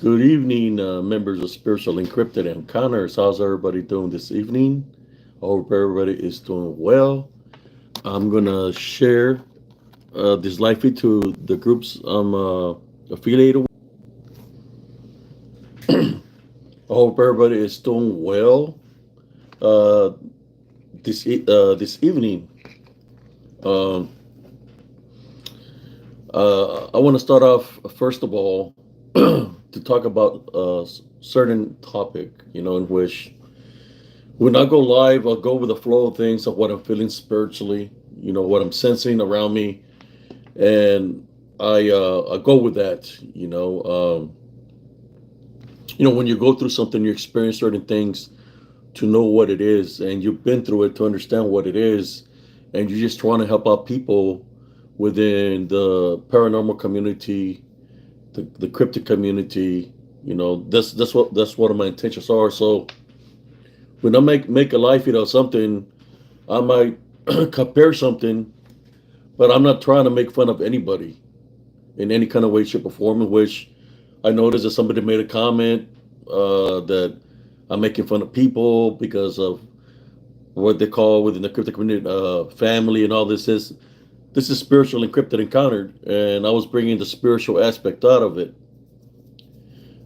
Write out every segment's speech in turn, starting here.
Good evening, members of Spiritual Encrypted Encounters. How's everybody doing this evening? I hope everybody is doing well. I'm gonna share this live feed to the groups I'm affiliated with. I hope everybody is doing well uh, this evening. Um, I want to start off first of all to talk about a certain topic, in which when I go live, I'll go with the flow of things of what I'm feeling spiritually, what I'm sensing around me, and I go with that. When you go through something, you experience certain things to know what it is, and you've been through it to understand what it is, and you're just trying to help out people within the paranormal community, the cryptic community. That's what my intentions are. So when I make a life out of something, I might compare something, but I'm not trying to make fun of anybody in any kind of way, shape, or form. In which I noticed that somebody made a comment that I'm making fun of people because of what they call within the cryptic community family and all this is spiritual encrypted encounter, and I was bringing the spiritual aspect out of it,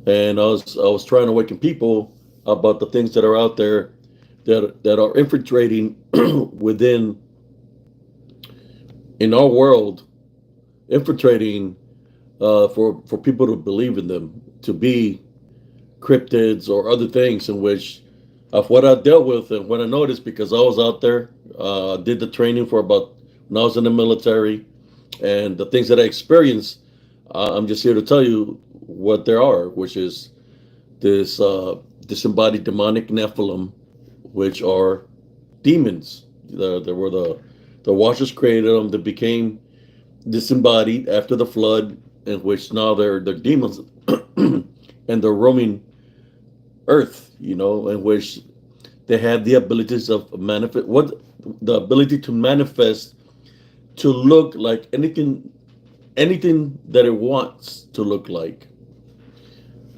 and I was trying to awaken people about the things that are out there that are infiltrating within in our world, infiltrating for people to believe in them, to be cryptids or other things in which of what I dealt with and what I noticed because I was out there, did the training for about when I was in the military, and the things that I experienced. I'm just here to tell you what there are, which is this disembodied demonic Nephilim, which are demons. There were the watchers created them. They became disembodied after the flood, in which now they're demons, and they're roaming Earth. In which they have the abilities of manifest what the ability to manifest to look like anything that it wants to look like.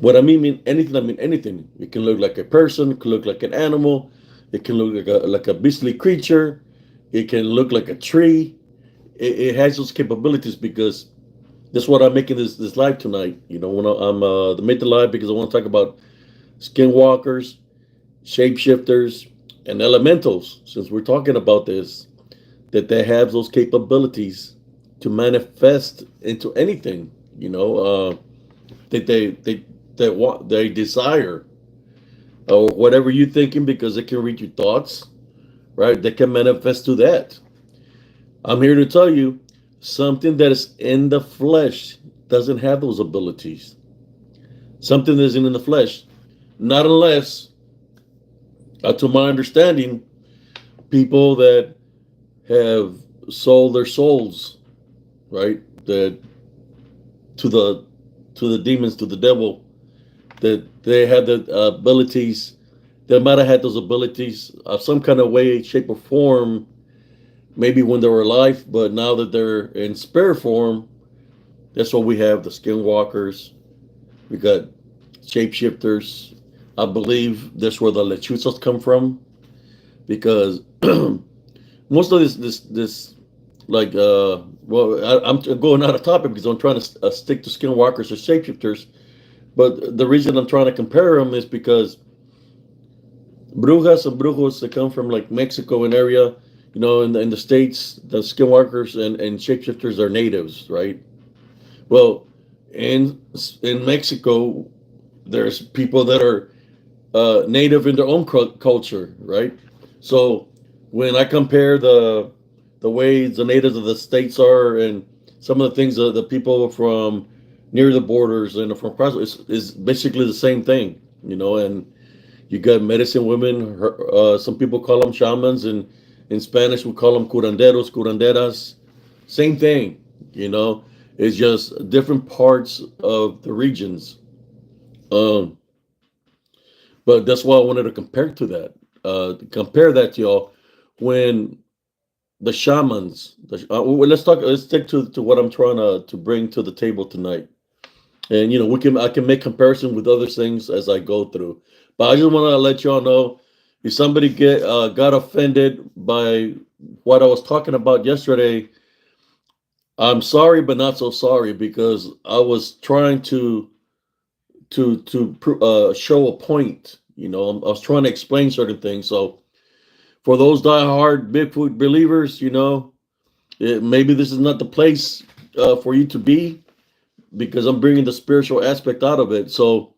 What I mean anything, I mean anything. It can look like a person, it can look like an animal, it can look like a beastly creature, it can look like a tree. It has those capabilities because that's what I'm making this live tonight. When I'm made the live because I want to talk about skinwalkers, shapeshifters, and elementals. Since we're talking about this, that they have those capabilities to manifest into anything. That they desire, or whatever you're thinking, because they can read your thoughts, right? They can manifest to that. I'm here to tell you something that is in the flesh doesn't have those abilities. Something that isn't in the flesh, not unless, to my understanding, people that have sold their souls, right? That to the demons, to the devil, that they had the abilities. They might have had those abilities of some kind of way, shape, or form, maybe when they were alive, but now that they're in spirit form, that's what we have: the skinwalkers. We got shapeshifters. I believe that's where the lechuzas come from, because most of this like I'm going out of topic because I'm trying to stick to skinwalkers or shapeshifters. But the reason I'm trying to compare them is because brujas and brujos that come from like Mexico and area, in the states, the skinwalkers and shapeshifters are natives, right? Well, in Mexico, there's people that are native in their own culture, right? So when I compare the way the natives of the states are, and some of the things that the people from near the borders and from across is basically the same thing, and you got medicine women. Some people call them shamans, and in Spanish we call them curanderos, curanderas. Same thing, you know. It's just different parts of the regions. Um, but that's why I wanted to compare to that. Compare that to y'all when the shamans. Well, let's talk. Let's stick to what I'm trying to bring to the table tonight. And I can make comparison with other things as I go through. But I just want to let y'all know, if somebody got offended by what I was talking about yesterday, I'm sorry, but not so sorry, because I was trying to show a point. I was trying to explain certain things. So for those diehard Bigfoot believers, maybe this is not the place for you to be, because I'm bringing the spiritual aspect out of it. So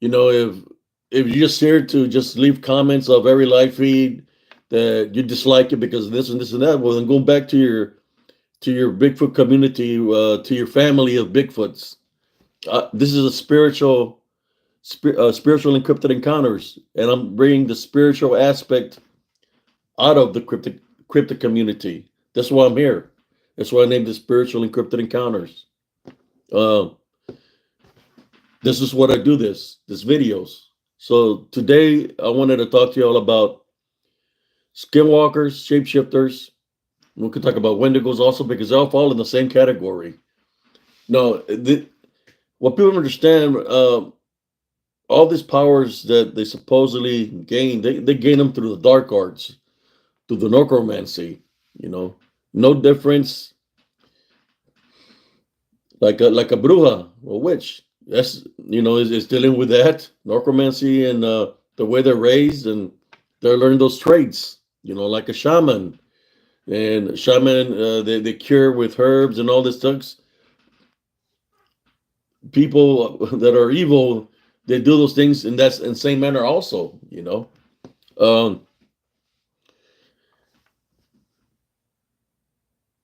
if you're just here to just leave comments of every live feed that you dislike it because of this and this and that, well, then go back to your Bigfoot community, to your family of Bigfoots. This is a spiritual encrypted encounters, and I'm bringing the spiritual aspect out of the cryptic community. That's why I'm here. That's why I named it Spiritual Encrypted Encounters. Uh, this is what I do. This videos. So today I wanted to talk to you all about skinwalkers, shapeshifters. We could talk about wendigos also, because they all fall in the same category. No, what people don't understand, all these powers that they supposedly gain, they gain them through the dark arts, through the necromancy. No difference, like a bruja or witch. That's is dealing with that necromancy, and the way they're raised, and they're learning those traits. Like a shaman, and they cure with herbs and all this stuff. People that are evil, they do those things in that insane manner also. Um,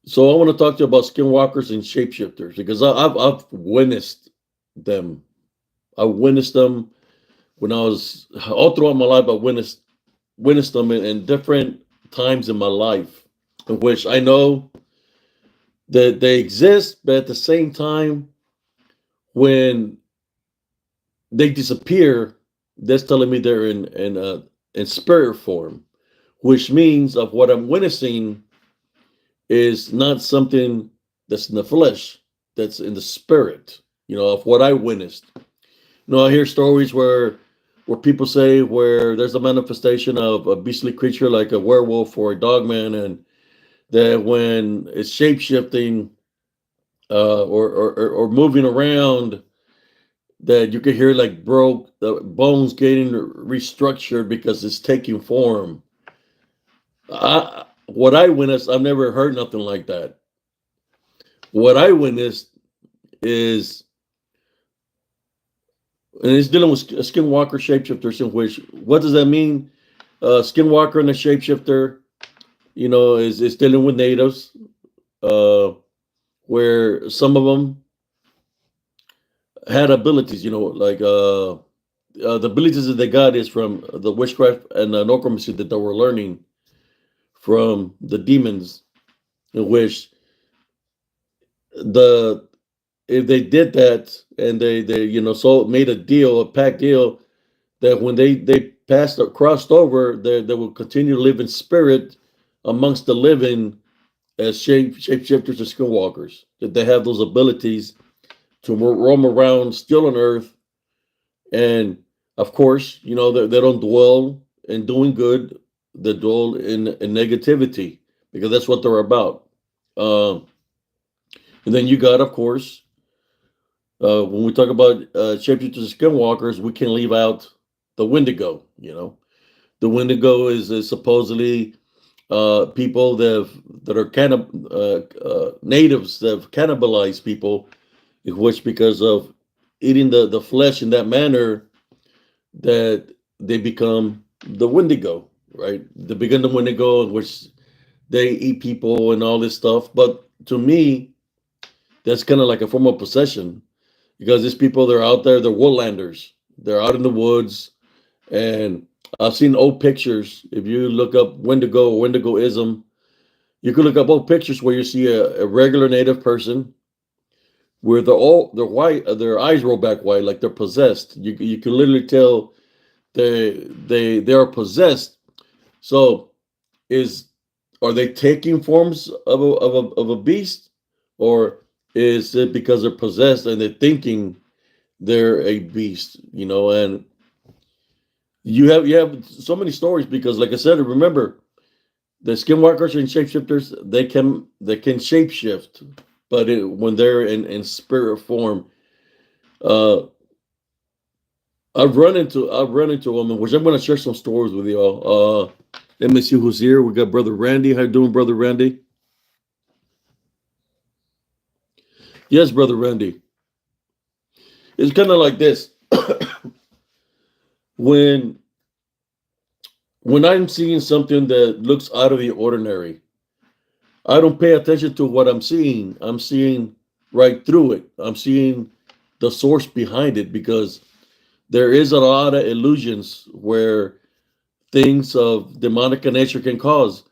so I want to talk to you about skinwalkers and shapeshifters, because I've witnessed them. I witnessed them when I was all throughout my life. I witnessed them in different times in my life, in which I know that they exist, but at the same time, when they disappear, that's telling me they're in spirit form, which means of what I'm witnessing is not something that's in the flesh, that's in the spirit. Of what I witnessed. I hear stories where people say where there's a manifestation of a beastly creature like a werewolf or a dogman, and that when it's shape shifting, or moving around, that you can hear like broke the bones getting restructured because it's taking form. What I witnessed, I've never heard nothing like that. What I witnessed is, and it's dealing with skinwalker shapeshifters, in which, what does that mean? Skinwalker and a shapeshifter, is dealing with natives, uh, where some of them had abilities, like the abilities that they got is from the witchcraft and the necromancy that they were learning from the demons, in which the if they did that, and they so made a pact deal, that when they passed or crossed over, they will continue to live in spirit amongst the living as shapeshifters and skinwalkers. That they have those abilities to roam around still on Earth, and of course, they don't dwell in doing good; they dwell in negativity, because that's what they're about. Um, and then you got, of course, when we talk about shapeshifters and skinwalkers, we can leave out the Wendigo. The Wendigo is supposedly people that are natives that have cannibalized people, which, because of eating the flesh in that manner, that they become the Wendigo, right? They begin the Wendigo, in which they eat people and all this stuff. But to me, that's kind of like a form of possession, because these people, they're out there, they're woodlanders. They're out in the woods, and I've seen old pictures. If you look up Wendigo or Wendigoism, you can look up old pictures where you see a regular native person where they're white, their eyes roll back white, like they're possessed. You can literally tell they are possessed. So is are they taking forms of a beast, or is it because they're possessed and they're thinking they're a beast, and you have so many stories because, like I said, remember the skinwalkers and shapeshifters, they can shapeshift, but when they're in spirit form, uh, I've run into a woman, which I'm going to share some stories with y'all. Let me see who's here. We got Brother Randy. How you doing, Brother Randy? Yes, Brother Randy. It's kind of like this. when when I'm seeing something that looks out of the ordinary, I don't pay attention to what I'm seeing. I'm seeing right through it. I'm seeing the source behind it because there is a lot of illusions where things of demonic nature can cause.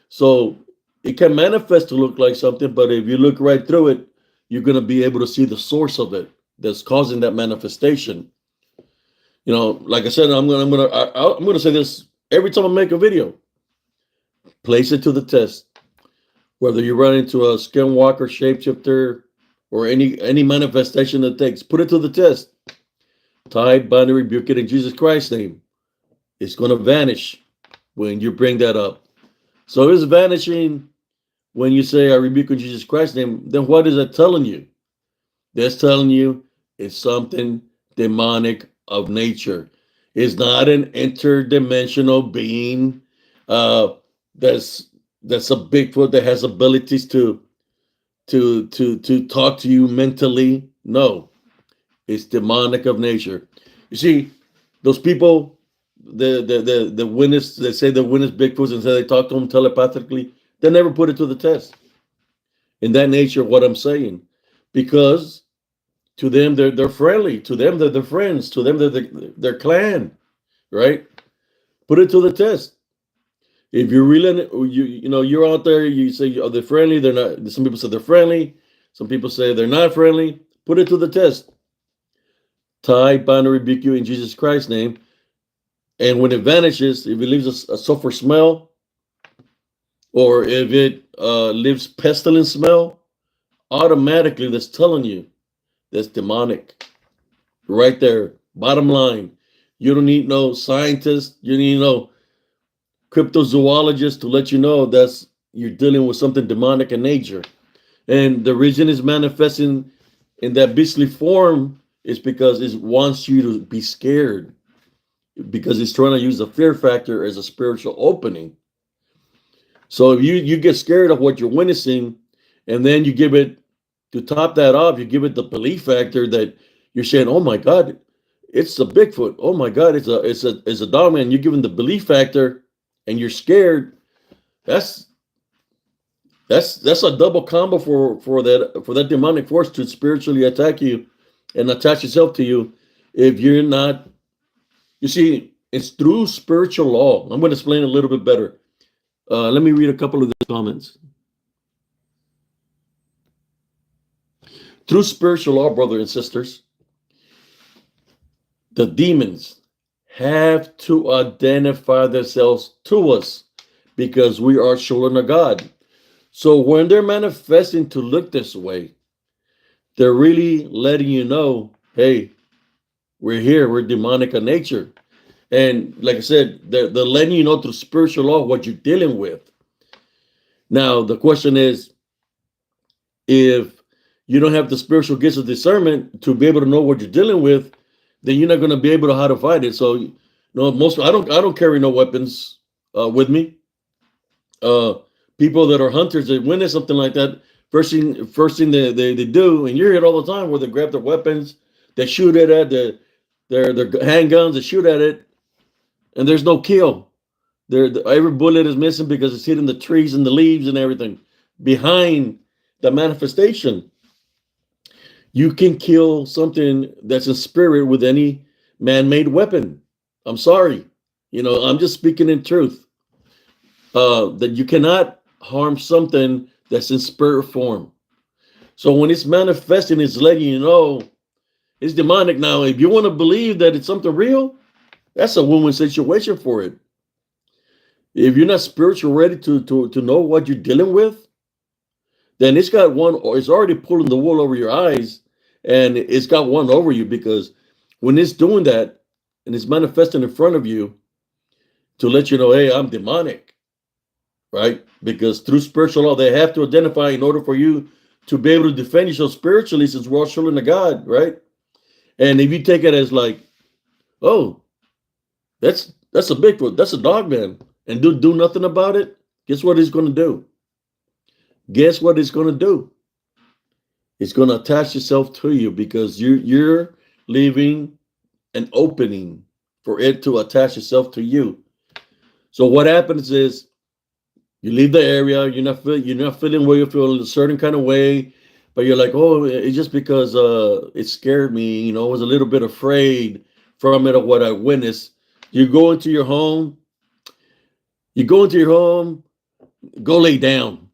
So it can manifest to look like something, but if you look right through it, you're going to be able to see the source of it that's causing that manifestation. Like I said, I'm gonna say this every time I make a video. Place it to the test. Whether you run into a skinwalker, shapeshifter, or any manifestation that takes, put it to the test. Type, bind, and rebuke it in Jesus Christ's name. It's going to vanish when you bring that up. So it's vanishing when you say, I rebuke in Jesus Christ's name. Then what is that telling you? That's telling you it's something demonic of nature. It's not an interdimensional being uh, that's that's a Bigfoot that has abilities to talk to you mentally. No, it's demonic of nature. You see, those people, the witness, they say the witness Bigfoots and say they talk to them telepathically. They never put it to the test. In that nature, what I'm saying, because to them they're friendly. To them they're their friends. To them their clan, right? Put it to the test. If you're really you're out there, you say are they friendly? They're not. Some people say they're friendly. Some people say they're not friendly. Put it to the test. Tie, bind, and rebuke you in Jesus Christ's name. And when it vanishes, if it leaves a sulfur smell, or if it leaves pestilent smell, automatically that's telling you that's demonic. Right there. Bottom line. You don't need no scientist. You need no cryptozoologist to let you know that's you're dealing with something demonic in nature. And the reason it's manifesting in that beastly form is because it wants you to be scared. Because it's trying to use the fear factor as a spiritual opening. So if you get scared of what you're witnessing, and then you give it to top that off, you give it the belief factor that you're saying, "Oh my God, it's a Bigfoot. Oh my God, it's a dog man." You're giving the belief factor, and you're scared. That's that's a double combo for that demonic force to spiritually attack you and attach itself to you. If you're not, you see, it's through spiritual law. I'm going to explain a little bit better. Let me read a couple of the comments. Through spiritual law, brothers and sisters, the demons have to identify themselves to us because we are children of God. So when they're manifesting to look this way, they're really letting you know, hey, we're here, we're demonic in nature. And like I said, they're letting you know through spiritual law what you're dealing with. Now, the question is, if you don't have the spiritual gifts of discernment to be able to know what you're dealing with, then you're not going to be able to how to fight it. So, most I don't carry no weapons with me. Uh, People that are hunters, they witness something like that. First thing they do, and you hear it all the time, where they grab their weapons, they shoot it at their handguns, they shoot at it, and there's no kill. Every bullet is missing because it's hitting the trees and the leaves and everything behind the manifestation. You can kill something that's in spirit with any man-made weapon. I'm sorry. I'm just speaking in truth. That you cannot harm something that's in spirit form. So when it's manifesting, it's letting you know it's demonic. Now, if you want to believe that it's something real, that's a win-win situation for it. If you're not spiritual ready to know what you're dealing with, then it's already pulling the wool over your eyes, and it's got one over you, because when it's doing that and it's manifesting in front of you to let you know, hey, I'm demonic, right? Because through spiritual law, they have to identify in order for you to be able to defend yourself spiritually, since we're all children of God, right? And if you take it as like, oh, that's a Bigfoot, that's a dog man, and do nothing about it, guess what he's going to do? Guess what he's going to do? It's going to attach itself to you, because you're leaving an opening for it to attach itself to you. So what happens is, you leave the area, you're not feeling where you feel a certain kind of way, but you're like, oh, it's just because it scared me, I was a little bit afraid from it, of what I witnessed. You go into your home, you go into your home, go lay down.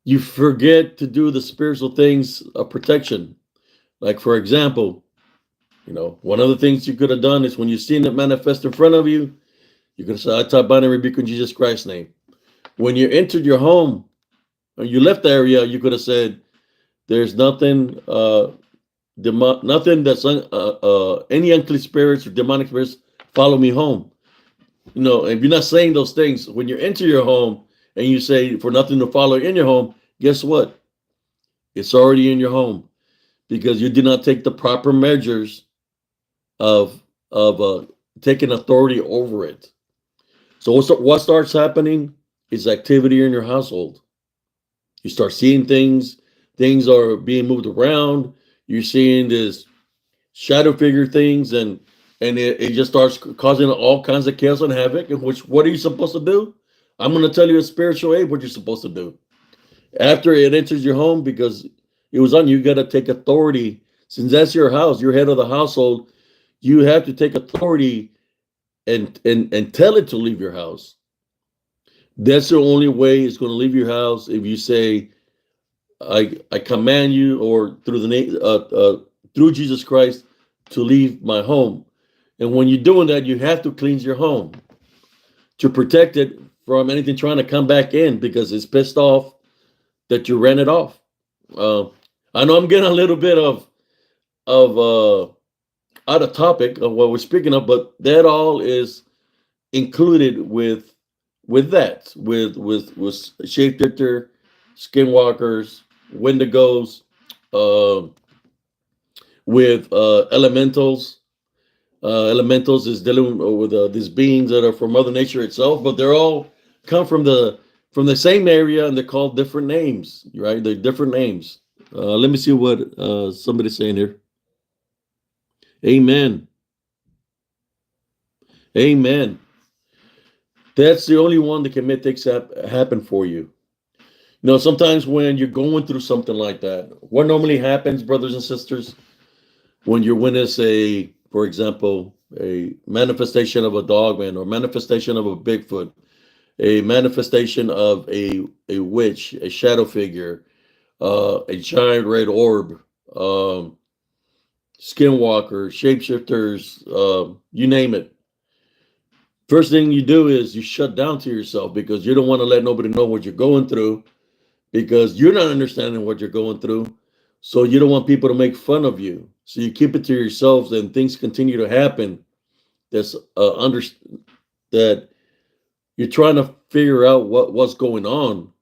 You forget to do the spiritual things of protection. Like, for example, one of the things you could have done is, when you've seen it manifest in front of you, you could have said, I type bind and rebuke in Jesus Christ's name. When you entered your home, or you left the area, you could have said, there's nothing, nothing that's any unclean spirits or demonic spirits follow me home. If you're not saying those things, when you enter your home and you say, for nothing to follow in your home, guess what? It's already in your home, because you did not take the proper measures of taking authority over it. So what starts happening is activity in your household. You start seeing things. Things are being moved around. You're seeing this shadow figure things, and it just starts causing all kinds of chaos and havoc. In which, what are you supposed to do? I'm going to tell you a spiritual aid what you're supposed to do after it enters your home, because it was on you. You got to take authority, since that's your house. You're head of the household. You have to take authority and tell it to leave your house. That's the only way it's going to leave your house. If you say, I command you, or through the name through Jesus Christ, to leave my home. And when you're doing that, you have to cleanse your home to protect it from anything trying to come back in, because it's pissed off that you ran it off. I know I'm getting a little bit of out of topic of what we're speaking of, but that all is included with that, with shapeshifter, skinwalkers, wendigos, uh, with elementals. Elementals is dealing with these beings that are from Mother Nature itself, but they're all come from the same area, and they're called different names, right? They're different names. Let me see what somebody's saying here. Amen. Amen. That's the only one that can make things happen for you. Sometimes when you're going through something like that, what normally happens, brothers and sisters, when you witness for example, a manifestation of a dogman, or manifestation of a Bigfoot, a manifestation of a witch, a shadow figure, a giant red orb, skinwalkers, shapeshifters, you name it. First thing you do is you shut down to yourself, because you don't want to let nobody know what you're going through, because you're not understanding what you're going through. So you don't want people to make fun of you. So you keep it to yourselves, and things continue to happen. That's that you're trying to figure out what's going on.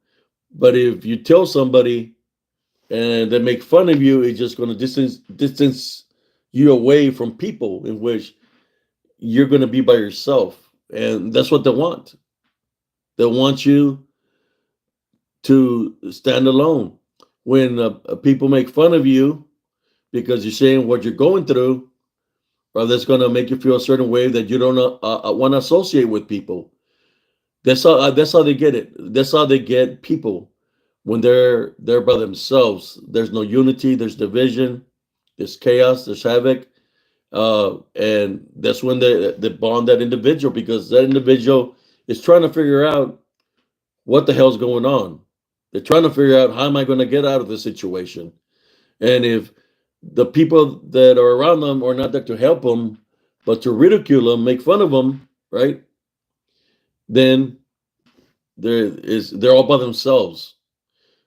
But if you tell somebody and they make fun of you, it's just going to distance you away from people, in which you're going to be by yourself. And that's what they want. They want you to stand alone. When people make fun of you because you're saying what you're going through, or that's going to make you feel a certain way that you don't want to associate with people. That's how they get it. That's how they get people when they're by themselves. There's no unity. There's division. There's chaos. There's havoc. And that's when they bond that individual, because that individual is trying to figure out what the hell's going on. They're trying to figure out, how am I going to get out of this situation? And if the people that are around them are not there to help them, but to ridicule them, make fun of them, right? Then they're all by themselves.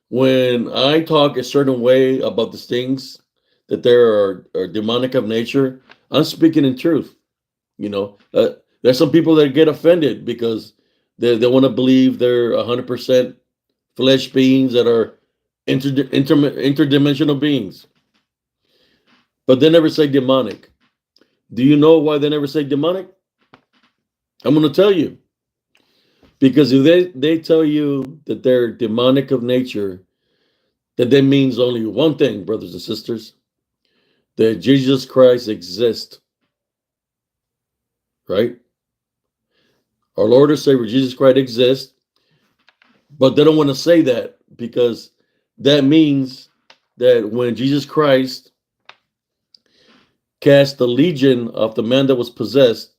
When I talk a certain way about these things, that are demonic of nature, I'm speaking in truth. You know, there's some people that get offended because they want to believe they're 100% flesh beings that are interdimensional beings, but they never say demonic. Do you know why they never say demonic? I'm going to tell you. Because if they tell you that they're demonic of nature, that means only one thing, brothers and sisters, that Jesus Christ exists, right? Our Lord and Savior Jesus Christ exists, but they don't want to say that because that means that when Jesus Christ cast the legion of the man that was possessed,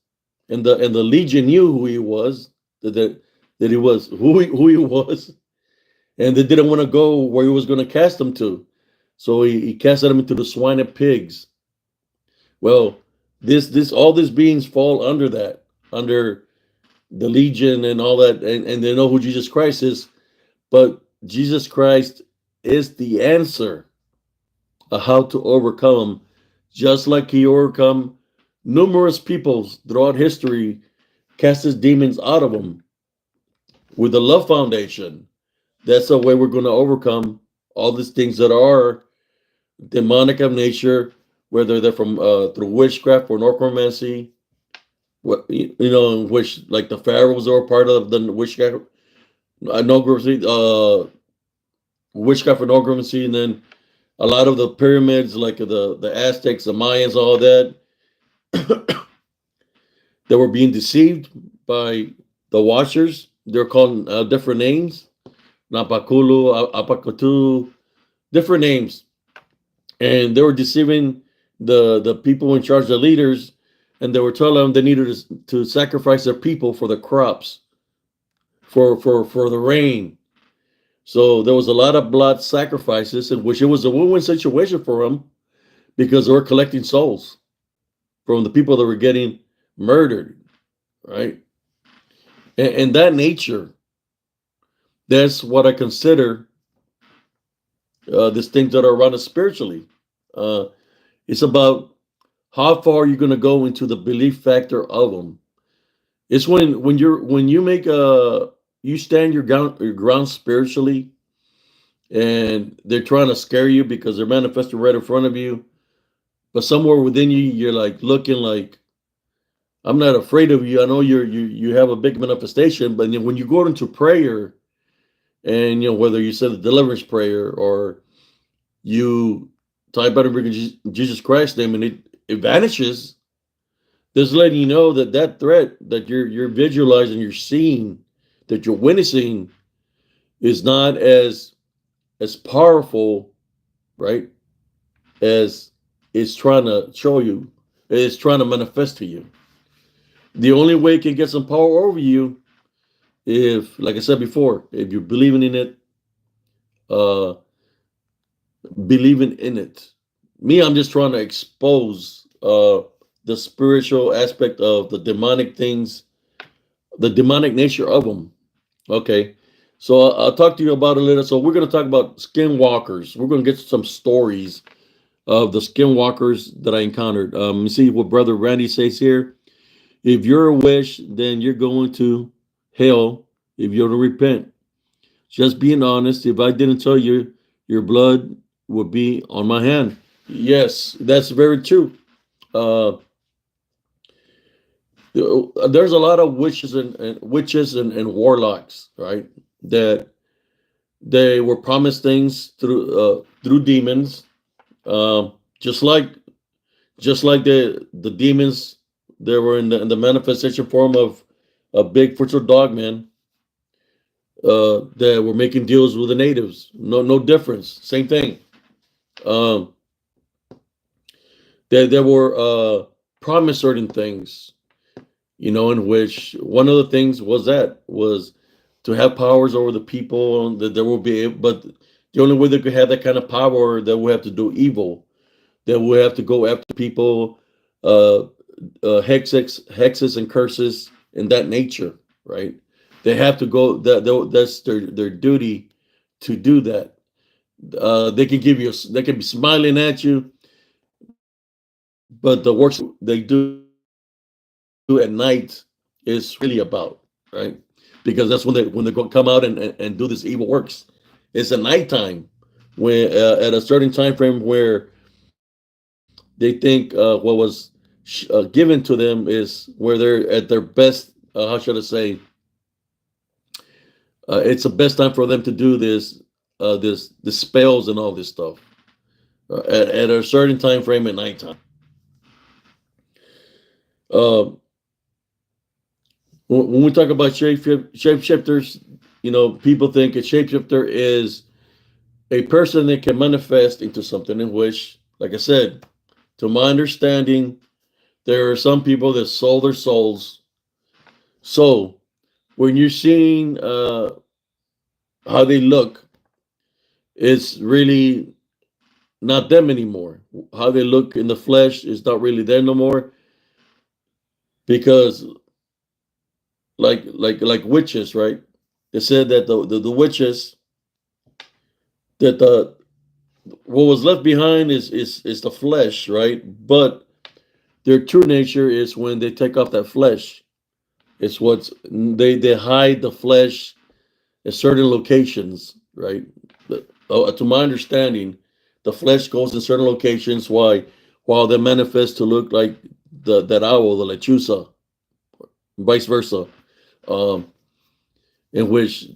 and the legion knew who he was, that he was who he was, and they didn't want to go where he was going to cast them to, so he casted them into the swine and pigs. Well, this all these beings fall under that, under the legion and all that, and they know who Jesus Christ is, but Jesus Christ is the answer of how to overcome, just like he overcome numerous peoples throughout history, cast his demons out of them with the love foundation. That's the way we're going to overcome all these things that are demonic of nature, whether they're from through witchcraft or necromancy. What in which like the pharaohs are part of the witchcraft, necromancy, witchcraft and necromancy, and then a lot of the pyramids, like the Aztecs, the Mayans, all that, that were being deceived by the watchers. They're called different names, Napakulu, Apakatu, different names, and they were deceiving the people in charge, the leaders, and they were telling them they needed to sacrifice their people for the crops, for the rain. So there was a lot of blood sacrifices, in which it was a win-win situation for them because they were collecting souls from the people that were getting murdered, right? And that nature, that's what I consider these things that are around us spiritually. Uh, it's about how far you're going to go into the belief factor of them. It's when you make you stand your ground spiritually, and they're trying to scare you because they're manifesting right in front of you, but somewhere within you, you're like looking like, I'm not afraid of you. I know you have a big manifestation, but then when you go into prayer, and whether you said the deliverance prayer or you type out in Jesus Christ's name and it vanishes, just letting you know that threat that you're visualizing, you're seeing, that you're witnessing, is not as powerful, right, as it's trying to show you, it's trying to manifest to you. The only way it can get some power over you, if, like I said before, if you're believing in it, uh, believing in it. Me, I'm just trying to expose the spiritual aspect of the demonic things, the demonic nature of them. Okay, so I'll talk to you about it later. So we're going to talk about skinwalkers. We're going to get some stories of the skinwalkers that I encountered. You see what Brother Randy says here. If you're a witch, then you're going to hell if you don't repent. Just being honest, if I didn't tell you, your blood would be on my hand. Yes, that's very true. Uh, there's a lot of witches and warlocks, right? That they were promised things through demons, uh, just like the demons. They were in the manifestation form of a big Fritzel dog man that were making deals with the natives. No difference. Same thing. Um, they were promised certain things, in which one of the things was to have powers over the people, that there will be, but the only way they could have that kind of power, that we have to do evil, that we have to go after people, uh, hexes and curses in that nature, right? They have to go. That's their duty to do that. They can be smiling at you, but the works they do at night is really about, right? Because that's when they go come out and do this evil works. It's at nighttime when at a certain time frame where they think what was given to them is where they're at their best. How should I say? It's the best time for them to do this spells and all this stuff at a certain time frame at nighttime. Uh, when we talk about shapeshifters, people think a shapeshifter is a person that can manifest into something in which, like I said, to my understanding, there are some people that sold their souls. So when you're seeing how they look, it's really not them anymore. How they look in the flesh is not really there no more because, like witches, right? They said that the witches that the what was left behind is the flesh, right? But their true nature is when they take off that flesh. It's what's they hide the flesh at certain locations, right? To my understanding, the flesh goes in certain locations. Why? While they manifest to look like that owl, the lechuza, vice versa. Um, in which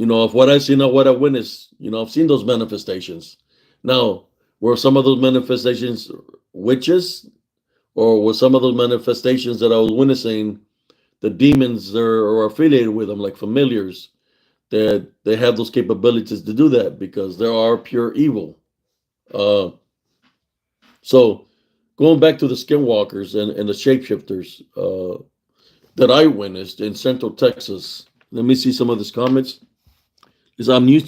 of what I've seen or what I witnessed, I've seen those manifestations. Now, were some of those manifestations witches, or were some of those manifestations that I was witnessing the demons are affiliated with them, like familiars, that they have those capabilities to do that because there are pure evil. Uh, so going back to the skinwalkers and the shapeshifters that I witnessed in Central Texas. Let me see some of these comments. Because I'm new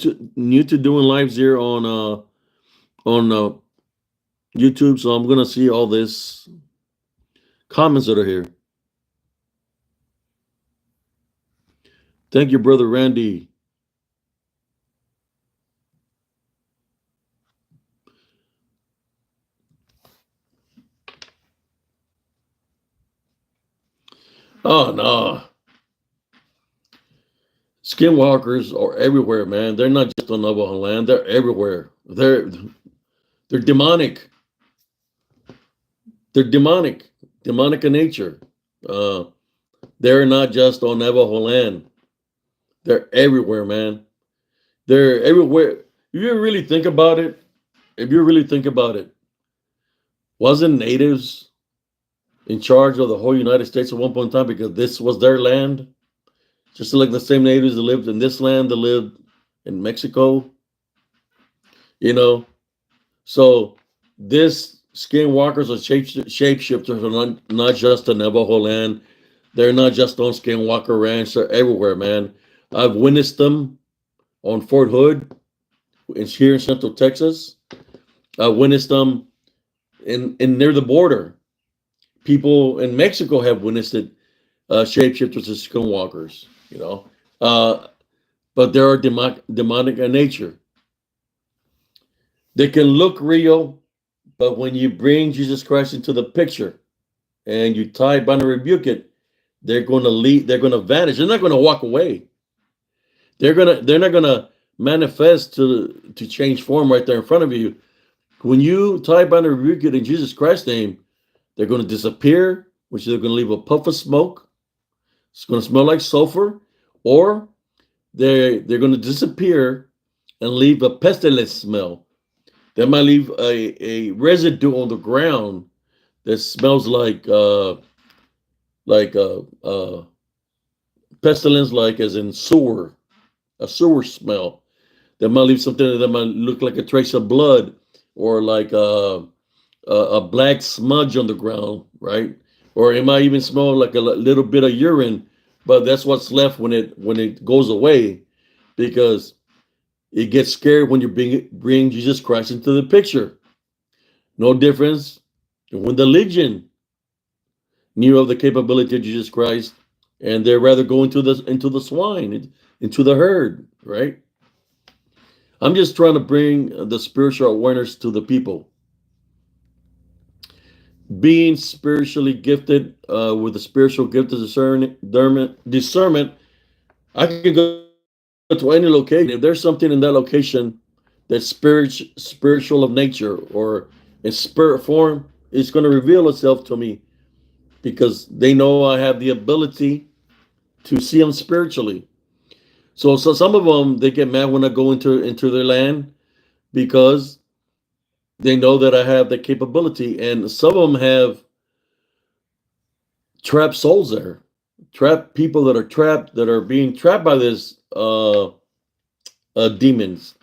to doing lives here on YouTube, so I'm gonna see all this comments that are here. Thank you, brother Randy. Oh no, skinwalkers are everywhere, man. They're not just on Navajo land. They're everywhere. They're demonic. They're demonic in nature. Uh, they're not just on Navajo land. They're everywhere, man. They're everywhere. If you really think about it, if you really think about it, wasn't natives in charge of the whole United States at one point in time because this was their land? Just like the same natives that lived in this land that lived in Mexico, you know. So this skinwalkers or shapeshifters are not just in Navajo land. They're not just on Skinwalker Ranch. They're everywhere, man. I've witnessed them on Fort Hood, here in Central Texas. I witnessed them in near the border. People in Mexico have witnessed it. Shapeshifters and skinwalkers, uh, but they are demonic in nature. They can look real, but when you bring Jesus Christ into the picture and you tie, bind, and rebuke it, they're going to leave. They're going to vanish. They're not going to walk away. They're not going to manifest to change form right there in front of you. When you tie, bind, and rebuke it in Jesus Christ's name, they're going to disappear, which they're going to leave a puff of smoke. It's going to smell like sulfur, or they're going to disappear and leave a pestilence smell. They might leave a residue on the ground that smells like pestilence, like as in a sewer smell. They might leave something that might look like a trace of blood, or like a black smudge on the ground, right? Or it might even smell like a little bit of urine, but that's what's left when it goes away, because it gets scared when you bring Jesus Christ into the picture. No difference than when the legion knew of the capability of Jesus Christ, and they're rather go into the swine, into the herd, right? I'm just trying to bring the spiritual awareness to the people. being spiritually gifted with a spiritual gift of discernment, I can go to any location. If there's something in that location that's spiritual of nature or in spirit form, it's going to reveal itself to me because they know I have the ability to see them spiritually. So some of them they get mad when I go into their land because they know that I have the capability, and some of them have trapped souls there, trapped people that are trapped that are being trapped by this demons,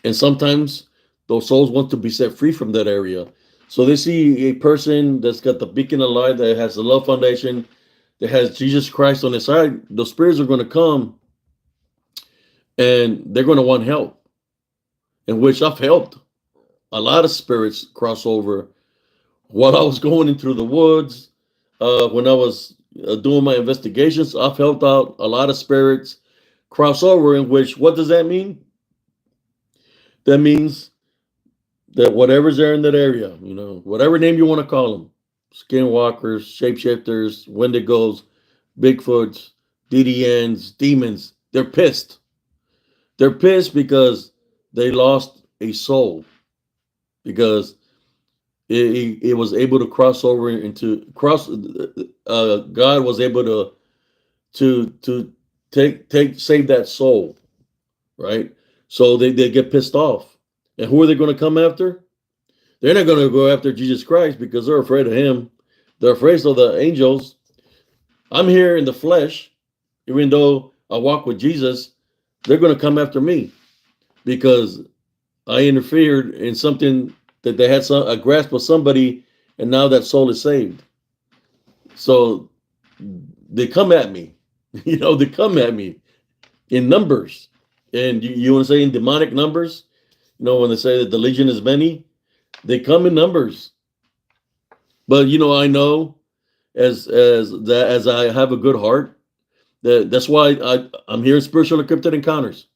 and sometimes those souls want to be set free from that area. So they see a person that's got the beacon of light, that has the love foundation, that has Jesus Christ on his side. Those spirits are going to come and they're going to want help, in which I've helped a lot of spirits cross over while I was going into the woods. When I was doing my investigations, I've helped out a lot of spirits cross over. In which, what does that mean? That means that whatever's there in that area, whatever name you want to call them, skinwalkers, shapeshifters, wendigos, Bigfoots, DDNs, demons, they're pissed. They're pissed because they lost a soul, because it was able to cross over into cross. God was able to take save that soul, right? So they get pissed off, and who are they going to come after? They're not going to go after Jesus Christ because they're afraid of him. They're afraid of the angels. I'm here in the flesh, even though I walk with Jesus. They're going to come after me because I interfered in something that they had a grasp of somebody, and now that soul is saved. So they come at me. They come at me in numbers. And you want to say in demonic numbers? When they say that the legion is many, they come in numbers. But I know as I have a good heart, that's why I'm here in Spiritual and Cryptid Encounters,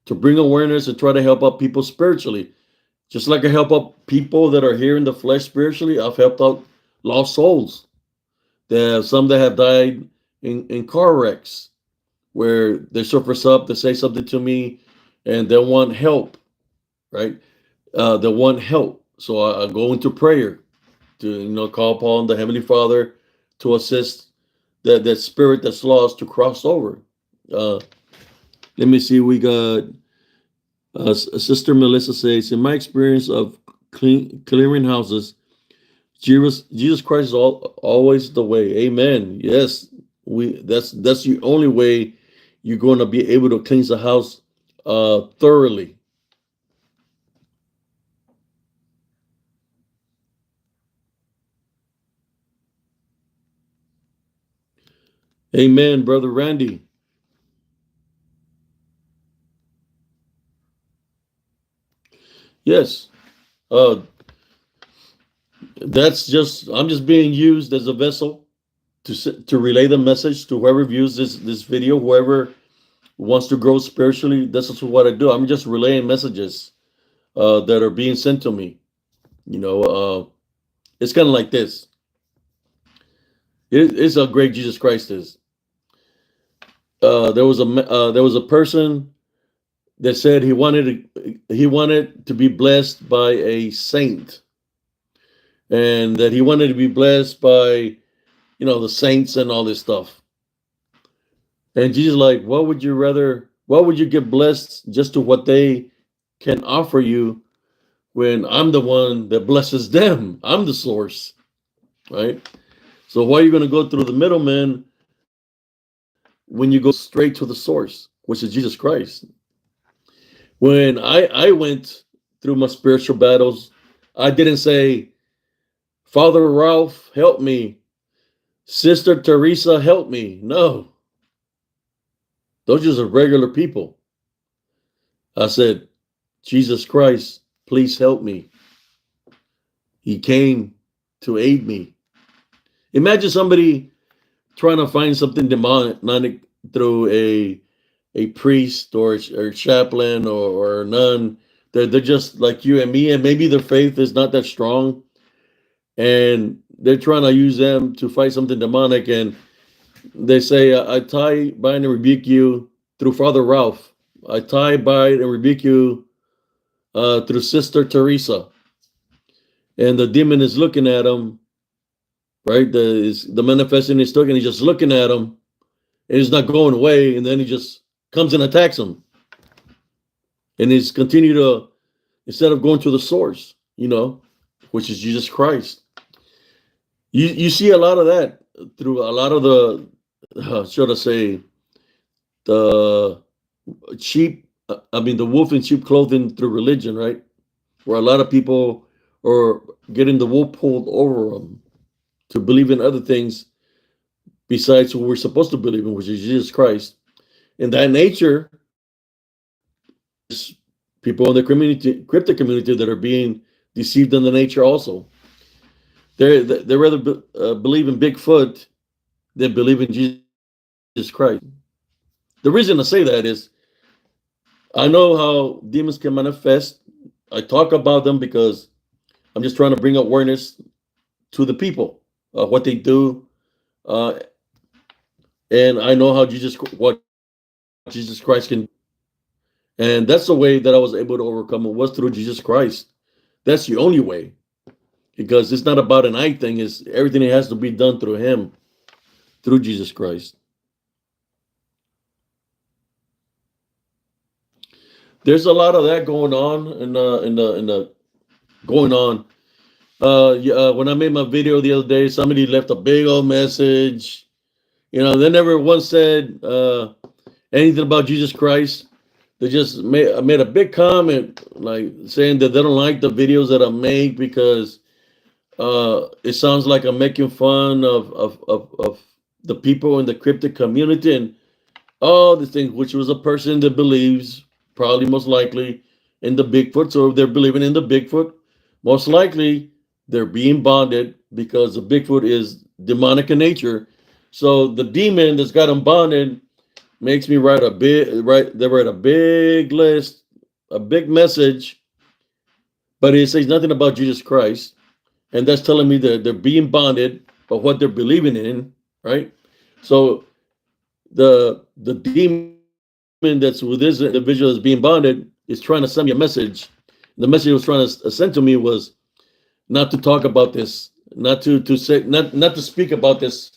to bring awareness and try to help out people spiritually. Just like I help out people that are here in the flesh spiritually, I've helped out lost souls. There are some that have died in car wrecks where they surface up, they say something to me, and they want help, right? They want help. So I go into prayer to call upon the Heavenly Father to assist that spirit that's lost to cross over. Uh, Let me see. We got Sister Melissa says, in my experience of clearing houses, Jesus Christ is always the way. Amen. Yes, that's the only way you're going to be able to cleanse the house thoroughly. Amen, Brother Randy. Yes. Uh, I'm just being used as a vessel to relay the message to whoever views this video, whoever wants to grow spiritually. This is what I do. I'm just relaying messages that are being sent to me. It's kind of like this. It's how great Jesus Christ is. There was a person that said he wanted to be blessed by a saint, and that he wanted to be blessed by the saints and all this stuff. And Jesus, like, why would you get blessed just to what they can offer you when I'm the one that blesses them? I'm the source, right? So why are you going to go through the middleman when you go straight to the source, which is Jesus Christ? When I went through my spiritual battles, I didn't say, Father Ralph, help me. Sister Teresa, help me. No, those just are regular people. I said, Jesus Christ, please help me. He came to aid me. Imagine somebody trying to find something demonic through a priest or chaplain or a nun. They're just like you and me, and maybe their faith is not that strong. and they're trying to use them to fight something demonic. And they say, I tie, bind, and rebuke you through Father Ralph. I tie, bind, and rebuke you through Sister Teresa. And the demon is looking at him, right? The manifesting is looking, he's just looking at him, and he's not going away. And then he just comes and attacks him. And he's continue to, instead of going to the source, which is Jesus Christ. You see a lot of that through a lot of the, should I say, the the wolf in sheep clothing through religion, right? Where a lot of people are getting the wool pulled over them to believe in other things besides what we're supposed to believe in, which is Jesus Christ. In that nature, people in the cryptid community that are being deceived in the nature also. They rather believe in Bigfoot than believe in Jesus Christ. The reason I say that is I know how demons can manifest. I talk about them because I'm just trying to bring awareness to the people of what they do, and I know how what Jesus Christ can. And that's the way that I was able to overcome it, was through Jesus Christ. That's the only way, because it's not about an I thing. It's everything that has to be done through Him, through Jesus Christ. There's a lot of that going on in the going on. When I made my video the other day, somebody left a big old message. They never once said anything about Jesus Christ. They just made a big comment, like saying that they don't like the videos that I make because it sounds like I'm making fun of the people in the cryptid community and all the things, which was a person that believes, probably most likely, in the Bigfoot. So if they're believing in the Bigfoot, most likely they're being bonded because the Bigfoot is demonic in nature. So the demon that's got them bonded makes me write they write a big list, a big message, but it says nothing about Jesus Christ. And that's telling me that they're being bonded by what they're believing in, right? So the demon that's with this individual that's being bonded is trying to send me a message. The message he was trying to send to me was not to talk about this, not to speak about this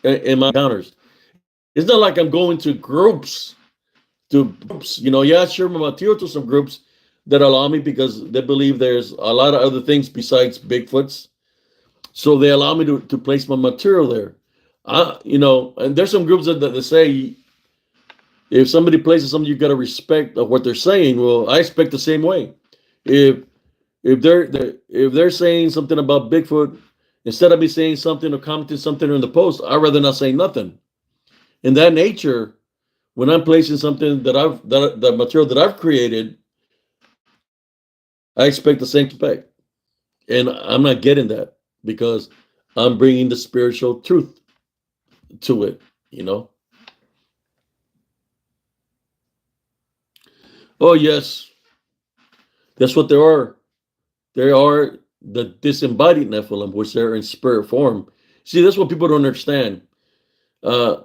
in my encounters. It's not like I'm going to groups. Yeah, I share my material to some groups that allow me because they believe there's a lot of other things besides Bigfoots. So they allow me to place my material there. And there's some groups that say if somebody places something, you got to respect what they're saying. Well, I expect the same way. If they're saying something about Bigfoot, instead of me saying something or commenting something in the post, I'd rather not say nothing. In that nature, when I'm placing something the material that I've created, I expect the same respect. And I'm not getting that because I'm bringing the spiritual truth to it. Oh, yes, that's what there are. There are the disembodied Nephilim, which they're in spirit form. See, that's what people don't understand. Uh,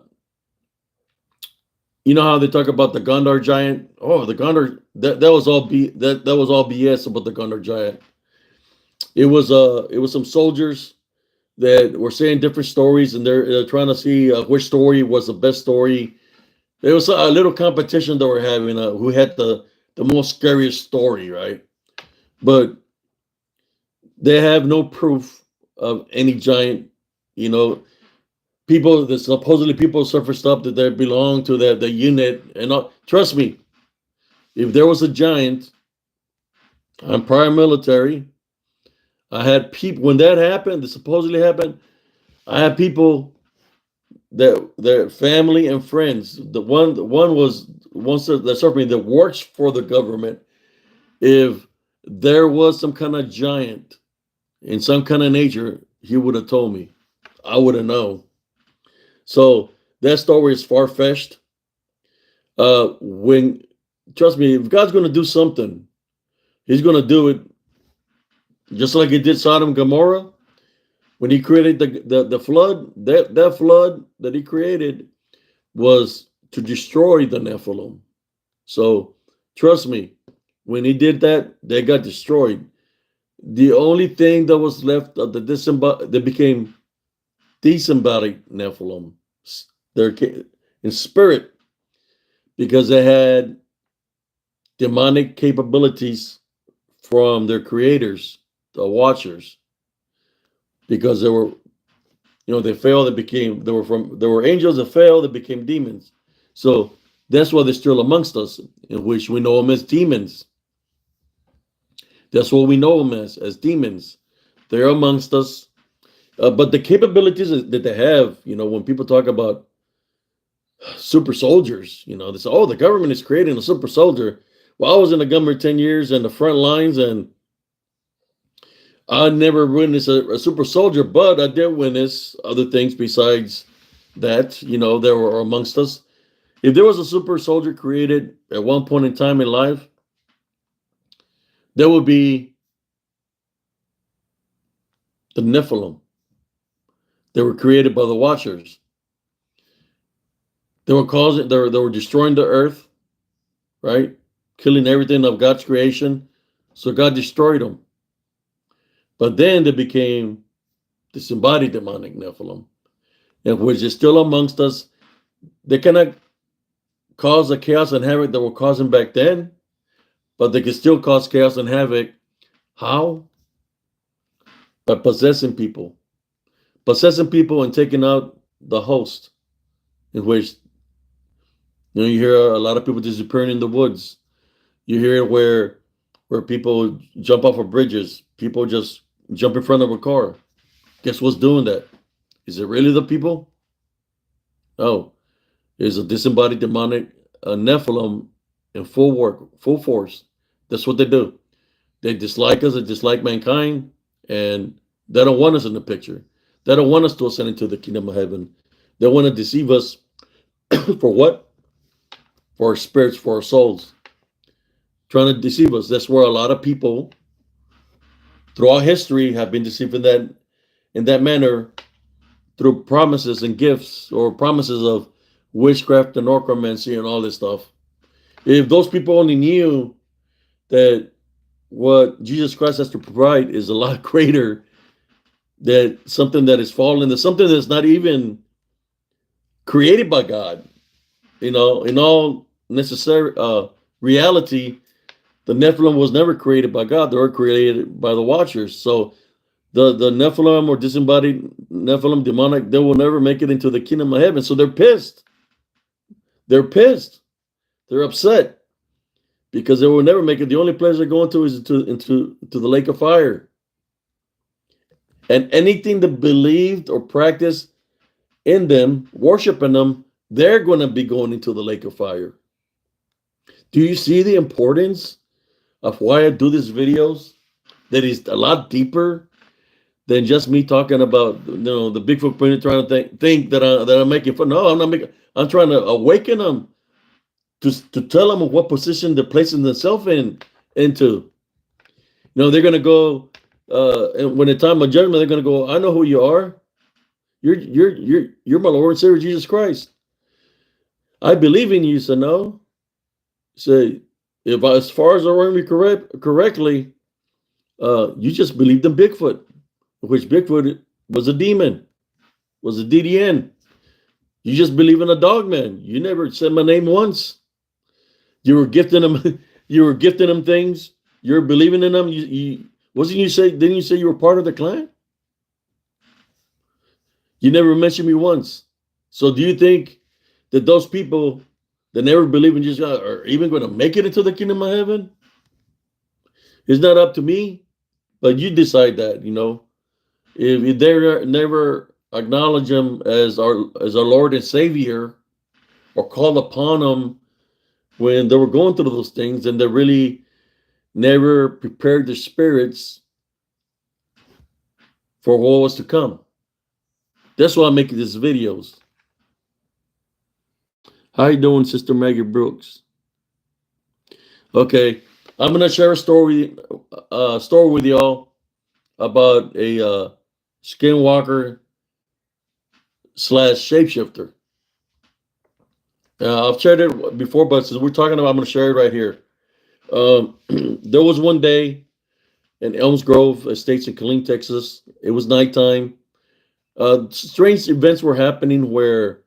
you know how they talk about the Gondar giant? Oh, the Gondar that was all that was all BS about the Gondar giant. It was some soldiers that were saying different stories, and they're trying to see which story was the best story. There was a little competition that we're having, who had the most scariest story, right? But they have no proof of any giant, you know, people that supposedly people suffer stuff that they belong to the unit. And trust me, if there was a giant, I'm prior military. I had people when that happened, that supposedly happened. I had people that their family and friends. The one was once that served me that works for the government. If there was some kind of giant in some kind of nature, he would have told me. I would have known. So that story is far fetched. When trust me, if God's going to do something, He's going to do it just like he did Sodom and Gomorrah when he created the flood. That flood that he created was to destroy the Nephilim. So trust me, when he did that, they got destroyed. The only thing that was left of they became disembodied Nephilim. They're in spirit because they had demonic capabilities from their creators, the watchers, because they were, they fell, they were angels that fell, that became demons. So that's why they're still amongst us, in which we know them as demons. That's what we know them as demons. They're amongst us. But the capabilities that they have, when people talk about super soldiers, they say, oh, the government is creating a super soldier. Well, I was in the government 10 years in the front lines, and I never witnessed a super soldier, but I did witness other things besides that, that were amongst us. If there was a super soldier created at one point in time in life, there would be the Nephilim. They were created by the Watchers. They were destroying the earth, right? Killing everything of God's creation. So God destroyed them. But then they became disembodied demonic Nephilim, and which is still amongst us. They cannot cause the chaos and havoc that were causing back then, but they can still cause chaos and havoc. How? By possessing people. Possessing people and taking out the host, in which you hear a lot of people disappearing in the woods. You hear where people jump off of bridges. People just jump in front of a car. Guess what's doing that? Is it really the people? No. It's a disembodied demonic Nephilim in full force. That's what they do. They dislike us, they dislike mankind, and they don't want us in the picture. They don't want us to ascend into the kingdom of heaven. They want to deceive us for what? For our spirits, for our souls. Trying to deceive us. That's where a lot of people throughout history have been deceived in that manner through promises and gifts, or promises of witchcraft and necromancy and all this stuff. If those people only knew that what Jesus Christ has to provide is a lot greater, that something that is fallen, that something that's not even created by God, in all necessary reality, the Nephilim was never created by God. They were created by the Watchers. So the Nephilim, or disembodied Nephilim, demonic, they will never make it into the kingdom of heaven. So they're pissed. They're pissed. They're upset because they will never make it. The only place they're going to is into the lake of fire. And anything that believed or practiced in them, worshiping them, they're going to be going into the lake of fire. Do you see the importance of why I do these videos? That is a lot deeper than just me talking about, the Bigfoot printer, trying to think that I'm making fun. No, I'm not making. I'm trying to awaken them to tell them what position they're placing themselves into. They're going to go, and when the time of judgment, they're going to go, I know who you are. You're my Lord and Savior Jesus Christ. I believe in you. So no. Say, if as far as I remember correctly, you just believed in Bigfoot, which Bigfoot was a demon, was a DDN. You just believe in a dog man. You never said my name once. You were gifting them. You were gifting them things. You're believing in them. Didn't you say you were part of the clan? You never mentioned me once. So do you think that those people that never believe in Jesus are even going to make it into the kingdom of heaven? It's not up to me, but you decide that. If they never acknowledge him as our Lord and Savior, or call upon him when they were going through those things, and they really never prepared their spirits for what was to come. That's why I'm making these videos. How you doing, Sister Maggie Brooks? Okay, I'm gonna share a story with y'all. about a skinwalker slash shapeshifter. I've shared it before, but since we're talking about, I'm going to share it right here. There was one day in Elms Grove Estates in Killeen, Texas. It was nighttime. Strange events were happening where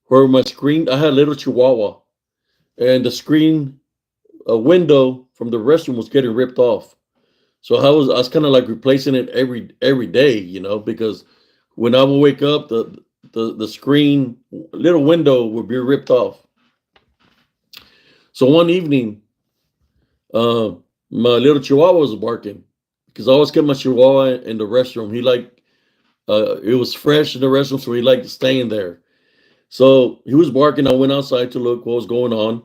my screen, I had a little chihuahua, and the screen window from the restroom was getting ripped off. So I was kind of like replacing it every day, because when I would wake up, the screen little window would be ripped off. So one evening, uh, my little chihuahua was barking because I always kept my chihuahua in the restroom. He liked it was fresh in the restroom, so he liked staying there. So he was barking. I went outside to look what was going on,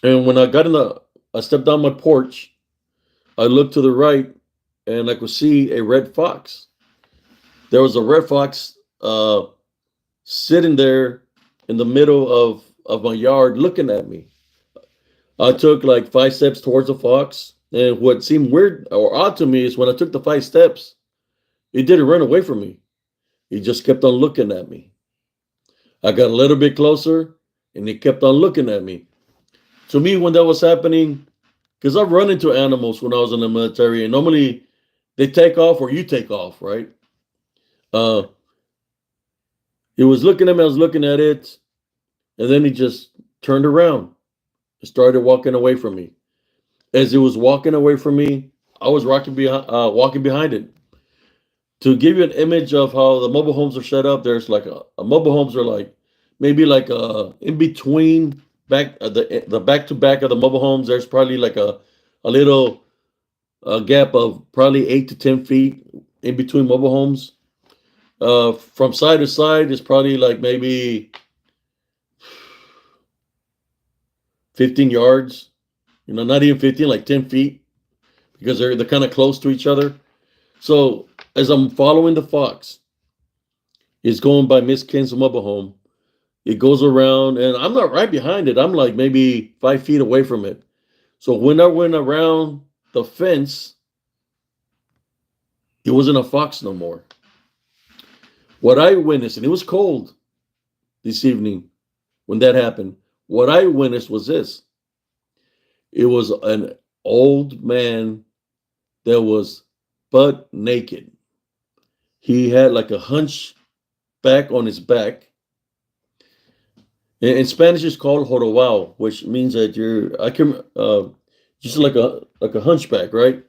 and when I stepped down my porch. I looked to the right, and I could see a red fox. There was a red fox sitting there in the middle of my yard looking at me. I took like 5 steps towards the fox, and what seemed weird or odd to me is when I took the 5 steps, it didn't run away from me. He just kept on looking at me. I got a little bit closer, and he kept on looking at me. To me, when that was happening, because I've run into animals when I was in the military, and normally they take off or you take off, right? Uh, he was looking at me, I was looking at it, and then he just turned around and started walking away from me. As he was walking away from me, I was walking behind it. To give you an image of how the mobile homes are set up, there's like a mobile homes are like maybe like in between back the back to back of the mobile homes. There's probably like a little gap of probably 8 to 10 feet in between mobile homes. From side to side is probably like maybe 15 yards. Not even 15, like 10 feet, because they're kind of close to each other. So as I'm following the fox, it's going by Miss Ken's mobile home. It goes around, and I'm not right behind it. I'm like maybe 5 feet away from it. So when I went around the fence, it wasn't a fox no more. What I witnessed, and it was cold this evening when that happened. What I witnessed was this. It was an old man that was butt naked. He had like a hunchback on his back. In Spanish, it's called jorobado, which means that I can, just like a hunchback, right?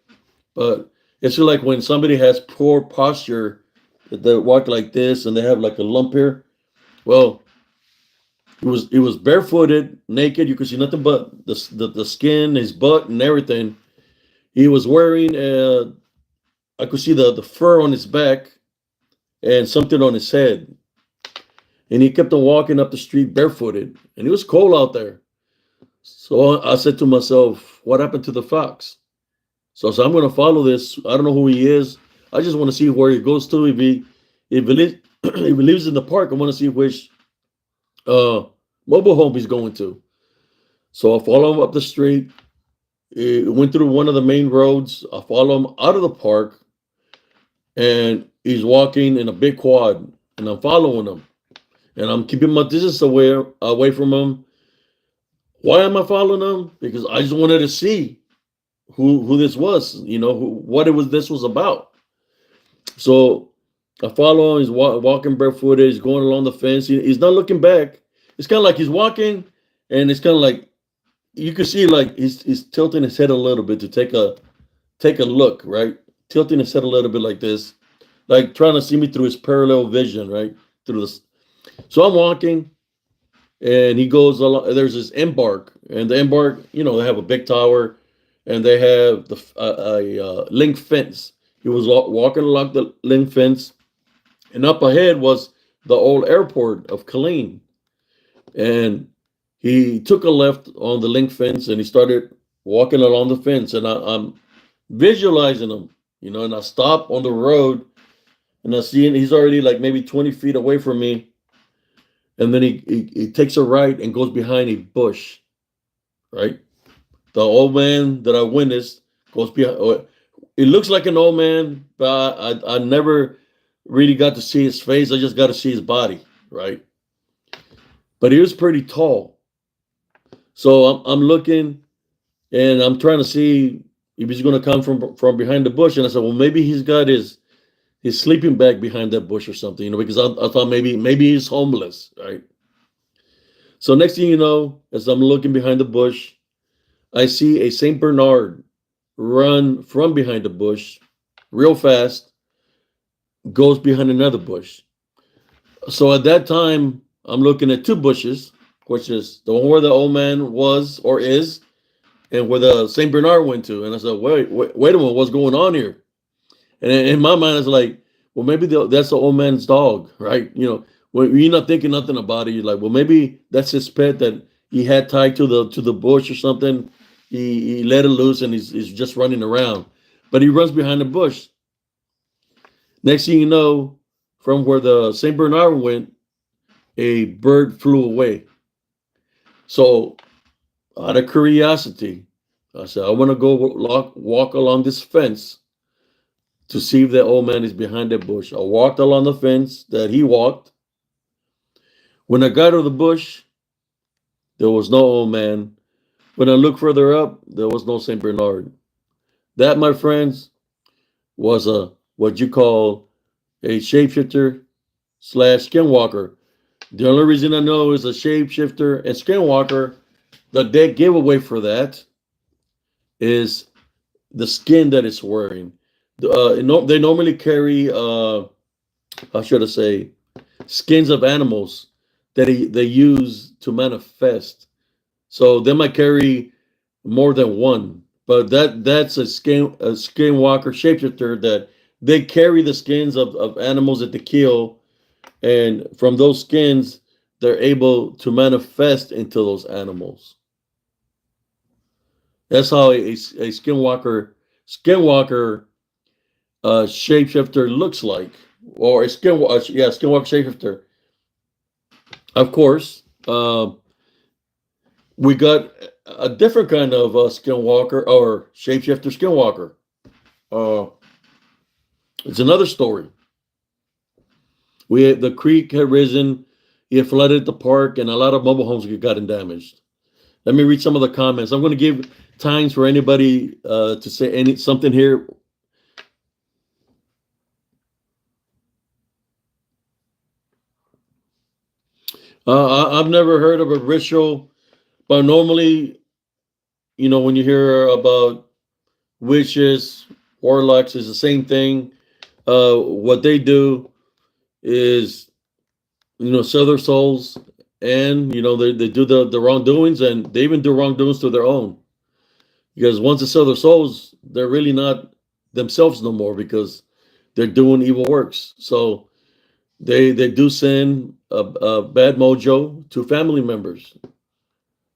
But it's just like when somebody has poor posture, that they walk like this and they have like a lump here. Well, it was barefooted, naked. You could see nothing but the skin, his butt, and everything. He was wearing I could see the fur on his back and something on his head. And he kept on walking up the street barefooted, and it was cold out there. So I said to myself, "What happened to the fox?" So I'm going to follow this. I don't know who he is. I just want to see where he goes to. If he lives in the park, I want to see which mobile home he's going to. So I follow him up the street. It went through one of the main roads. I follow him out of the park, and he's walking in a big quad, and I'm following him, and I'm keeping my distance away from him. Why am I following him? Because I just wanted to see who this was, what this was about. So I follow him. He's walking barefooted. He's going along the fence. He's not looking back. It's kind of like he's walking, and it's kind of like you can see like he's tilting his head a little bit to take a look, right? Tilting his head a little bit like this, like trying to see me through his parallel vision, right? Through this. So I'm walking, and he goes along. There's this embark, and the embark, they have a big tower, and they have a link fence. He was walking along the link fence, and up ahead was the old airport of Killeen. And he took a left on the link fence, and he started walking along the fence. And I'm visualizing him, and I stop on the road, and I see him. He's already like maybe 20 feet away from me. And then he takes a right and goes behind a bush, right? The old man that I witnessed goes behind. it looks like an old man, but I never really got to see his face. I just got to see his body, right? But he was pretty tall. So I'm looking and I'm trying to see if he's going to come from behind the bush. And I said, well, maybe he's got his sleeping bag behind that bush or something, because I thought maybe he's homeless, right? So next thing you know, as I'm looking behind the bush, I see a Saint Bernard run from behind the bush real fast, goes behind another bush. So at that time, I'm looking at two bushes, which is the one where the old man was or is, and where the Saint Bernard went to. And I said, wait a minute, what's going on here? And in my mind, it's like, well, maybe that's the old man's dog, right? When you're not thinking nothing about it, you're like, well, maybe that's his pet that he had tied to the bush or something. He let it loose and he's just running around, but he runs behind the bush. Next thing you know, from where the Saint Bernard went, a bird flew away. So out of curiosity, I said, I want to go walk along this fence to see if that old man is behind that bush. I walked along the fence that he walked. When I got to the bush, there was no old man. When I looked further up, there was no Saint Bernard. That, my friends, was what you call a shapeshifter slash skinwalker. The only reason I know is a shapeshifter and skinwalker, the dead giveaway for that is the skin that it's wearing. They normally carry, how should I say, skins of animals that they use to manifest. So they might carry more than one, but that's a skinwalker shapeshifter that they carry the skins of animals that they kill, and from those skins they're able to manifest into those animals. That's how a skinwalker shapeshifter looks like, or a skinwalker shapeshifter. Of course, we got a different kind of skinwalker or shapeshifter skinwalker. It's another story. The creek had risen, it flooded the park, and a lot of mobile homes had gotten damaged. Let me read some of the comments. I'm going to give times for anybody to say something here. I've never heard of a ritual, but normally, when you hear about witches, warlocks, is the same thing. What they do is, sell their souls, and they do the wrongdoings, and they even do wrongdoings to their own. Because once they sell their souls, they're really not themselves no more, because they're doing evil works. So they do send a bad mojo to family members.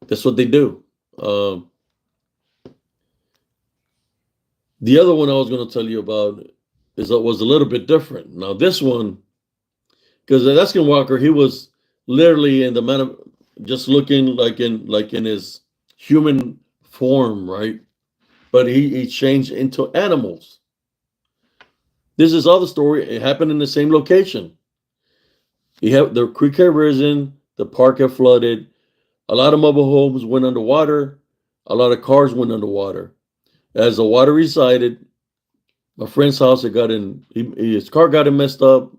That's what they do. The other one I was going to tell you about was a little bit different. Now this one, because the Skinwalker, he was literally in the man of, just looking like in his human form, right? But he changed into animals. This is other story. It happened in the same location. The creek had risen, the park had flooded, a lot of mobile homes went underwater, a lot of cars went underwater. As the water receded, my friend's house had his car got messed up,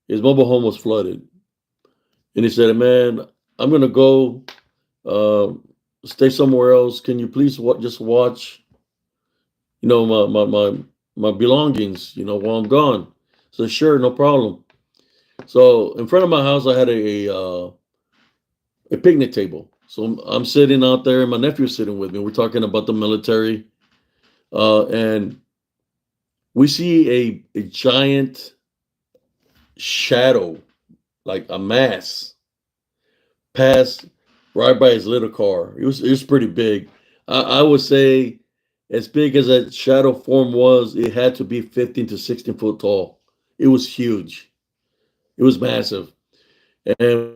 his mobile home was flooded. And he said, man, I'm going to go stay somewhere else. Can you please just watch, my belongings, while I'm gone? So sure, no problem. So in front of my house, I had a picnic table. So I'm sitting out there, and my nephew's sitting with me. We're talking about the military, and we see a giant shadow, like a mass, pass right by his little car. It was pretty big. I would say, as big as that shadow form was, it had to be 15 to 16 foot tall. It was huge. It was massive. And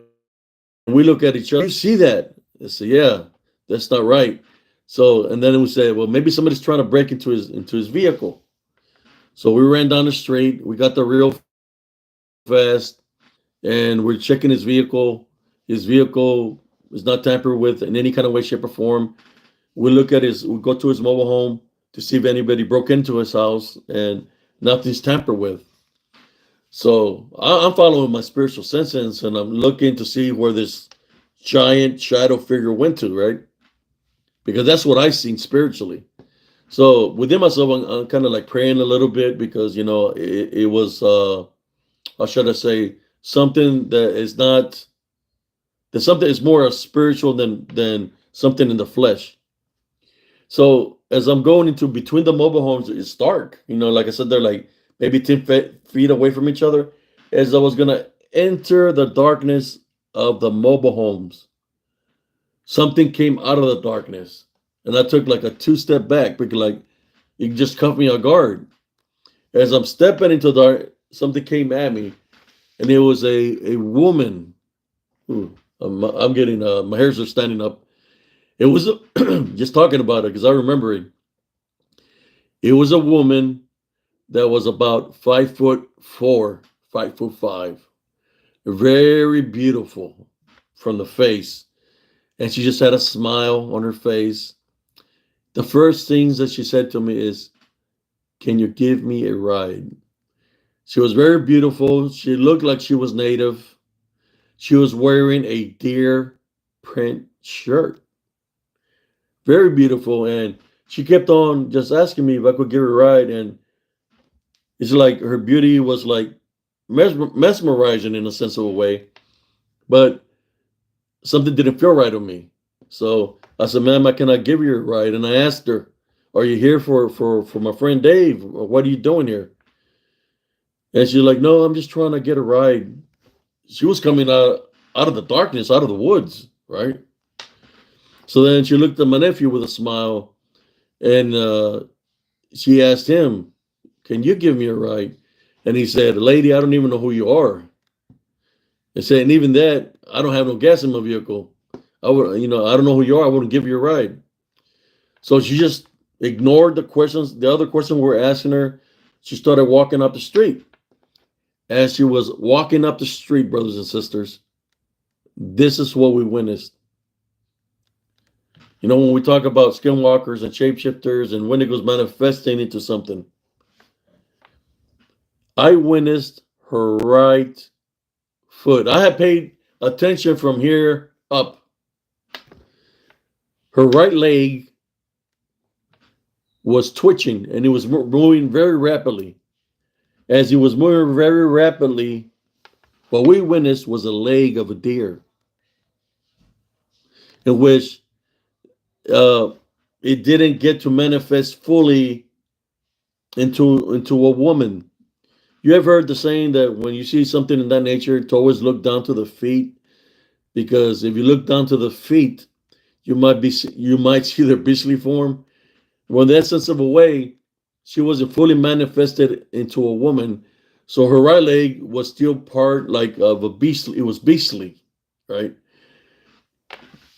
we look at each other. You see that? I say, yeah, that's not right. So, and then we say, well, maybe somebody's trying to break into his vehicle. So we ran down the street. We got there real fast, and we're checking his vehicle. His vehicle is not tampered with in any kind of way, shape, or form. We go to his mobile home to see if anybody broke into his house, and nothing's tampered with. So I'm following my spiritual senses, and I'm looking to see where this giant shadow figure went to, right? Because that's what I've seen spiritually. So within myself, I'm kind of like praying a little bit because it was how should I say, something that is not that something is more spiritual than something in the flesh. So as I'm going into between the mobile homes, it's dark. Like I said, they're like maybe 10 feet away from each other. As I was gonna enter the darkness of the mobile homes, something came out of the darkness, and I took like a 2 step back because like it just caught me off guard. As I'm stepping into the dark, something came at me, and it was a woman. Ooh, I'm getting my hairs are standing up. It was just talking about it because I remember it. It was a woman that was about 5'4", 5'5", very beautiful from the face, and she just had a smile on her face. The first things that she said to me is, "Can you give me a ride?" She was very beautiful. She looked like she was native. She was wearing a deer print shirt, very beautiful, and she kept on just asking me if I could give her a ride, and it's like her beauty was like mesmerizing in a sense of a way, but something didn't feel right on me. So I said, "Ma'am, I cannot give you a ride." And I asked her, "Are you here for my friend Dave? Or what are you doing here?" And she's like, "No, I'm just trying to get a ride." She was coming out of the darkness, out of the woods, right? So then she looked at my nephew with a smile, and she asked him, "Can you give me a ride?" And he said, "Lady, I don't even know who you are." And said, "And even that, I don't have no gas in my vehicle. I don't know who you are. I wouldn't give you a ride." So she just ignored the other question we were asking her. She started walking up the street. As she was walking up the street, brothers and sisters, this is what we witnessed. When we talk about skinwalkers and shapeshifters and Wendigos manifesting into something, I witnessed her right foot. I had paid attention from here up. Her right leg was twitching and it was moving very rapidly. As it was moving very rapidly, what we witnessed was a leg of a deer, in which uh, it didn't get to manifest fully into a woman. You ever heard the saying that when you see something in that nature, to always look down to the feet, because if you look down to the feet, you might see their beastly form. Well, in that sense of a way, she wasn't fully manifested into a woman, so her right leg was still part like of a beastly. It was beastly, right?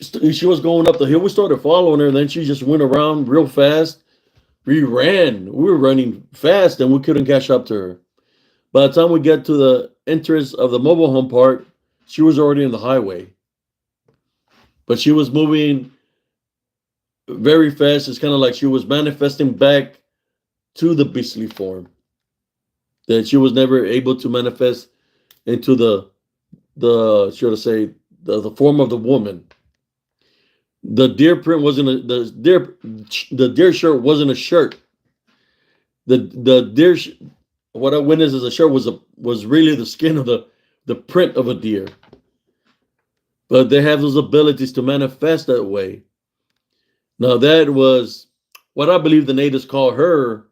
She was going up the hill. We started following her, and then she just went around real fast. We ran. We were running fast, and we couldn't catch up to her. By the time we get to the entrance of the mobile home park, she was already in the highway. But she was moving very fast. It's kind of like she was manifesting back to the beastly form that she was never able to manifest into the should I say the form of the woman. The deer print wasn't the deer shirt wasn't a shirt. The deer what I witnessed as a shirt was really the skin of the print of a deer. But they have those abilities to manifest that way. Now that was what I believe the natives call her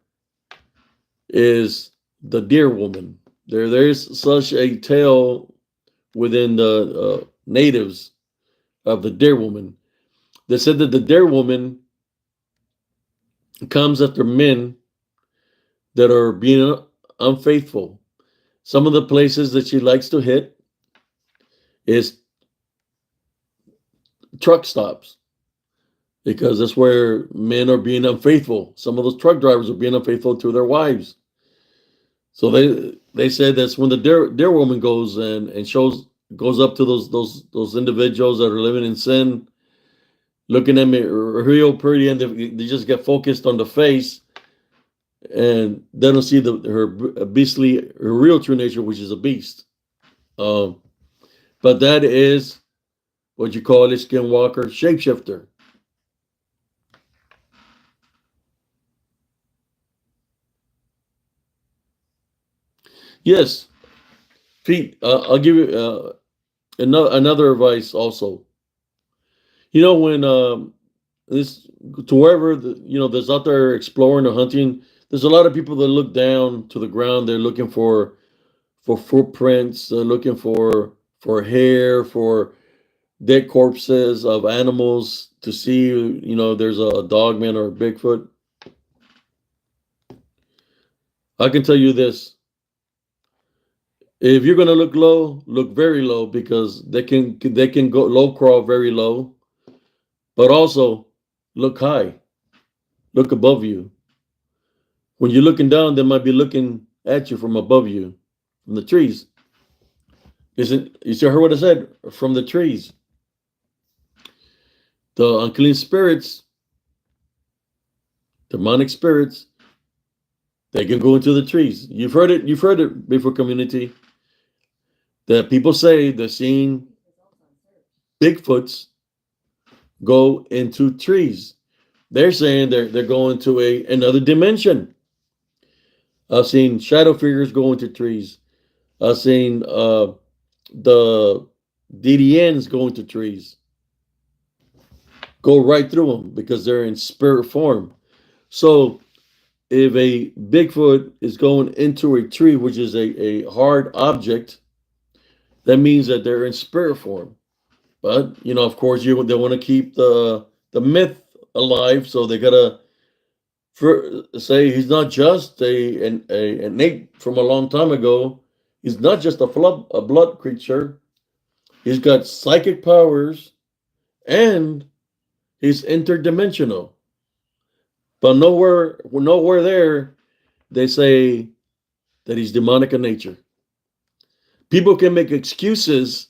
is the deer woman. There's such a tale within the natives of the deer woman. They said that the deer woman comes after men that are being unfaithful. Some of the places that she likes to hit is truck stops because that's where men are being unfaithful. Some of those truck drivers are being unfaithful to their wives. So they said that's when the deer woman goes and goes up to those individuals that are living in sin, looking at me real pretty, and they just get focused on the face, and they don't see her beastly, her real true nature, which is a beast. Um, but that is what you call a skinwalker shapeshifter. Yes, Pete. I'll give you another advice also. You know when this to wherever there's out there exploring or hunting, there's a lot of people that look down to the ground. They're looking for footprints. They're looking for hair, for dead corpses of animals to see. There's a dogman or a Bigfoot. I can tell you this: if you're gonna look low, look very low because they can go low crawl very low, but also look high, look above you. When you're looking down, they might be looking at you from above you, from the trees. Isn't you see? Heard what I said? From the trees, the unclean spirits, demonic spirits, they can go into the trees. You've heard it. You've heard it before, community. That people say they're seeing Bigfoots go into trees. They're saying they're going to another dimension. I've seen shadow figures go into trees. I've seen the DDNs go into trees, go right through them because they're in spirit form. So if a Bigfoot is going into a tree, which is a hard object, that means that they're in spirit form. But of course, they want to keep the myth alive, so they gotta say he's not just an ape from a long time ago. He's not just a blood creature. He's got psychic powers and he's interdimensional. But nowhere there they say that he's demonic in nature. People can make excuses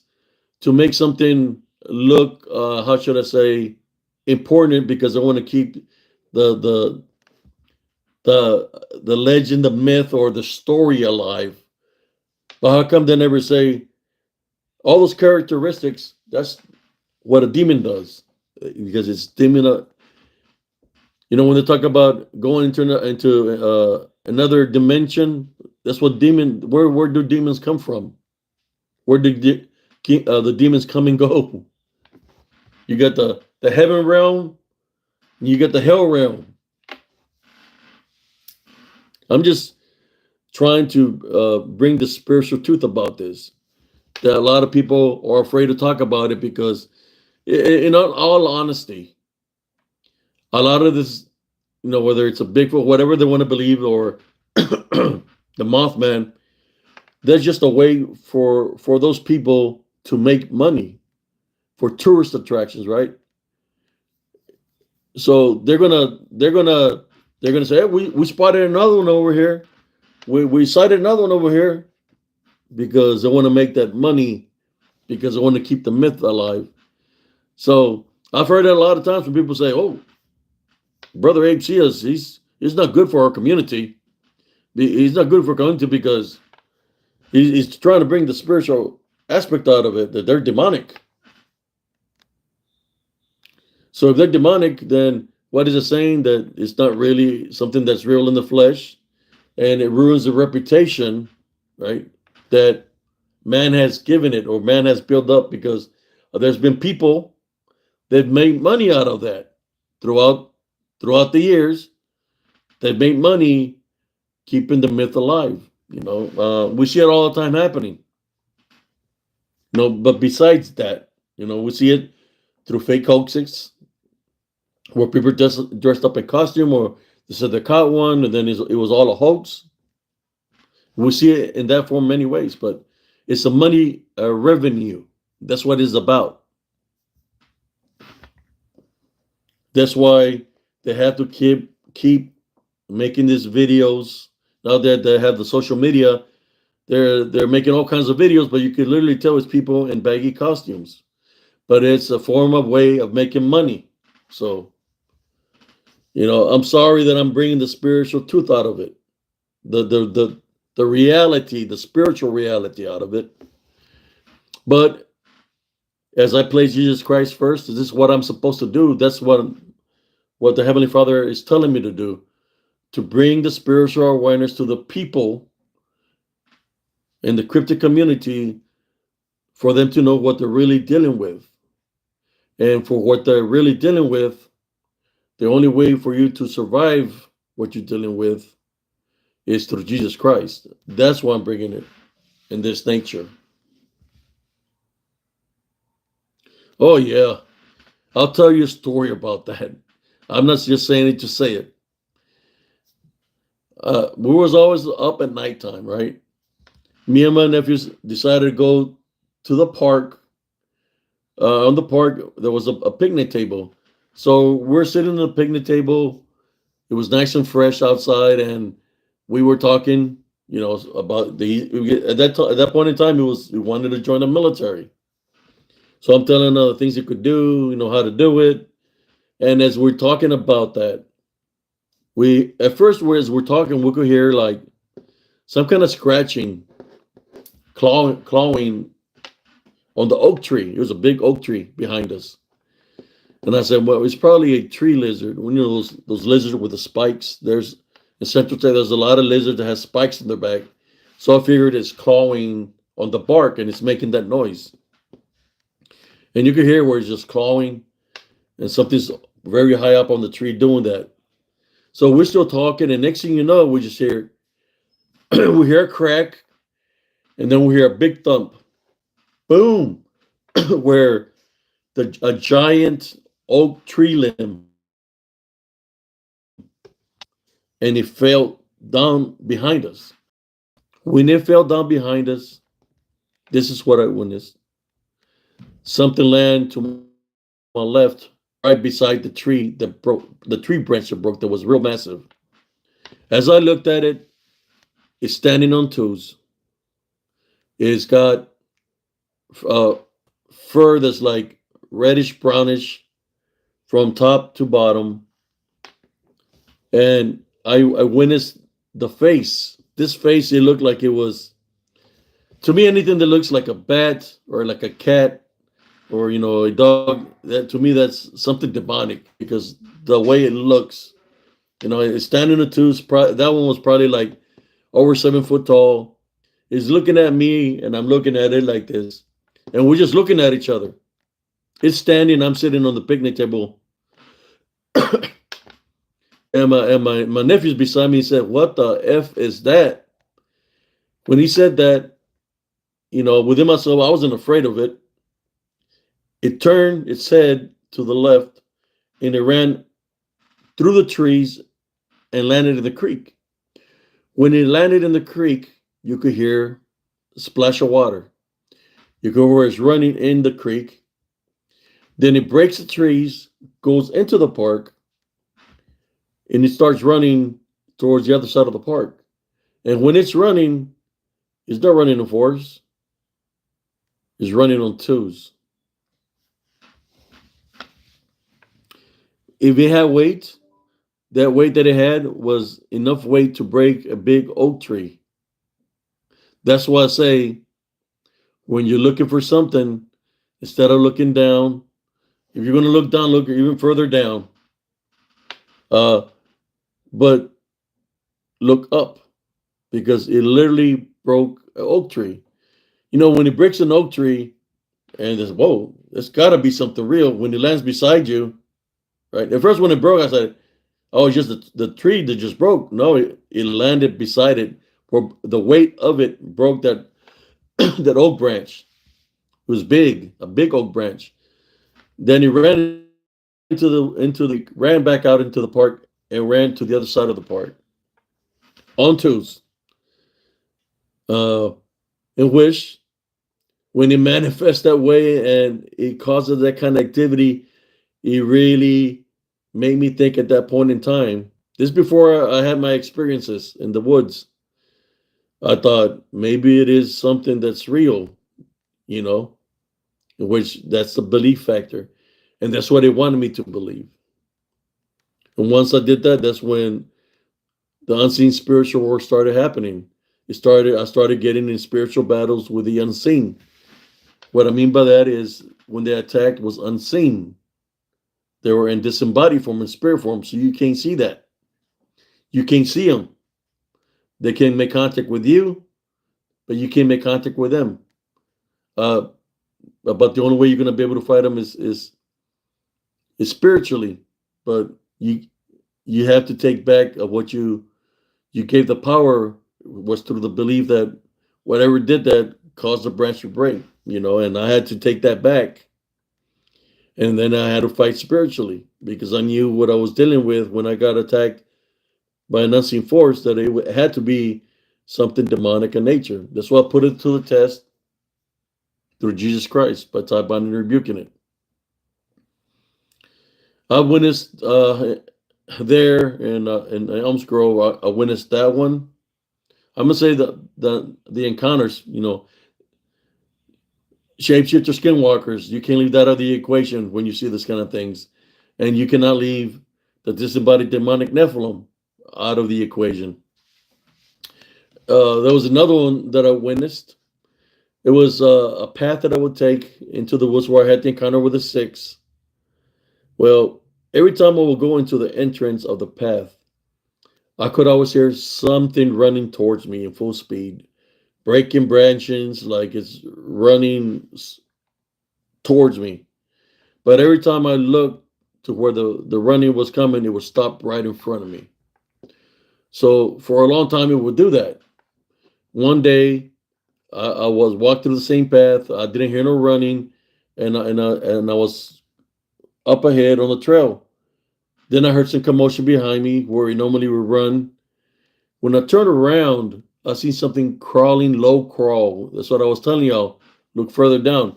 to make something look, how should I say, important because they want to keep the the the legend, the myth, or the story alive. But how come they never say all those characteristics? That's what a demon does, because it's demon. When they talk about going into another dimension, that's what demon. Where do demons come from? Where did the demons come and go? You got the heaven realm, and you got the hell realm. I'm just trying to bring the spiritual truth about this. That a lot of people are afraid to talk about it because, in all honesty, a lot of this, whether it's a Bigfoot, whatever they want to believe, or the Mothman, that's just a way for those people to make money for tourist attractions, right? So they're gonna say, hey, we spotted another one over here. We sighted another one over here because they want to make that money because they want to keep the myth alive. So I've heard that a lot of times when people say, "Oh, Brother Abe Seas, he's not good for our community. He's not good for our community because he's trying to bring the spiritual aspect out of it, that they're demonic." So if they're demonic, then what is it saying? That it's not really something that's real in the flesh, and it ruins the reputation, right? That man has given it or man has built up because there's been people that made money out of that throughout the years. They've made money keeping the myth alive. We see it all the time happening. But besides that, we see it through fake hoaxes where people just dressed up in costume, or they said they caught one and then it was all a hoax. We see it in that form many ways, but it's a money revenue. That's what it's about. That's why they have to keep making these videos. now that they have the social media, they're making all kinds of videos, but you could literally tell it's people in baggy costumes. But it's a form of way of making money. So, I'm sorry that I'm bringing the spiritual truth out of it, the reality, the spiritual reality out of it. But as I place Jesus Christ first, this is what I'm supposed to do. That's what the Heavenly Father is telling me to do, to bring the spiritual awareness to the people in the cryptid community, for them to know what they're really dealing with. And for what they're really dealing with, the only way for you to survive what you're dealing with is through Jesus Christ. That's why I'm bringing it in this nature. Oh, yeah. I'll tell you a story about that. I'm not just saying it to say it. We was always up at nighttime, right? Me and my nephews decided to go to the park. On the park, there was a picnic table. So we're sitting on the picnic table. It was nice and fresh outside, and we were talking, about at that point in time, we wanted to join the military. So I'm telling the things you could do, how to do it. And as we're talking about that, at first, as we're talking, we could hear like some kind of scratching, clawing on the oak tree. There was a big oak tree behind us. And I said, well, it's probably a tree lizard. Those lizards with the spikes. There's in Central Texas, there's a lot of lizards that have spikes in their back. So I figured it's clawing on the bark and it's making that noise. And you can hear where it's just clawing, and something's very high up on the tree doing that. So we're still talking, and next thing you know, we just hear we hear a crack, and then we hear a big thump, boom, where a giant oak tree limb, and it fell down behind us. When it fell down behind us, this is what I witnessed. Something landed to my left, right beside the tree that broke, the tree branch that was real massive. As I looked at it, it's standing on toes. It's got fur that's like reddish brownish from top to bottom. And I witnessed the face. This face, it looked like it was, to me, anything that looks like a bat or like a cat or, a dog, that to me, that's something demonic, because the way it looks, it's standing on two. That one was probably like over 7 foot tall. It's looking at me and I'm looking at it like this. And we're just looking at each other. It's standing, I'm sitting on the picnic table. And my nephew's beside me. He said, "What the F is that?" When he said that, within myself, I wasn't afraid of it. It turned its head to the left and it ran through the trees and landed in the creek. When it landed in the creek, you could hear a splash of water. You could hear it's running in the creek. Then it breaks the trees, goes into the park, and it starts running towards the other side of the park. And when it's running, it's not running in fours. It's running on twos. If it had weight, that weight that it had was enough weight to break a big oak tree. That's why I say, when you're looking for something, instead of looking down, if you're going to look down, look even further down. But look up, because it literally broke an oak tree. When it breaks an oak tree, and it's, whoa, there's got to be something real. When it lands beside you, right? At first, when it broke, I said, oh, it's just the tree that just broke. No, it landed beside it. The weight of it broke that that oak branch. It was big, a big oak branch. Then he ran ran back out into the park and ran to the other side of the park on twos. In which, when it manifests that way and it causes that kind of activity, it really made me think at that point in time. This before I had my experiences in the woods. I thought maybe it is something that's real, you know, which that's the belief factor. And that's what they wanted me to believe. And once I did that, that's when the unseen spiritual war started happening. I started getting in spiritual battles with the unseen. What I mean by that is when they attacked was unseen. They were in disembodied form and spirit form, so you can't see that. You can't see them. They can make contact with you, but you can't make contact with them. Uh, but the only way you're going to be able to fight them is spiritually. But you you have to take back of what you gave the power was through the belief that whatever did that caused the branch to break. And I had to take that back, and then I had to fight spiritually because I knew what I was dealing with when I got attacked by an unseen force, that it had to be something demonic in nature. That's why I put it to the test through Jesus Christ by tie binding and rebuking it. I witnessed there in Elms Grove. I witnessed that one. I'm gonna say the encounters. Shapeshifters, skinwalkers. You can't leave that out of the equation when you see this kind of things, and you cannot leave the disembodied demonic Nephilim out of the equation. There was another one that I witnessed. It was a path that I would take into the woods where I had the encounter with the six. Well, every time I would go into the entrance of the path, I could always hear something running towards me in full speed, breaking branches like it's running towards me. But every time I looked to where the running was coming, it would stop right in front of me. So for a long time, it would do that. One day, I was walking through the same path. I didn't hear no running, and I was up ahead on the trail. Then I heard some commotion behind me where he normally would run. When I turned around, I seen something crawling, low crawl. That's what I was telling y'all. Look further down.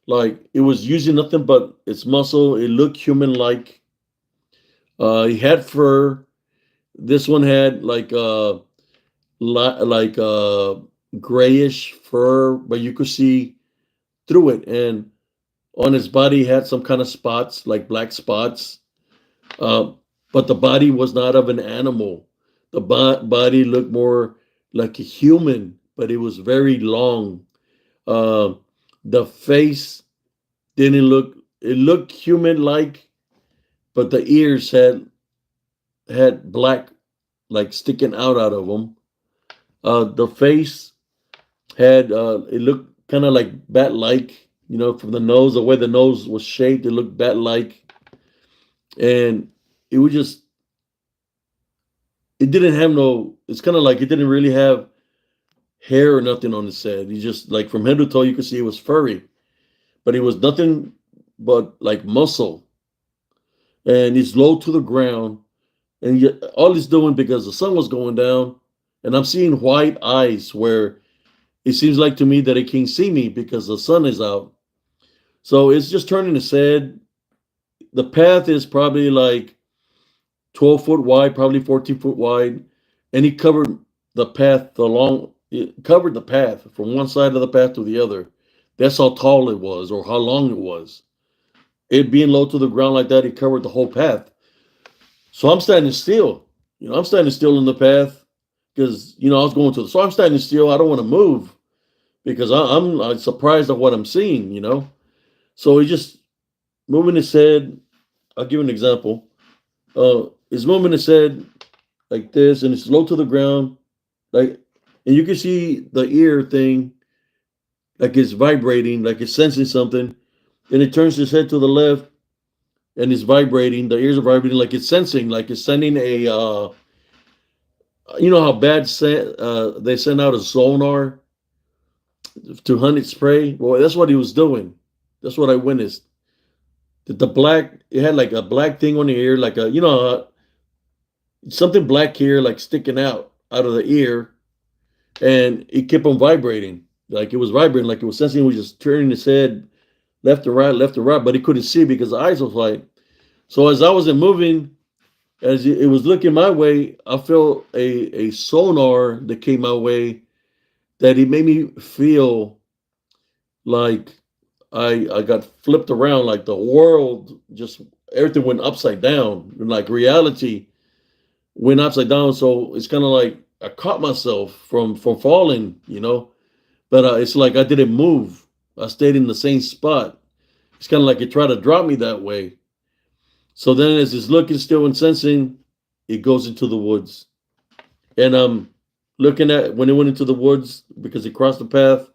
Like it was using nothing but its muscle. It looked human like. He had fur. This one had like grayish fur, but you could see through it. And on his body, he had some kind of spots, like black spots. Uh, but the body was not of an animal. The body looked more like a human, but it was very long. Uh, the face didn't look. It looked human-like, but the ears had black, like sticking out of them. The face had it looked kind of like bat-like. From the nose, the way the nose was shaped, it looked bat-like, and it was just it didn't have no. It's kind of like it didn't really have hair or nothing on its head. He just like from head to toe, you could see it was furry, but it was nothing but like muscle, and it's low to the ground. And yet, all he's doing because the sun was going down, and I'm seeing white eyes where it seems like to me that it can't see me because the sun is out. So it's just turning its head. The path is probably like 12 foot wide, probably 14 foot wide, and he covered the path along. It covered the path from one side of the path to the other. That's how tall it was or how long it was. It being low to the ground like that, it covered the whole path. So I'm standing still. I'm standing still in the path because I was going to the. So I'm standing still. I don't want to move because I'm surprised at what I'm seeing. So he just moving his head. I'll give an example. He's moving his head like this, and it's low to the ground, like, and you can see the ear thing, like it's vibrating, like it's sensing something. Then it turns his head to the left, and it's vibrating. The ears are vibrating, like it's sensing, like it's sending a. You know how bad they send out a sonar to hunt its prey. Well, that's what he was doing. That's what I witnessed. The black, it had like a black thing on the ear, like a something black here, like sticking out of the ear, and it kept on vibrating, like it was vibrating, like it was sensing. He was just turning his head left to right, but he couldn't see because the eyes was white. So as I wasn't moving, as it was looking my way, I felt a sonar that came my way, that it made me feel like I got flipped around, like the world just everything went upside down, and like reality went upside down. So it's kind of like I caught myself from falling, but it's like I didn't move. I stayed in the same spot. It's kind of like it tried to drop me that way. So then, as it's looking still and sensing, it goes into the woods. And I'm looking at when it went into the woods because it crossed the path.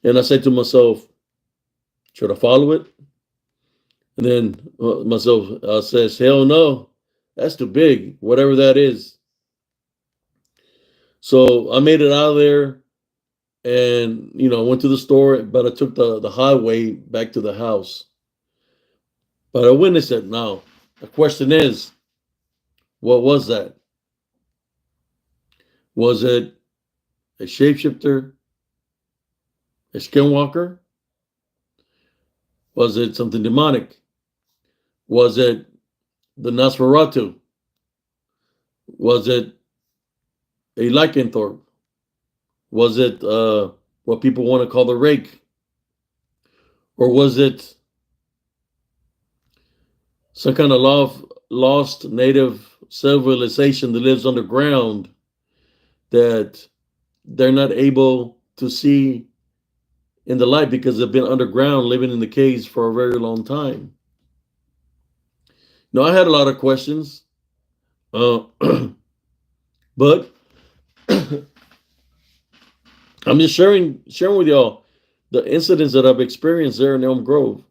And I said to myself, should I follow it? And then myself says, hell no, that's too big, whatever that is. So I made it out of there and, went to the store, but I took the highway back to the house. But I witnessed it now. The question is, what was that? Was it a shapeshifter, a skinwalker? Was it something demonic? Was it the Nosferatu? Was it a lycanthrope? Was it what people want to call the rake? Or was it some kind of lost native civilization that lives underground that they're not able to see in the light because they've been underground living in the caves for a very long time? I had a lot of questions, but I'm just sharing with y'all the incidents that I've experienced there in Elm Grove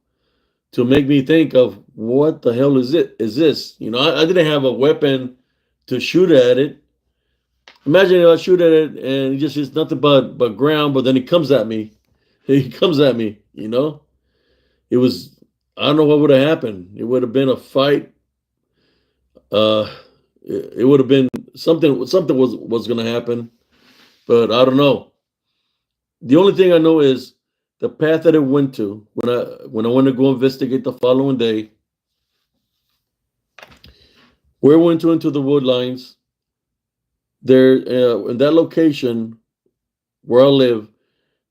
to make me think of what the hell is this? I didn't have a weapon to shoot at it. Imagine if I shoot at it and it's nothing but ground, but then it comes at me. He comes at me, It was, I don't know what would have happened. It would have been a fight. It would have been something was going to happen, but I don't know. The only thing I know is the path that it went to when I went to go investigate the following day. We went into the wood lines. There in that location where I live,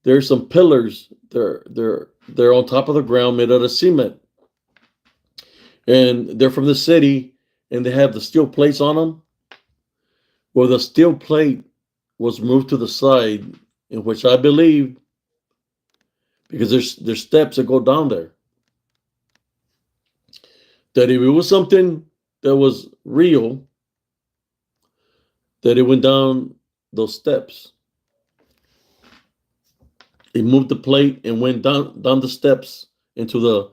there's some pillars. They're on top of the ground made out of cement, and they're from the city, and they have the steel plates on them. Well, the steel plate was moved to the side, in which I believe because there's steps that go down there. That if it was something that was real, that it went down those steps. It moved the plate and went down the steps into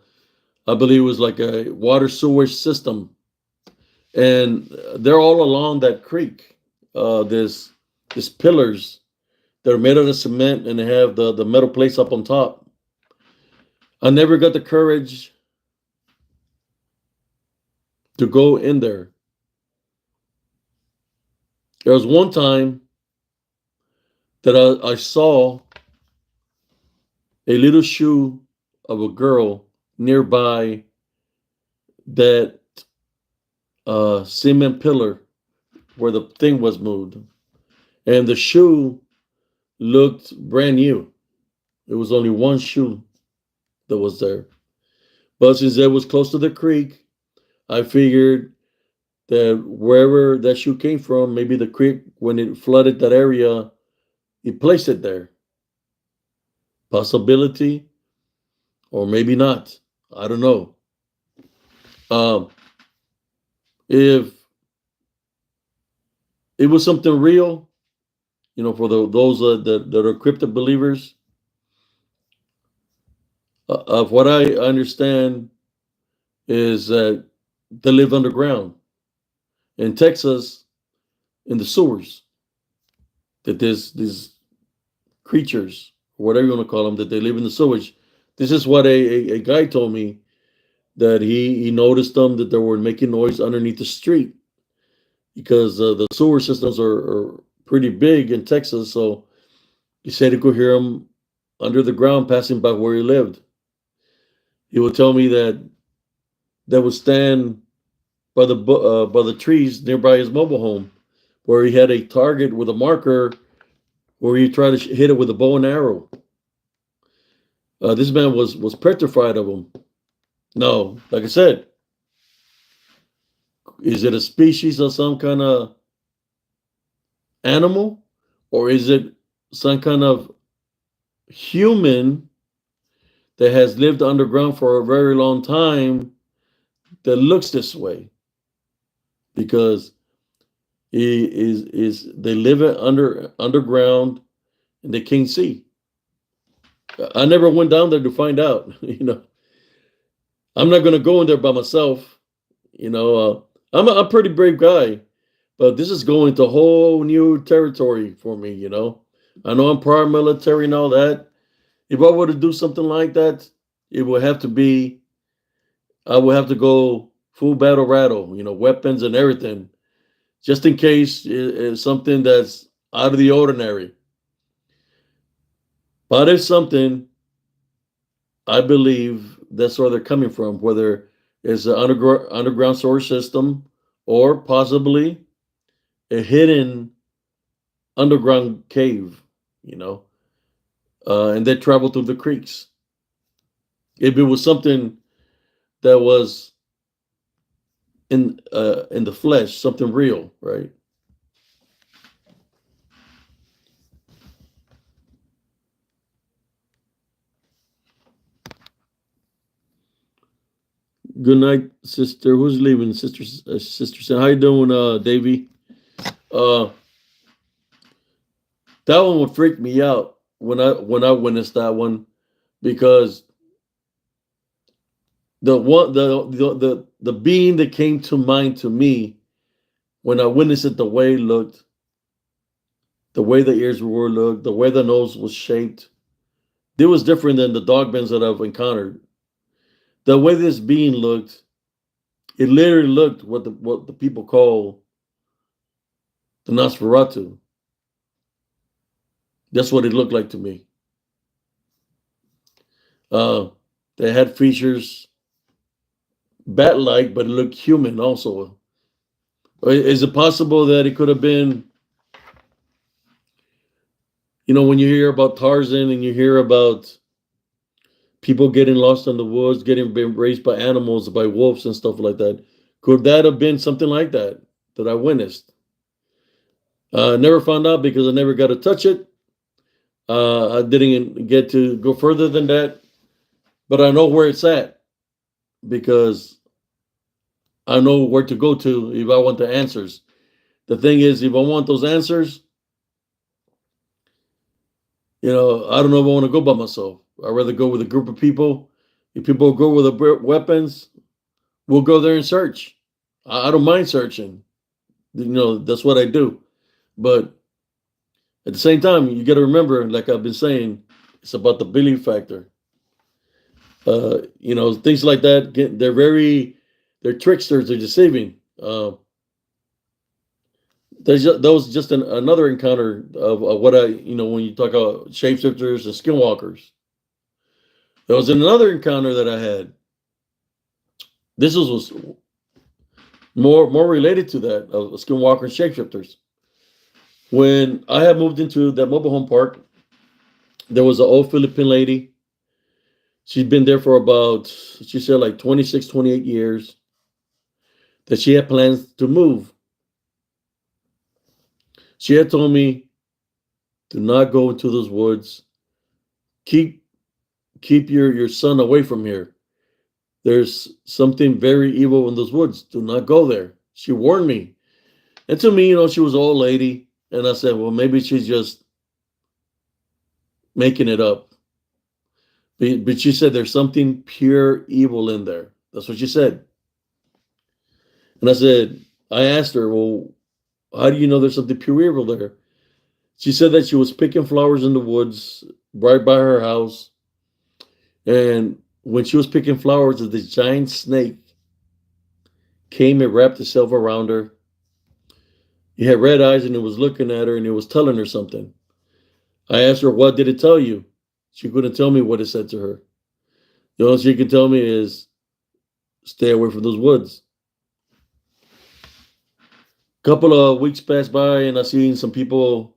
I believe it was like a water sewage system. And they're all along that creek. There's pillars that are made out of cement and they have the metal plates up on top. I never got the courage to go in there. There was one time that I saw a little shoe of a girl nearby that cement pillar where the thing was moved. And the shoe looked brand new. It was only one shoe that was there. But since it was close to the creek, I figured that wherever that shoe came from, maybe the creek, when it flooded that area, it placed it there. Possibility, or maybe not. I don't know. If it was something real, for those that are cryptid believers, of what I understand is that they live underground in Texas, in the sewers. That there's these creatures, or whatever you want to call them, that they live in the sewage. This is what a guy told me, that he noticed them, that they were making noise underneath the street because the sewer systems are pretty big in Texas. So he said he could hear them under the ground passing by where he lived. He would tell me that they would stand by the trees nearby his mobile home, where he had a target with a marker where you try to hit it with a bow and arrow. This man was petrified of them. No, like I said, is it a species of some kind of animal, or is it some kind of human that has lived underground for a very long time that looks this way? Because he is they live it underground and they can't see. I never went down there to find out. I'm not gonna go in there by myself. I'm a pretty brave guy, but this is going to whole new territory for me. I know I'm prior military and all that. If I were to do something like that, it would have to be, I would have to go full battle rattle, weapons and everything, just in case it's something that's out of the ordinary. But it's something I believe that's where they're coming from, whether it's an underground source system or possibly a hidden underground cave, and they travel through the creeks. If it was something that was in the flesh, something real, right? Good night, sister. Who's leaving? Sister. How you doing, Davy? Uh, that one would freak me out when I witnessed that one, because the being that came to mind to me when I witnessed it, the way it looked, the way the ears were looked, the way the nose was shaped, it was different than the dog bends that I've encountered. The way this being looked, it literally looked what the people call the Nosferatu. That's what it looked like to me. Uh, they had features bat-like, but it looked human also. Is it possible that it could have been, when you hear about Tarzan and you hear about people getting lost in the woods, getting been raised by animals, by wolves and stuff like that, could that have been something like that I witnessed? I never found out because I never got to touch it. I didn't get to go further than that, but I know where it's at because I know where to go to if I want the answers. The thing is, if I want those answers, I don't know if I want to go by myself. I'd rather go with a group of people. If people go with the weapons, we'll go there and search. I don't mind searching. That's what I do. But at the same time, you got to remember, like I've been saying, it's about the belief factor. Things like that. They're tricksters. They're deceiving. That was just another encounter of what when you talk about shapeshifters and skinwalkers. There was another encounter that I had. This was more related to that of skinwalker and shapeshifters. When I had moved into that mobile home park, there was an old Philippine lady. She'd been there for about, she said, like 26, 28 years, that she had plans to move. She had told me, do not go into those woods. Keep your son away from here. There's something very evil in those woods. Do not go there. She warned me. And to me, she was an old lady. And I said, well, maybe she's just making it up. But she said there's something pure evil in there. That's what she said. And I asked her, well, how do you know there's something pure evil there? She said that she was picking flowers in the woods right by her house. And when she was picking flowers, this giant snake came and wrapped itself around her. It had red eyes and it was looking at her and it was telling her something. I asked her, what did it tell you? She couldn't tell me what it said to her. The only thing she could tell me is stay away from those woods. A couple of weeks passed by and I seen some people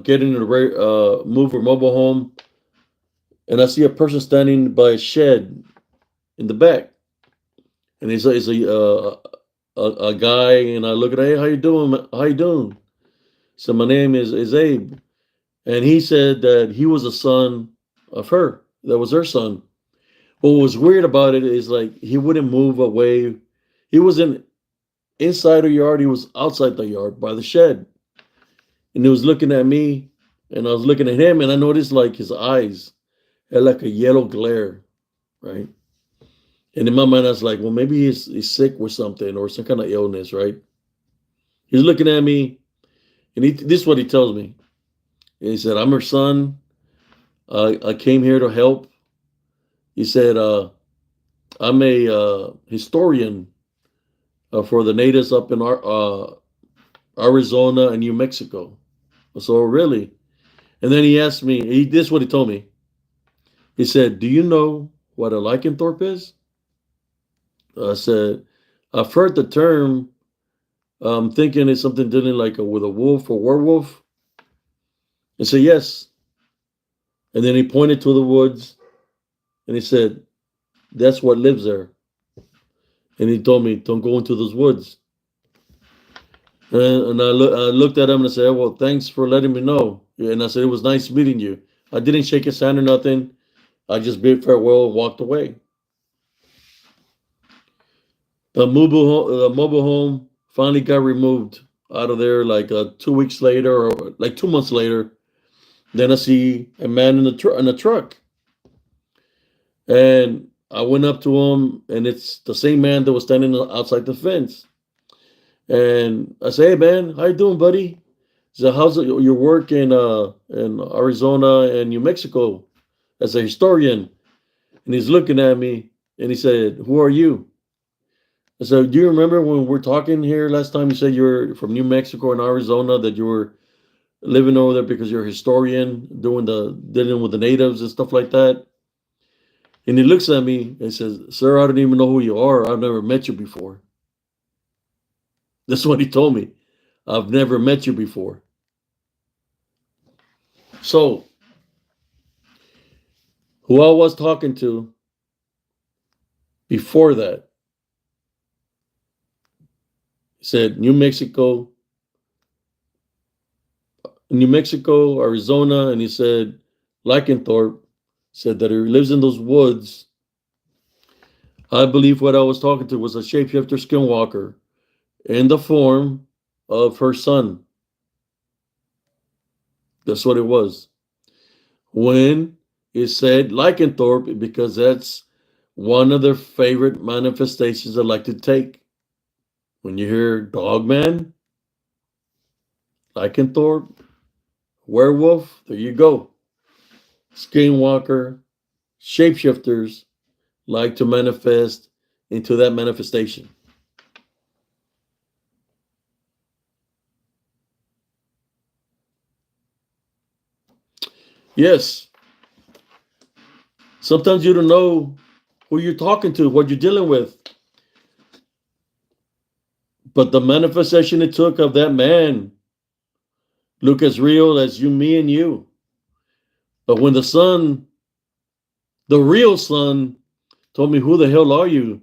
getting to move her mobile home, and I see a person standing by a shed in the back, and he's a guy, and I look at, hey, how you doing? How you doing? So my name is Abe, and he said that he was a son of her. That was her son. What was weird about it is like he wouldn't move away. He wasn't inside the yard. He was outside the yard by the shed, and he was looking at me, and I was looking at him, and I noticed like his eyes had like a yellow glare, right? And in my mind, I was like, well, maybe he's sick with something or some kind of illness, right? He's looking at me, and this is what he tells me. And he said, I'm her son. I came here to help. He said, I'm a historian for the natives up in Arizona and New Mexico. So, really? And then he asked me, this is what he told me. He said, do you know what a lycanthrope is? I said, I've heard the term. I'm thinking it's something dealing like with a wolf or werewolf. I said, yes. And then he pointed to the woods and he said, that's what lives there. And he told me, don't go into those woods. And I looked at him and I said, well, thanks for letting me know. And I said, it was nice meeting you. I didn't shake his hand or nothing. I just bid farewell and walked away. The mobile home finally got removed out of there like 2 weeks later or like 2 months later. Then I see a man in a truck. And I went up to him, and it's the same man that was standing outside the fence. And I say, hey, man, how you doing, buddy? He said, how's your work in Arizona and New Mexico as a historian? And he's looking at me, and he said, who are you? I said, do you remember when we were talking here last time? You said you were from New Mexico and Arizona, that you were living over there because you're a historian, dealing with the natives and stuff like that. And he looks at me and says, sir, I don't even know who you are. I've never met you before. That's what he told me. I've never met you before. So, who I was talking to before that said New Mexico, Arizona, and he said Lycanthrope, said that he lives in those woods. I believe what I was talking to was a shapeshifter skinwalker in the form of her son. That's what it was. When it said lycanthrope, because that's one of their favorite manifestations they like to take. When you hear dogman, lycanthrope, werewolf, there you go. Skinwalker, shapeshifters like to manifest into that manifestation. Yes, sometimes you don't know who you're talking to, what you're dealing with. But the manifestation it took of that man look as real as you, me, and you. But when the real son, told me, who the hell are you?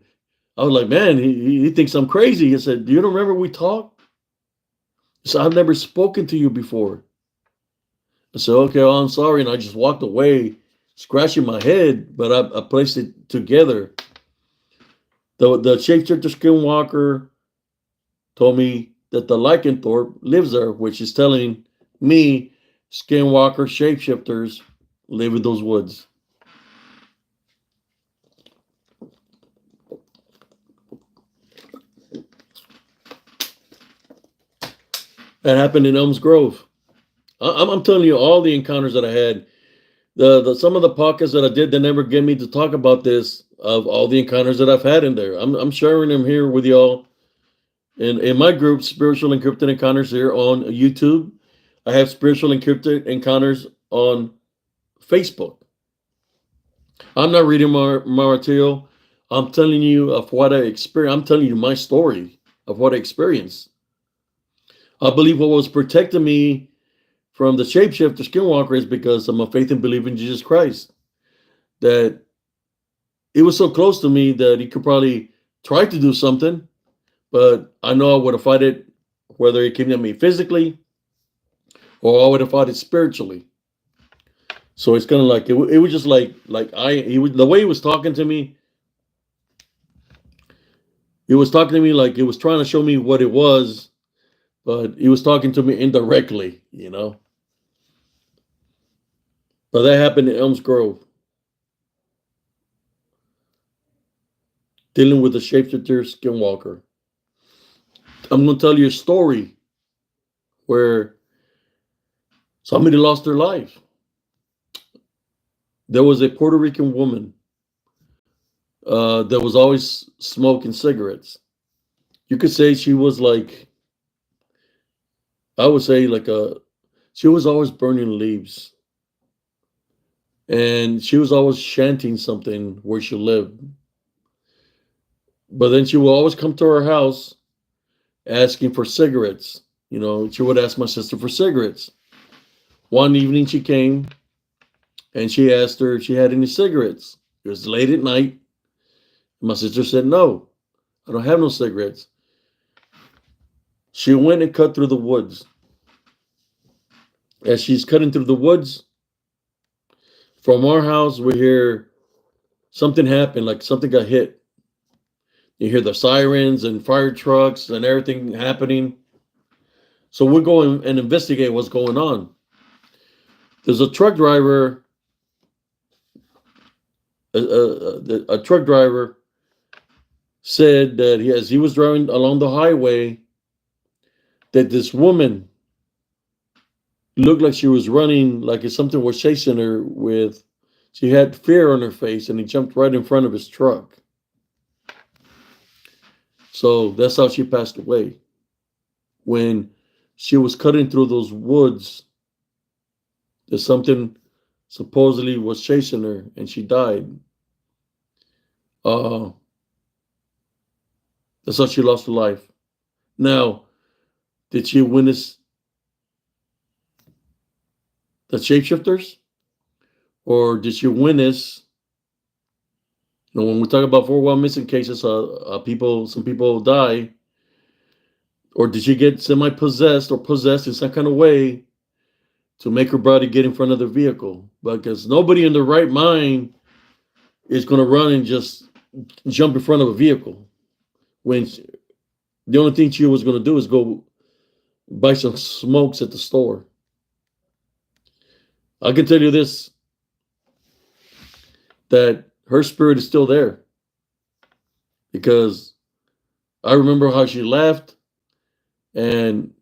I was like, man, he thinks I'm crazy. He said, do you remember we talked? He said, I've never spoken to you before. I said, okay, well, I'm sorry. And I just walked away, scratching my head, but I placed it together. The shapeshifter skinwalker told me that the lycanthrope lives there, which is telling me skinwalker shapeshifters live in those woods. That happened in Elms Grove. I'm telling you, all the encounters that I had, some of the podcasts that I did, they never get me to talk about this, of all the encounters that I've had in there. I'm sharing them here with y'all in my group, Spiritual and Cryptid Encounters, here on YouTube. I have Spiritual and Cryptid Encounters on Facebook. I'm not reading my material. I'm telling you of what I experienced. I'm telling you my story of what I experienced. I believe what was protecting me from the shapeshifter Skinwalker is because of my faith and belief in Jesus Christ. That it was so close to me that he could probably try to do something, but I know I would have fought it, whether it came at me physically or I would have fought it spiritually. So it's kind of like it was just like he was, the way he was talking to me. He was talking to me like it was trying to show me what it was, but he was talking to me indirectly, you know. But that happened in Elms Grove, dealing with the shapeshifter Skinwalker. I'm going to tell you a story where somebody lost their life. There was a Puerto Rican woman that was always smoking cigarettes. You could say she was like, I would say like she was always burning leaves. And she was always chanting something where she lived. But then she would always come to our house asking for cigarettes. You know, she would ask my sister for cigarettes. One evening she came and she asked her if she had any cigarettes. It was late at night. My sister said, "No, I don't have no cigarettes." She went and cut through the woods. As she's cutting through the woods, from our house, we hear something happen, like something got hit. You hear the sirens and fire trucks and everything happening. So we go and investigate what's going on. There's a truck driver, a truck driver said that as he was driving along the highway, that this woman looked like she was running, like if something was chasing her with, she had fear on her face, and he jumped right in front of his truck. So that's how she passed away. When she was cutting through those woods, that something supposedly was chasing her, and she died. Uh, that's how she lost her life. Now, did she witness the shapeshifters, or did she witness? You know, when we talk about 411 missing cases, some people die, or did she get semi-possessed or possessed in some kind of way to make her body get in front of the vehicle? Because nobody in their right mind is going to run and just jump in front of a vehicle when the only thing she was going to do is go buy some smokes at the store. I can tell you this, that her spirit is still there, because I remember how she left. And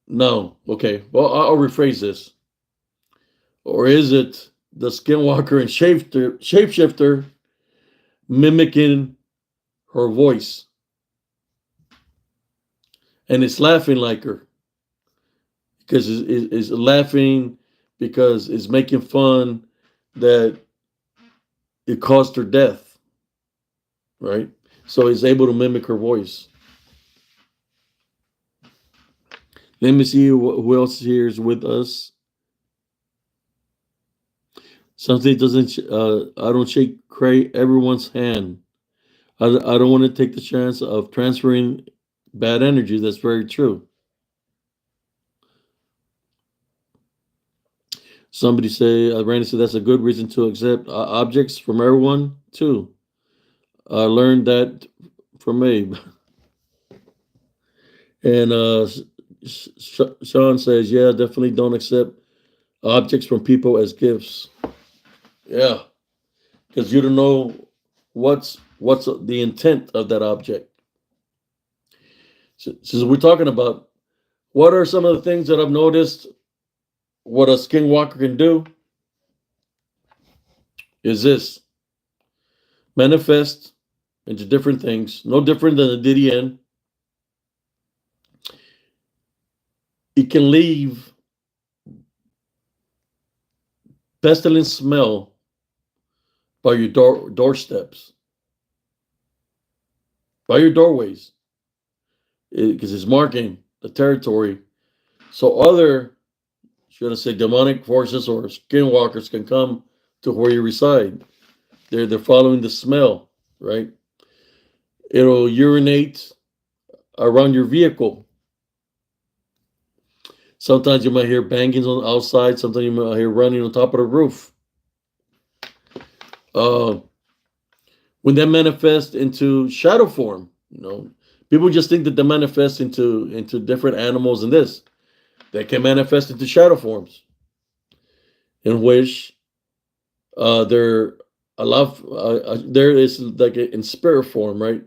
no, okay, well, I'll rephrase this. Or is it the Skinwalker and shapeshifter mimicking her voice? And it's laughing like her, because it's laughing because it's making fun that it caused her death, right? So it's able to mimic her voice. Let me see who else here is with us. Something doesn't. I don't shake everyone's hand. I don't want to take the chance of transferring bad energy. That's very true. Somebody say, Randy said, that's a good reason to accept objects from everyone too. I learned that from Abe. And Sean says, yeah, definitely don't accept objects from people as gifts. Yeah, because you don't know what's the intent of that object. So we're talking about, what are some of the things that I've noticed what a skinwalker can do is this: manifest into different things, no different than a DDN. It can leave pestilence smell by your doorsteps, by your doorways, because it's marking the territory. So other should I say, demonic forces or skinwalkers can come to where you reside. They're following the smell, right? It'll urinate around your vehicle. Sometimes you might hear bangings on the outside. Sometimes you might hear running on top of the roof. Uh, when they manifest into shadow form, people just think that they manifest into different animals and this. They can manifest into shadow forms in which they're a lot. There is like in spirit form, right?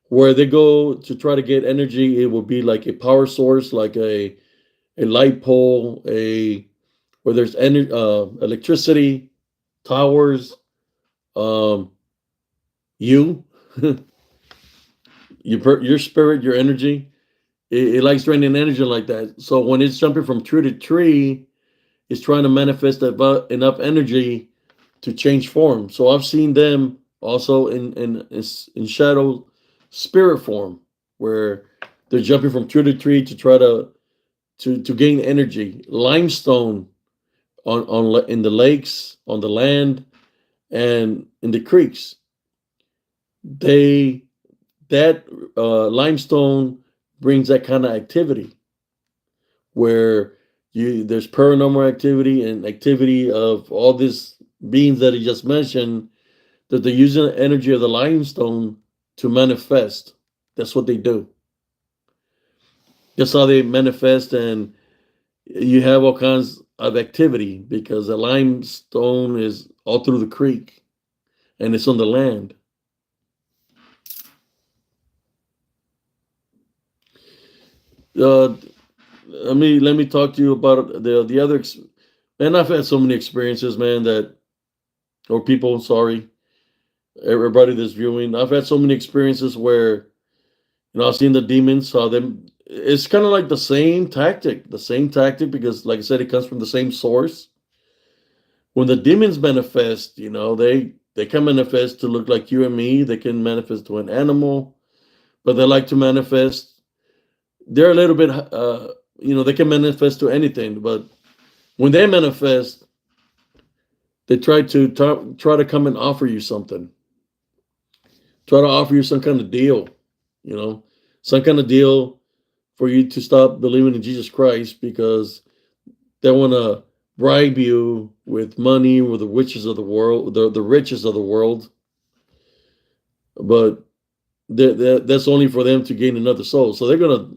Where they go to try to get energy, it will be like a power source, like a light pole, where there's electricity, towers, um, you, your spirit, your energy. It likes draining energy like that. So when it's jumping from tree to tree, it's trying to manifest enough energy to change form. So I've seen them also in shadow spirit form, where they're jumping from tree to tree to try to gain energy. Limestone on in the lakes, on the land, and in the creeks. They that limestone brings that kind of activity where there's paranormal activity and activity of all these beings that he just mentioned, that they're using the energy of the limestone to manifest. That's what they do. That's how they manifest, and you have all kinds of activity because the limestone is all through the creek and it's on the land. Uh, let me talk to you about the other. And I've had so many experiences, man, that or people. Sorry, everybody that's viewing. I've had so many experiences where I've seen the demons, saw them. It's kind of like the same tactic because, like I said, it comes from the same source. When the demons manifest, they can manifest to look like you and me. They can manifest to an animal, but they like to manifest. They're a little bit, they can manifest to anything. But when they manifest, they try to come and offer you something. Try to offer you some kind of deal, you know, some kind of deal for you to stop believing in Jesus Christ because they want to bribe you with money, with the riches of the world, the riches of the world. But that's only for them to gain another soul. So they're gonna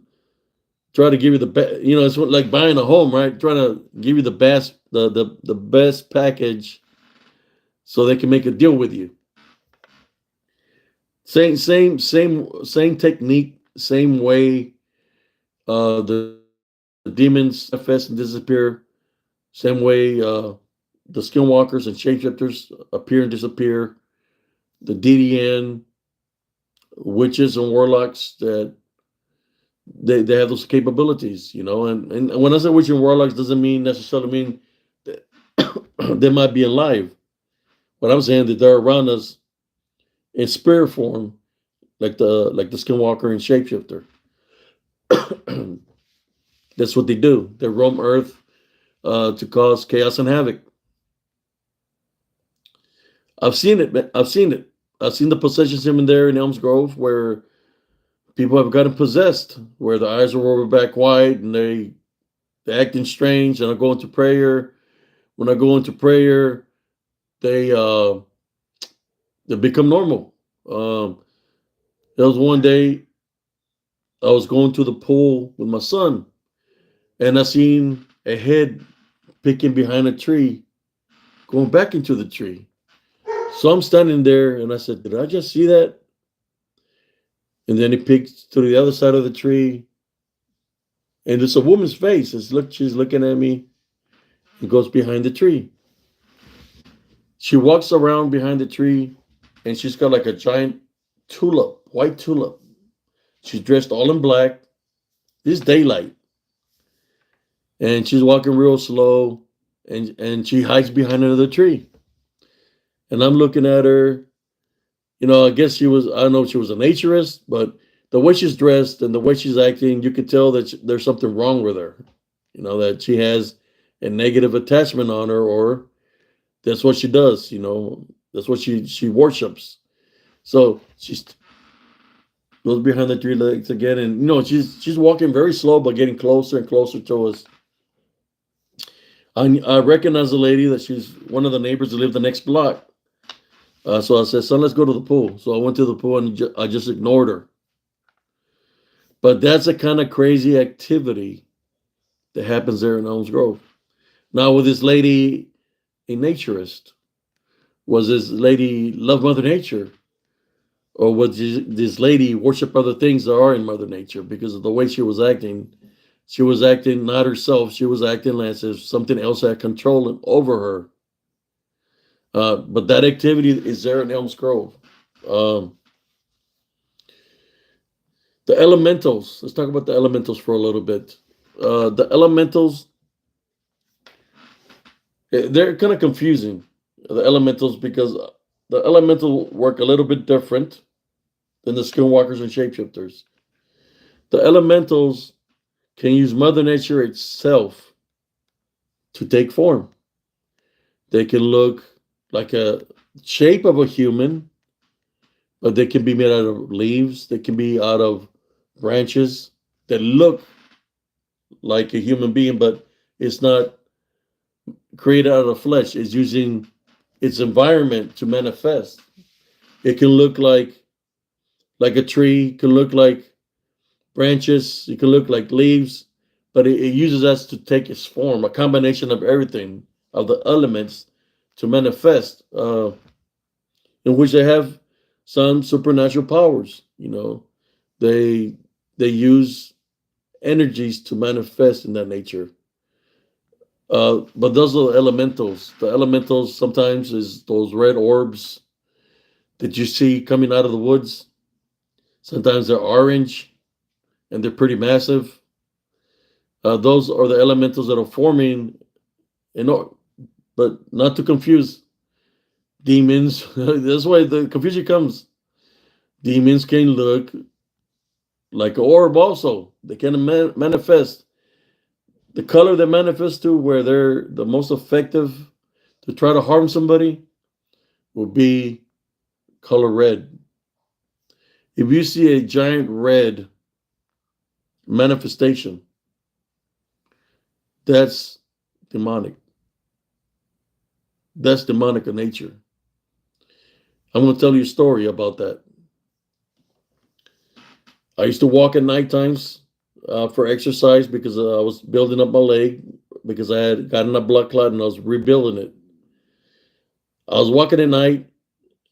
try to give you the best. It's like buying a home, right? Trying to give you the best, the best package, so they can make a deal with you. Same technique, same way. The demons manifest and disappear. Same way the skinwalkers and shapeshifters appear and disappear. The DDN witches and warlocks that they have those capabilities, and when I say witch and warlocks doesn't mean necessarily mean that they might be alive. But I'm saying that they're around us in spirit form, like the skinwalker and shapeshifter. That's what they do. They roam Earth to cause chaos and havoc. I've seen it. I've seen it. I've seen the possessions here and there in Elms Grove where people have gotten possessed, where the eyes are rolled back wide and they're acting strange. And I go into prayer. When I go into prayer, they they become normal. There was one day I was going to the pool with my son, and I seen a head picking behind a tree, going back into the tree. So I'm standing there, and I said, "Did I just see that?" And then it peeks to the other side of the tree, and it's a woman's face. She's looking at me, and goes behind the tree. She walks around behind the tree, and she's got like a giant tulip, white tulip. She's dressed all in black. It's daylight, and she's walking real slow, and she hides behind another tree. And I'm looking at her. I guess I don't know if she was a naturist, but the way she's dressed and the way she's acting, you could tell that there's something wrong with her. That she has a negative attachment on her, or that's what she does. That's what she worships. So she goes behind the three legs again, and she's walking very slow, but getting closer and closer to us. I recognize the lady, that she's one of the neighbors that live the next block. So I said, "Son, let's go to the pool." So I went to the pool, and I just ignored her. But that's a kind of crazy activity that happens there in Elms Grove. Now, with this lady, a naturist, was this lady love Mother Nature, or was this lady worship other things that are in Mother Nature? Because of the way she was acting not herself. She was acting as if something else had control over her. But that activity is there in Elms Grove. Um, the elementals. Let's talk about the elementals for a little bit. The elementals, they're kind of confusing. The elementals, because the elemental work a little bit different than the skinwalkers and shapeshifters. The elementals can use Mother Nature itself to take form. They can look like a shape of a human, but they can be made out of leaves. They can be out of branches that look like a human being, but it's not created out of flesh. It's using its environment to manifest. It can look like a tree. It can look like branches. It can look like leaves, but it uses us to take its form, a combination of everything, of the elements to manifest, in which they have some supernatural powers. They they use energies to manifest in that nature. But those are the elementals. The elementals sometimes is those red orbs that you see coming out of the woods. Sometimes they're orange and they're pretty massive. Those are the elementals that are forming, but not to confuse demons. That's why the confusion comes. Demons can look like an orb also. They can manifest. The color they manifest to, where they're the most effective to try to harm somebody, will be color red. If you see a giant red manifestation, that's demonic. That's demonic in nature. I'm going to tell you a story about that. I used to walk at night times for exercise, because I was building up my leg, because I had gotten a blood clot and I was rebuilding it. I was walking at night,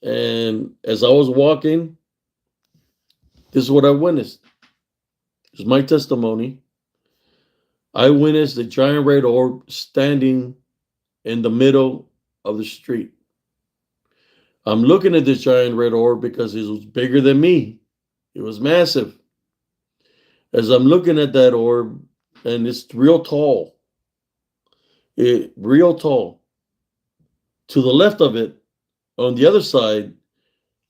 and as I was walking, this is what I witnessed. It's my testimony. I witnessed a giant red orb standing in the middle of the street. I'm looking at this giant red orb because it was bigger than me. It was massive. As I'm looking at that orb, and it's real tall. Real tall. To the left of it, on the other side,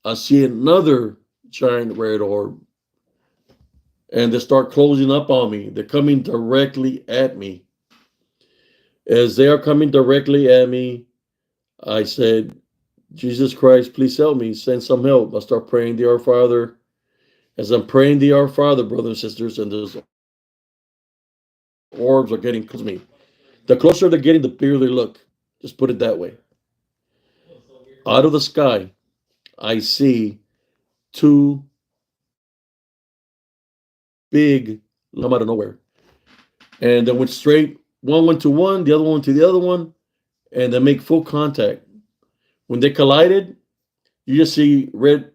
I see another giant red orb. And they start closing up on me. They're coming directly at me. As they are coming directly at me, I said, "Jesus Christ, please help me. Send some help." I start praying the Our Father. As I'm praying the Our Father, brothers and sisters, and those orbs are getting close to me. The closer they're getting, the bigger they look. Just put it that way. Out of the sky, I see two big come out of nowhere. And they went straight. One went to one, the other one to the other one, and they make full contact. When they collided, you just see red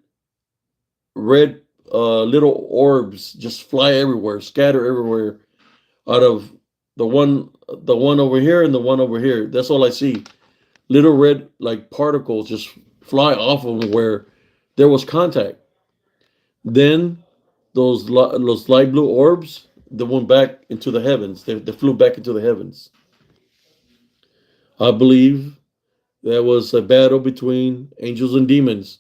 little orbs just fly everywhere, scatter everywhere, out of the one over here and the one over here. That's all I see. Little red like particles just fly off of them where there was contact. Then those light blue orbs, they went back into the heavens. They flew back into the heavens. I believe there was a battle between angels and demons.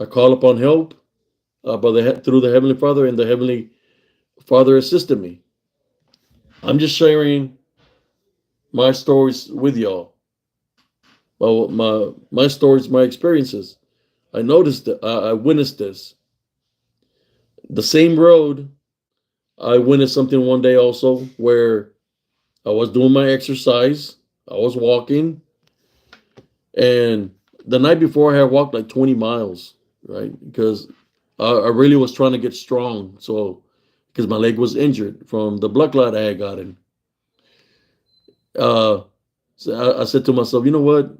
I call upon help through the Heavenly Father, and the Heavenly Father assisted me. I'm just sharing my stories with y'all. My stories, my experiences. I noticed that I witnessed this. The same road, I witnessed something one day also where I was doing my exercise. I was walking, and the night before I had walked like 20 miles, right? Because I really was trying to get strong. So, because my leg was injured from the blood clot I had gotten. Uh, so I said to myself, you know what?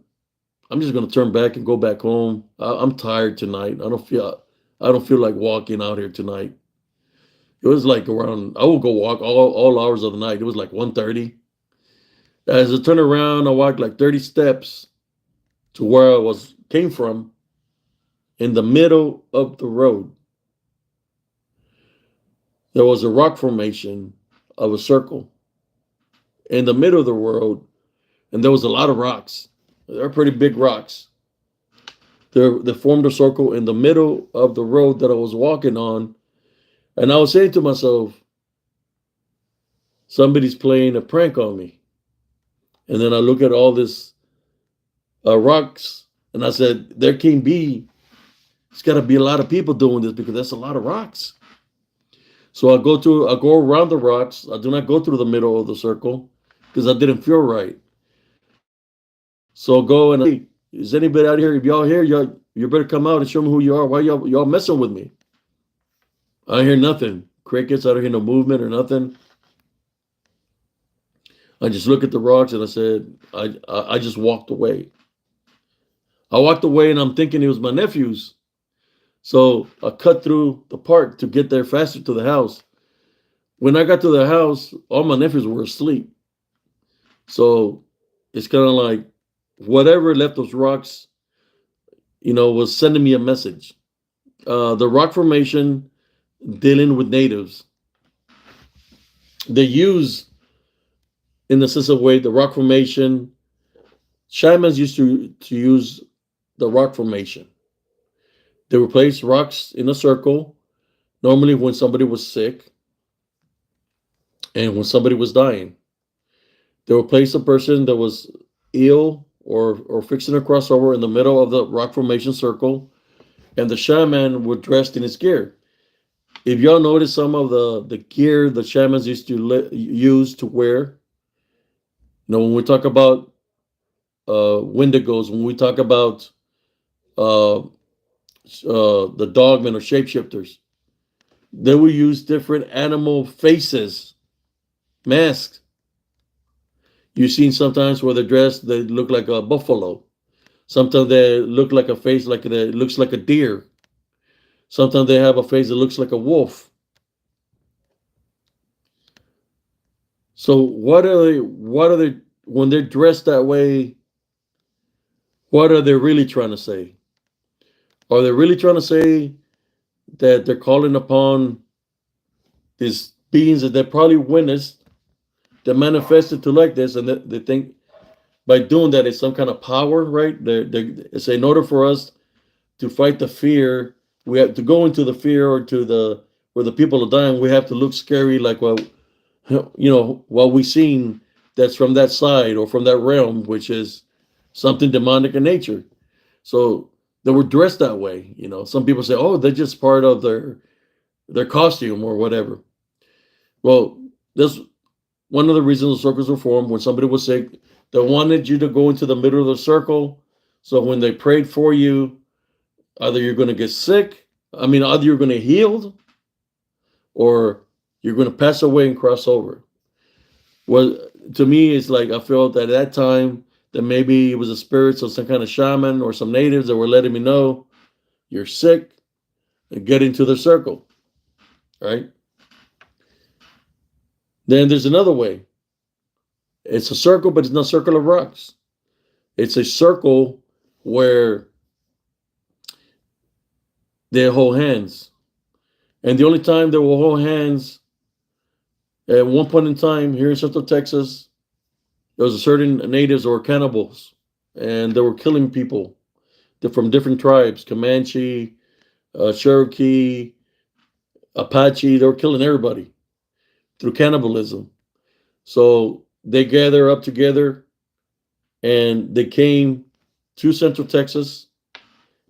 I'm just gonna turn back and go back home. I'm tired tonight. I don't feel like walking out here tonight. It was like around. I would go walk all hours of the night. It was like 1:30. As I turned around, I walked like 30 steps to where I was came from. In the middle of the road, there was a rock formation of a circle in the middle of the road, and there was a lot of rocks. They're pretty big rocks. They formed a circle in the middle of the road that I was walking on, and I was saying to myself, somebody's playing a prank on me. And then I look at all this rocks, and I said, there can be, it's got to be a lot of people doing this because that's a lot of rocks. So I go around the rocks. I do not go through the middle of the circle because I didn't feel right. So I go and hey, is anybody out here? If y'all here, you better come out and show me who you are. Why y'all messing with me? I hear nothing. Crickets. I don't hear no movement or nothing. I just look at the rocks and I said, I just walked away. I walked away and I'm thinking it was my nephews. So I cut through the park to get there faster to the house. When I got to the house, all my nephews were asleep. So it's kind of like whatever left those rocks, was sending me a message. The rock formation dealing with natives. They use, in the sense of way, the rock formation. Shamans used to use the rock formation. They would place rocks in a circle, normally when somebody was sick and when somebody was dying. They would place a person that was ill or fixing a crossover in the middle of the rock formation circle, and the shaman would dress in his gear. If y'all notice some of the gear the shamans used to use to wear, when we talk about wendigos, when we talk about uh, the dogmen or shapeshifters, they will use different animal faces, masks. You've seen sometimes where they're dressed, they look like a buffalo. Sometimes they look like a face like it looks like a deer. Sometimes they have a face that looks like a wolf. So what are they when they're dressed that way, what are they really trying to say? Are they really trying to say that they're calling upon these beings that they probably witnessed that manifested to like this, and they think by doing that it's some kind of power, right? It's in order for us to fight the fear, we have to go into the fear or to the where the people are dying. We have to look scary, like what we seen that's from that side or from that realm, which is something demonic in nature. So they were dressed that way. Some people say, "Oh, they're just part of their costume or whatever." Well, this one of the reasons the circles were formed. When somebody was sick, they wanted you to go into the middle of the circle. So when they prayed for you, either you're going to get sick. Either you're going to heal, or you're going to pass away and cross over. Well, to me, it's like I felt that at that time that maybe it was the spirits of some kind of shaman or some natives that were letting me know you're sick and get into the circle, right? Then there's another way. It's a circle, but it's not a circle of rocks. It's a circle where they hold hands. And the only time they will hold hands, at one point in time here in Central Texas, there was a certain natives or cannibals, and they were killing people from different tribes, Comanche, Cherokee, Apache. They were killing everybody through cannibalism. So they gather up together and they came to Central Texas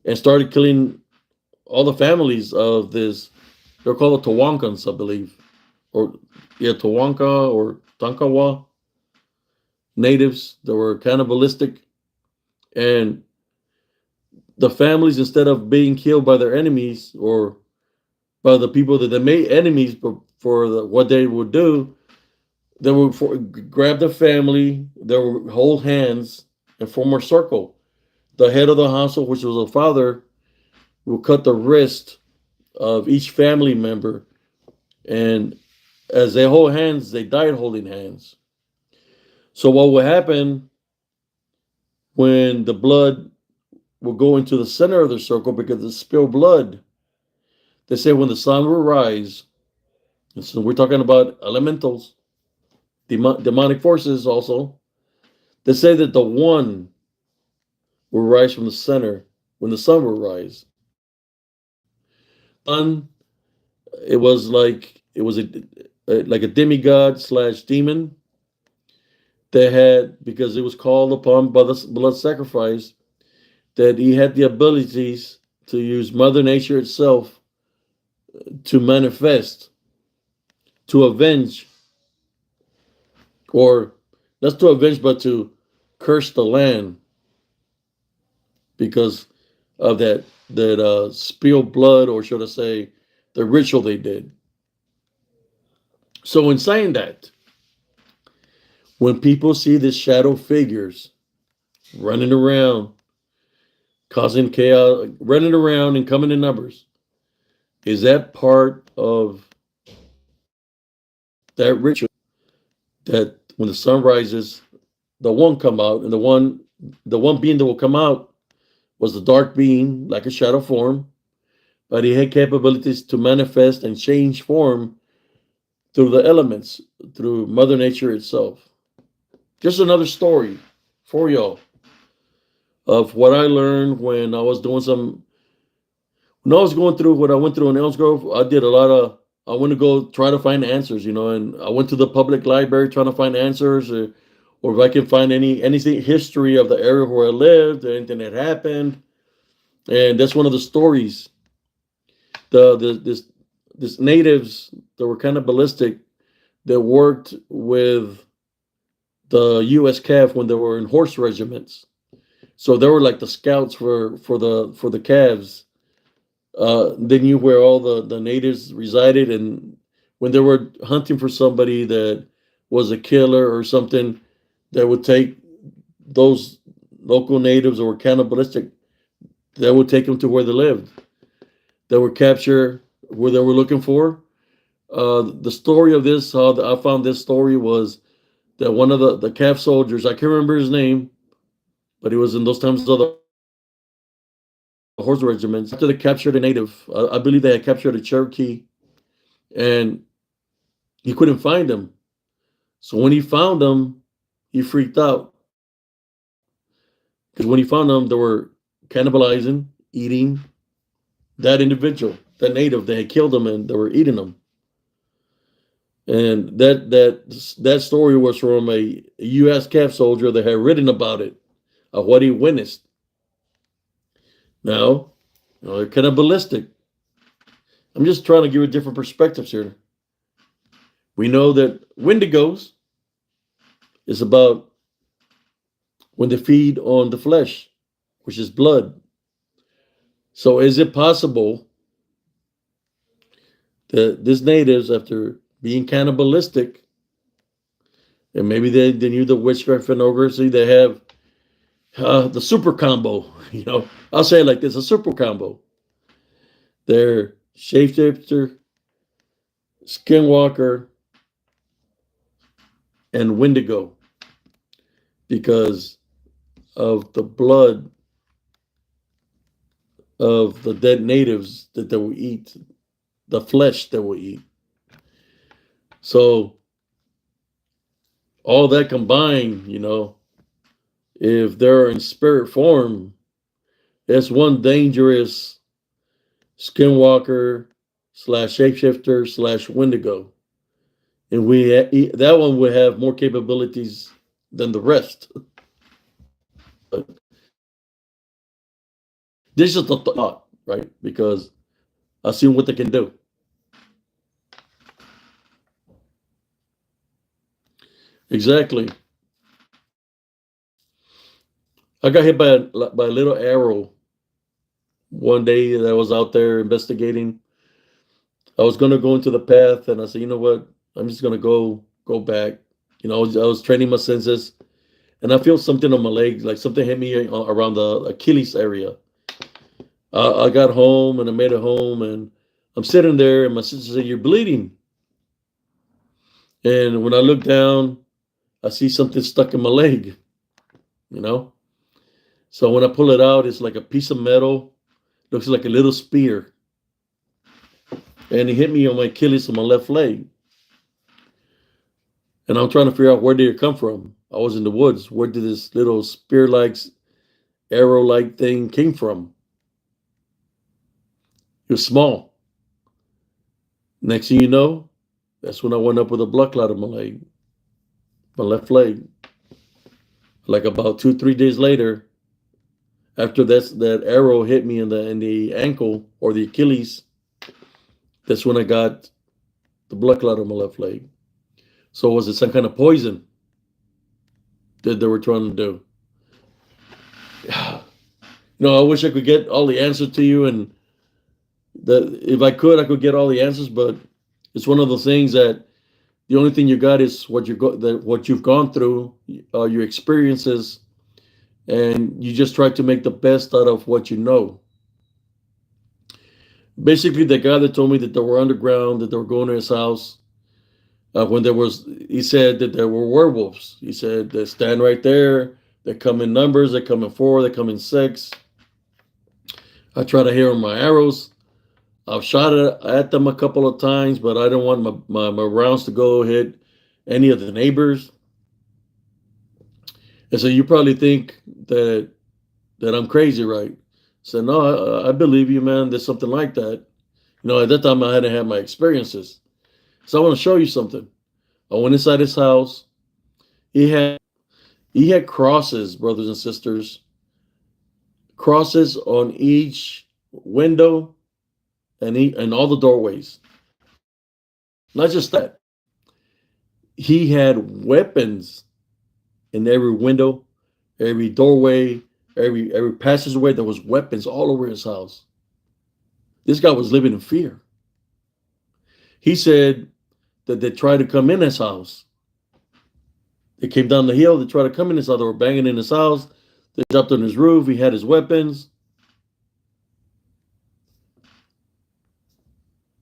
and started killing all the families of this. They're called the Tawankans, I believe, or yeah, Tawanka or Tankawa natives that were cannibalistic, and the families, instead of being killed by their enemies or by the people that they made enemies for what they would do, they would grab the family, they would hold hands and form a circle. The head of the household, which was a father, will cut the wrist of each family member, and as they hold hands, they died holding hands. So what will happen when the blood will go into the center of the circle because it's spilled blood? They say when the sun will rise, and so we're talking about elementals, demonic forces also. They say that the one will rise from the center when the sun will rise. Sun, it was like a demigod slash demon. They had, because it was called upon by the blood sacrifice, that he had the abilities to use Mother Nature itself to manifest, to avenge, or not to avenge, but to curse the land because of that spilled blood, or should I say, the ritual they did. So, in saying that, when people see these shadow figures running around, causing chaos, running around and coming in numbers, is that part of that ritual that when the sun rises, the one come out, and the one being that will come out was the dark being, like a shadow form, but he had capabilities to manifest and change form through the elements, through Mother Nature itself. Just another story for y'all of what I learned when I was doing some. When I was going through what I went through in Elms Grove, I did a lot of. I went to go try to find answers, and I went to the public library trying to find answers, or if I can find anything history of the area where I lived, or anything that happened. And that's one of the stories. This natives that were kind of ballistic that worked with the U.S. CAF when they were in horse regiments. So they were like the scouts for the calves. They knew where all the natives resided, and when they were hunting for somebody that was a killer or something, they would take those local natives that were cannibalistic. They would take them to where they lived. They would capture where they were looking for. The story of this, how I found this story was that one of the calf soldiers, I can't remember his name, but he was in those times of the horse regiments. After they captured a native, I believe they had captured a Cherokee, and he couldn't find them. So when he found them, he freaked out because when he found them, they were cannibalizing, eating that individual, that native. They had killed them and they were eating them. And that story was from a U.S. calf soldier that had written about it, of what he witnessed. Now, they're kind of ballistic. I'm just trying to give you different perspectives here. We know that Wendigos is about when they feed on the flesh, which is blood. So is it possible that these natives, after being cannibalistic, and maybe they knew the witchcraft and ogresy, they have the super combo, I'll say it like this, a super combo. They're shapeshifter, skinwalker, and wendigo because of the blood of the dead natives that they will eat, the flesh they will eat. So all that combined, if they're in spirit form, it's one dangerous skinwalker slash shapeshifter slash wendigo. and that one would have more capabilities than the rest. But this is the thought, right? Because I've seen what they can do. Exactly. I got hit by a little arrow one day that I was out there investigating. I was gonna go into the path, and I said, you know what? I'm just gonna go back. I was training my senses, and I feel something on my leg, like something hit me around the Achilles area. I got home and I made it home, and I'm sitting there, and my sister said, "You're bleeding." And when I look down, I see something stuck in my leg. You know, so when I pull it out, it's like a piece of metal. Looks like a little spear, and it hit me on my Achilles on my left leg. And I'm trying to figure out where did it come from. I was in the woods. Where did this little spear-like, arrow-like thing came from? It was small. Next thing you know, that's when I went up with a blood clot on my left leg. Like about 2, 3 days later, after that arrow hit me in the ankle or the Achilles, that's when I got the blood clot on my left leg. So was it some kind of poison that they were trying to do? I wish I could get all the answers to you, and that if I could get all the answers. But it's one of those things that the only thing you got is what you've gone through, your experiences, and you just try to make the best out of what you know. Basically, the guy that told me that they were underground, that they were going to his house, he said that there were werewolves. He said they stand right there. They come in numbers. They come in 4. They come in 6. I try to hit my arrows. I've shot at them a couple of times, but I don't want my rounds to go hit any of the neighbors. And so you probably think that I'm crazy, right? So no, I believe you, man. There's something like that. At that time I hadn't had my experiences. So I want to show you something. I went inside his house. He had crosses, brothers and sisters. Crosses on each window and all the doorways. Not just that. He had weapons in every window, every doorway, every passageway. There was weapons all over his house. This guy was living in fear. He said that they tried to come in his house. They came down the hill. They tried to come in his house. They were banging in his house. They jumped on his roof. He had his weapons.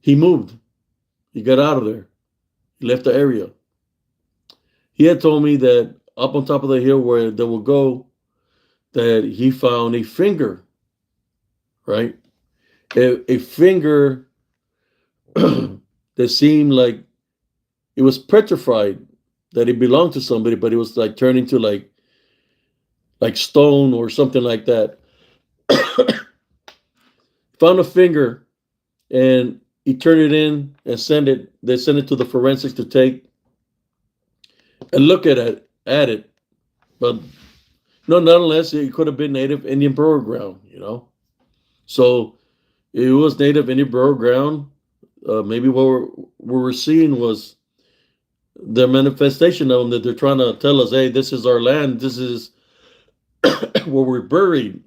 He moved. He got out of there. He left the area. He had told me that up on top of the hill where they will go, that he found a finger, right? A finger that seemed like it was petrified, that it belonged to somebody, but it was like turned into like stone or something like that. Found a finger, and he turned it in and sent it. They sent it to the forensics to take and look at it. But no, nonetheless, it could have been native Indian burial ground. So it was native Indian burial ground. Maybe what we're seeing was the manifestation of them, that they're trying to tell us, hey, this is our land. This is where we're buried.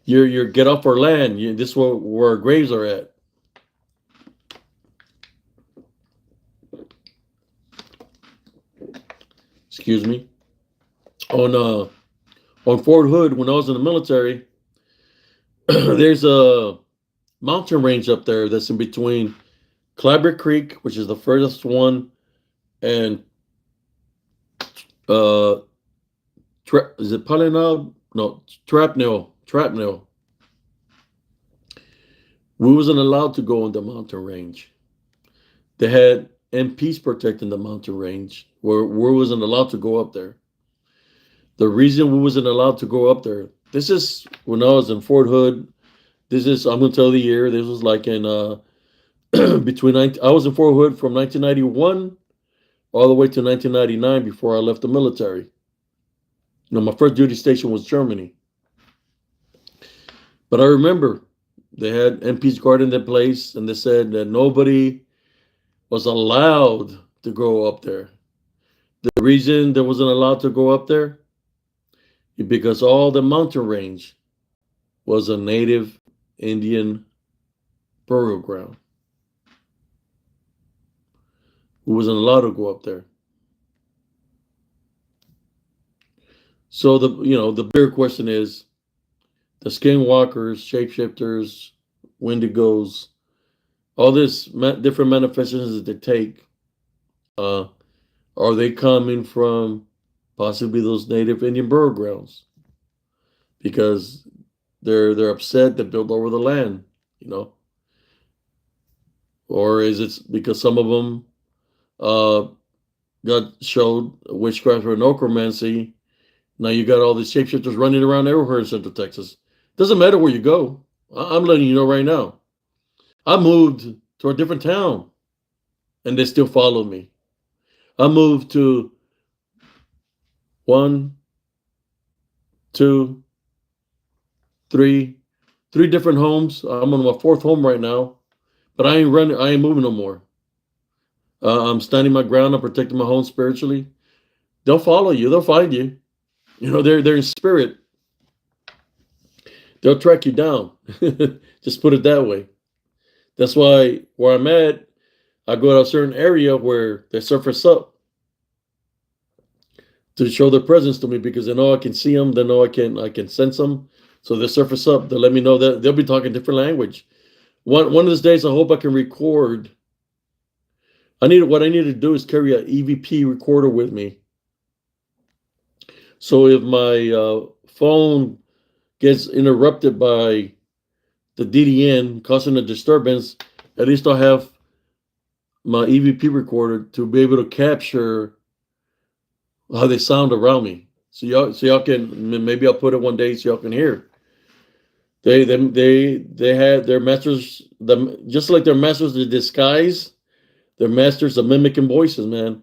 You're get off our land. This is where our graves are at. Excuse me. On Fort Hood, when I was in the military, there's a mountain range up there that's in between Clabber Creek, which is the furthest one, and is it Palinal? No, Trapnell. We wasn't allowed to go on the mountain range. They had MPs protecting the mountain range, where we wasn't allowed to go up there. The reason we wasn't allowed to go up there, this is when I was in Fort Hood. I'm going to tell the year. This was like in I was in Fort Hood from 1991 all the way to 1999 before I left the military. My first duty station was Germany. But I remember they had MPs guarding the place, and they said that nobody was allowed to go up there. The reason they wasn't allowed to go up there is because all the mountain range was a native Indian burial ground. Who wasn't allowed to go up there. So the bigger question is, the Skinwalkers, shapeshifters, Wendigos, all this different manifestations that they take, are they coming from possibly those native Indian burial grounds? Because they're upset, they built over the land, or is it because some of them got showed witchcraft or necromancy? Now you got all these shapeshifters running around everywhere in Central Texas. Doesn't matter where you go. I'm letting you know right now. I moved to a different town, and they still follow me. I moved to 1, 2, 3 different homes. I'm on my fourth home right now, but I ain't running. I ain't moving no more. I'm standing my ground. I'm protecting my home spiritually. They'll follow you. They'll find you. They're in spirit. They'll track you down. Just put it that way. That's why where I'm at, I go to a certain area where they surface up to show their presence to me, because they know I can see them. They know I can sense them. So they surface up. They let me know that they'll be talking different language. One of these days, I hope I can record. What I need to do is carry an EVP recorder with me. So if my phone gets interrupted by the DDN causing a disturbance, at least I'll have my EVP recorder to be able to capture how they sound around me. So y'all can, maybe I'll put it one day so y'all can hear. They had their masters, just like their masters of disguise, their masters of mimicking voices, man.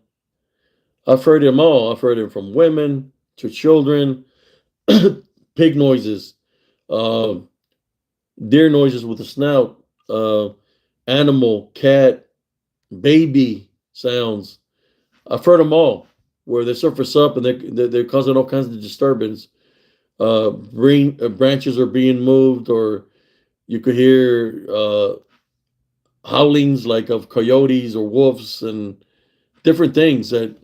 I've heard them all. I've heard them from women to children, pig noises, deer noises with a snout, animal, cat, baby sounds. I've heard them all, where they surface up and they're causing all kinds of disturbance. Branches are being moved, or you could hear howlings like of coyotes or wolves and different things. That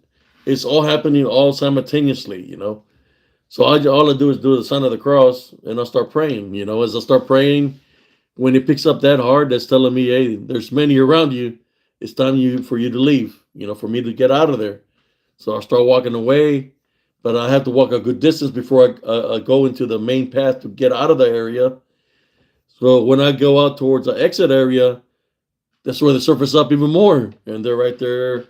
it's all happening all simultaneously, So all I do is do the sign of the cross, and I'll start praying. As I start praying, when it picks up that hard, that's telling me, hey, there's many around you. It's time for you to leave. For me to get out of there. So I start walking away, but I have to walk a good distance before I go into the main path to get out of the area. So when I go out towards the exit area, that's where they surface up even more, and they're right there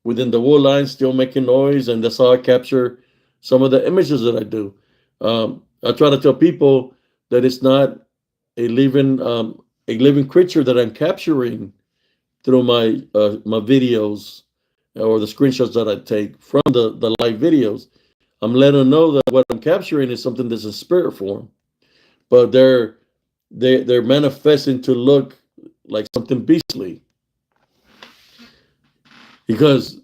within the wood line, still making noise, and that's how I capture some of the images that I do. I try to tell people that it's not a living creature that I'm capturing through my videos or the screenshots that I take from the live videos. I'm letting them know that what I'm capturing is something that's in spirit form, but they're manifesting to look like something beastly, because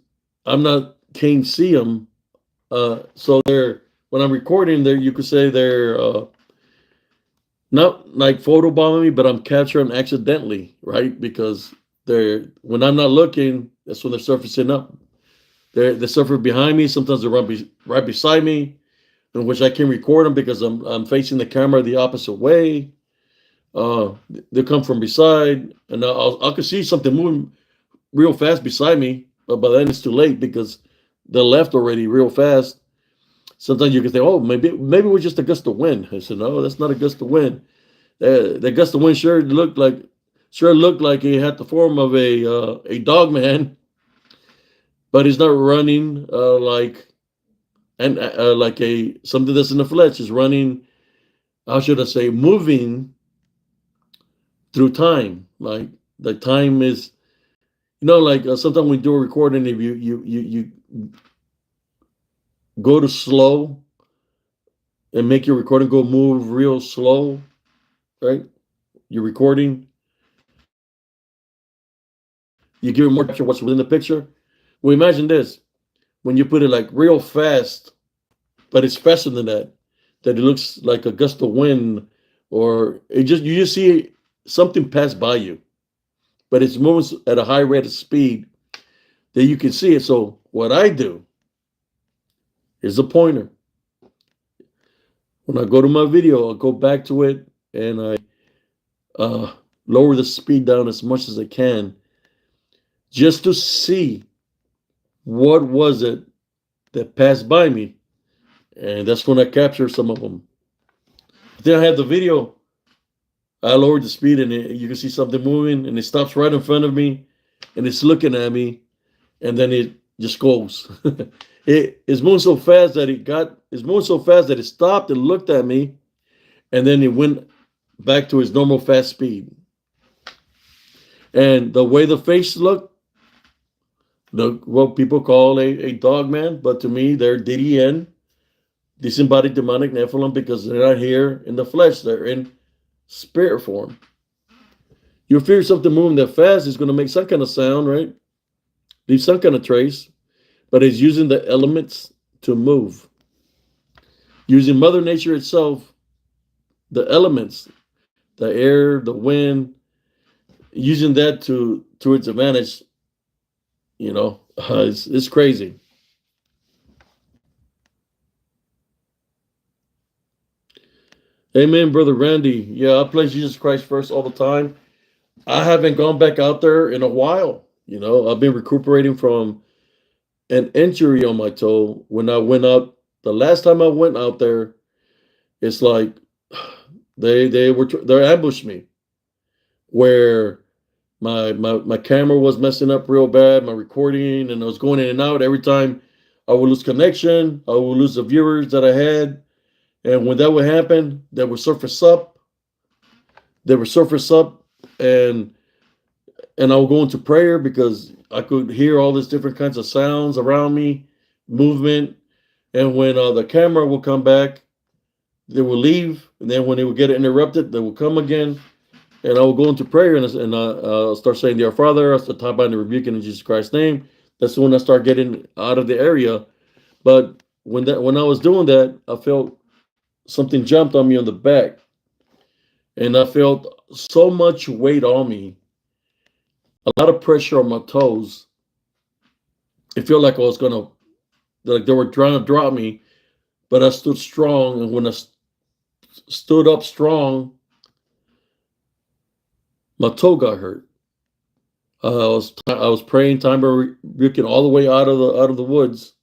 can't see them. So when I'm recording there, you could say they're not like photobombing me, but I'm capturing accidentally, right? Because when I'm not looking, that's when they're surfacing up. They surface behind me. Sometimes they run right beside me, in which I can record them because I'm facing the camera the opposite way. They come from beside, and I can see something moving real fast beside me, but by then it's too late because they left already real fast. Sometimes you can think, oh, maybe it was just a gust of wind. I said, no, that's not a gust of wind. The gust of wind sure looked like it had the form of a dog man, but he's not running like something that's in the flesh. Is running, how should I say, moving through time. Like the time is, like sometimes we do a recording, if you go to slow and make your recording go move real slow, right? You're recording, you give it more capture what's within the picture. Well, imagine this: when you put it like real fast, but it's faster than that, that it looks like a gust of wind, or you just see something pass by you, but it's moving at a high rate of speed that you can see it. So what I do is a pointer. When I go to my video, I'll go back to it and I lower the speed down as much as I can, just to see what was it that passed by me, and that's when I capture some of them. Then I have the video. I lowered the speed, and you can see something moving, and it stops right in front of me, and it's looking at me, and then it just goes. It's moving so fast that it stopped and looked at me, and then it went back to its normal fast speed. And the way the face looked, what people call a dog man, but to me they're DDN, disembodied demonic Nephilim, because they're not here in the flesh, they're in spirit form. You figure something moving that fast is going to make some kind of sound, right? Leave some kind of trace, but it's using the elements to move. Using Mother Nature itself, the elements, the air, the wind, using that to its advantage, it's crazy. Amen, Brother Randy. Yeah, I place Jesus Christ first all the time. I haven't gone back out there in a while. I've been recuperating from an injury on my toe. When I went out, the last time I went out there, it's like they ambushed me, where my camera was messing up real bad, my recording, and I was going in and out. Every time I would lose connection, I would lose the viewers that I had. And when that would happen, they would surface up. And I would go into prayer, because I could hear all these different kinds of sounds around me, movement. And when the camera will come back, they will leave. And then when they would get interrupted, they will come again. And I will go into prayer, and I'll start saying, "Dear Father," I start talking about the rebuking in Jesus Christ's name. That's when I start getting out of the area. But when I was doing that, I felt something jumped on me on the back, and I felt so much weight on me, a lot of pressure on my toes. It felt like like they were trying to drop me, but I stood strong. And when I stood up strong, my toe got hurt. I was praying, time rebuking all the way out of the woods.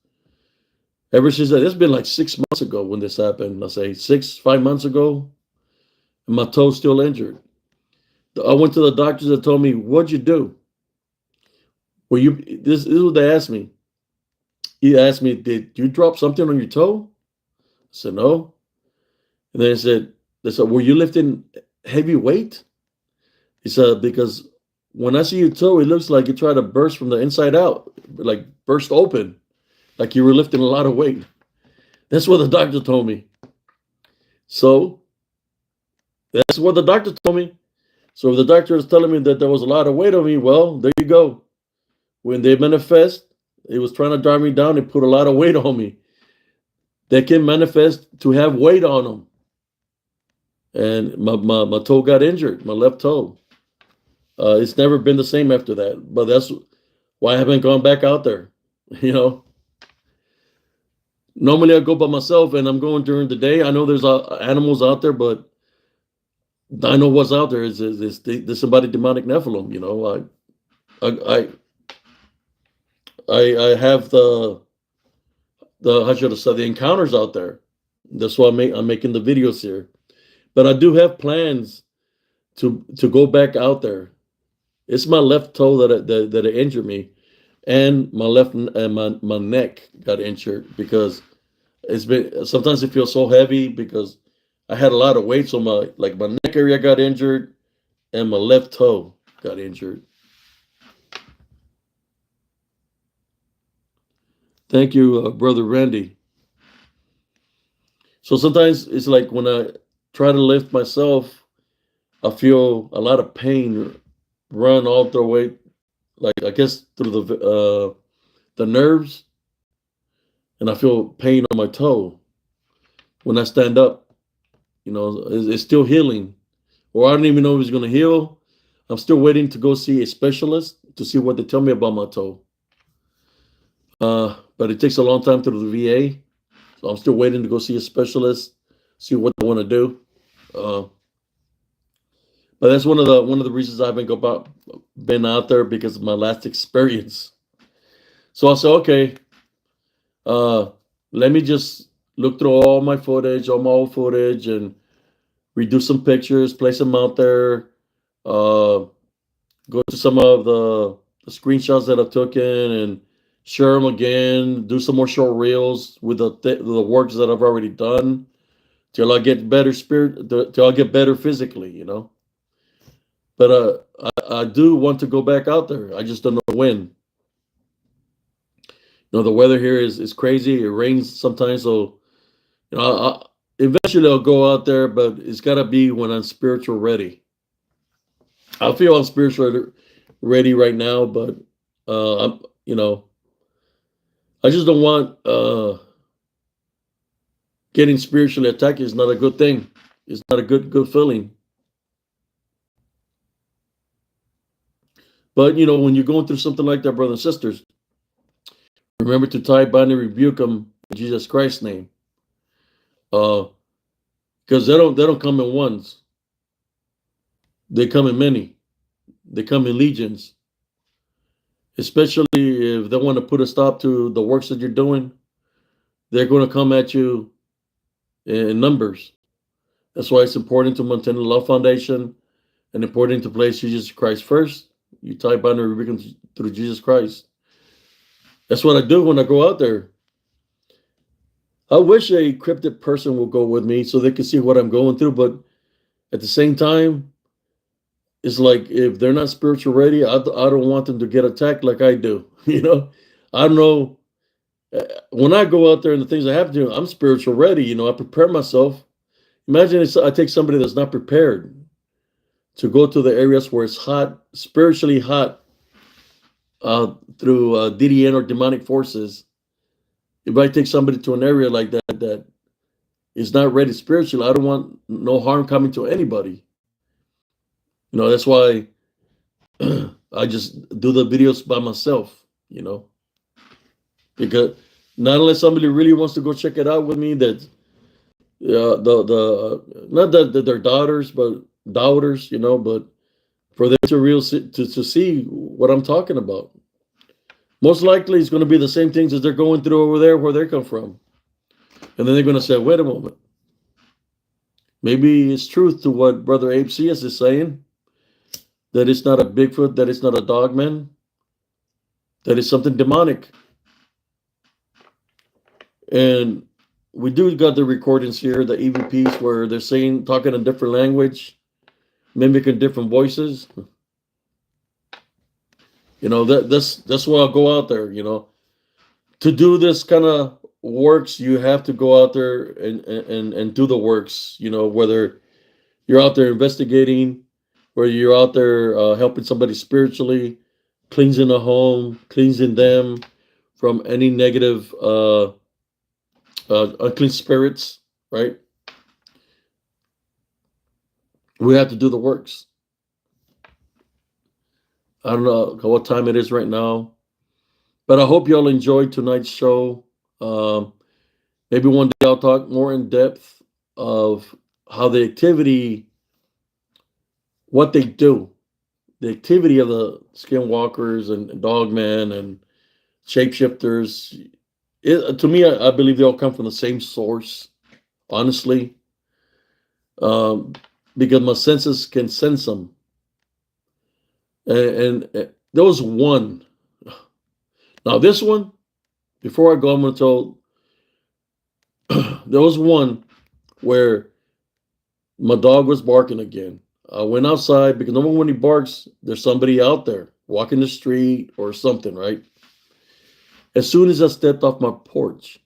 Ever since that, it's been like 6 months ago when this happened. I say 5 months ago, and my toe's still injured. I went to the doctors that told me, "What'd you do?" This is what they asked me. He asked me, "Did you drop something on your toe?" I said, "No." And then they said, "Were you lifting heavy weight?" He said, "Because when I see your toe, it looks like you tried to burst from the inside out, like burst open, like you were lifting a lot of weight." That's what the doctor told me. So that's what the doctor told me. So if the doctor is telling me that there was a lot of weight on me, well, there you go. When they manifest, it was trying to drive me down and put a lot of weight on me. They can manifest to have weight on them. And my toe got injured, my left toe. It's never been the same after that. But that's why I haven't gone back out there. Normally I go by myself, and I'm going during the day. I know there's animals out there, but I know what's out there is somebody demonic Nephilim. I have the how should I say, the encounters out there. That's why I'm making the videos here. But I do have plans to go back out there. It's my left toe that injured me, and my left and my neck got injured, because sometimes it feels so heavy, because I had a lot of weight, so my neck area got injured, and my left toe got injured. Thank you, Brother Randy. So sometimes it's like when I try to lift myself, I feel a lot of pain run all the way, like I guess through the nerves, and I feel pain on my toe when I stand up. It's still healing, or I don't even know if it's going to heal. I'm still waiting to go see a specialist to see what they tell me about my toe. But it takes a long time through the VA, so I'm still waiting to go see a specialist, see what they want to do. But that's one of the reasons I've been out there, because of my last experience. So I said, okay, let me just look through all my footage, all my old footage, and redo some pictures, place them out there, go to some of the screenshots that I've taken and share them again, do some more short reels with the works that I've already done till I get better till I get better physically. But I do want to go back out there. I just don't know when. The weather here is crazy. It rains sometimes, so eventually I'll go out there, but it's got to be when I'm spiritual ready. I feel I'm spiritually ready right now, but I just don't want getting spiritually attacked. Is not a good thing. It's not a good feeling. But when you're going through something like that, brothers and sisters, remember to tie, bind, and rebuke them in Jesus Christ's name. Because they don't come in ones. They come in many. They come in legions. Especially if they want to put a stop to the works that you're doing, they're going to come at you in numbers. That's why it's important to maintain the love foundation and important to place Jesus Christ first. You tie, bind, and rebuke them through Jesus Christ. That's what I do when I go out there. I wish a cryptid person would go with me so they can see what I'm going through, but at the same time, it's like if they're not spiritual ready, I don't want them to get attacked like I do. I don't know. When I go out there and the things I have to do, I'm spiritual ready. I prepare myself. Imagine if I take somebody that's not prepared to go to the areas where it's hot, spiritually hot, through DDN or demonic forces. If I take somebody to an area like that is not ready spiritually, I don't want no harm coming to anybody. That's why I just do the videos by myself, because not unless somebody really wants to go check it out with me, that not that they're daughters, but doubters, but for them to see what I'm talking about. Most likely it's going to be the same things as they're going through over there where they come from. And then they're going to say, wait a moment. Maybe it's truth to what Brother Abe C.S. is saying, that it's not a Bigfoot, that it's not a dogman, that it's something demonic. And we do got the recordings here, the EVPs, where they're talking a different language, mimicking different voices. That's why I'll go out there. To do this kind of works, you have to go out there and do the works. Whether you're out there investigating, whether you're out there helping somebody spiritually, cleansing a home, cleansing them from any negative unclean spirits, right? We have to do the works. I don't know what time it is right now, but I hope y'all enjoyed tonight's show. Maybe one day I'll talk more in depth of how the activity, what they do, the activity of the Skinwalkers and Dogmen and shapeshifters. To me, I believe they all come from the same source, honestly, because my senses can sense them. And there was one. Now this one, before I go, I'm going to tell. There was one where my dog was barking again. I went outside because normally when he barks, there's somebody out there walking the street or something, right? As soon as I stepped off my porch,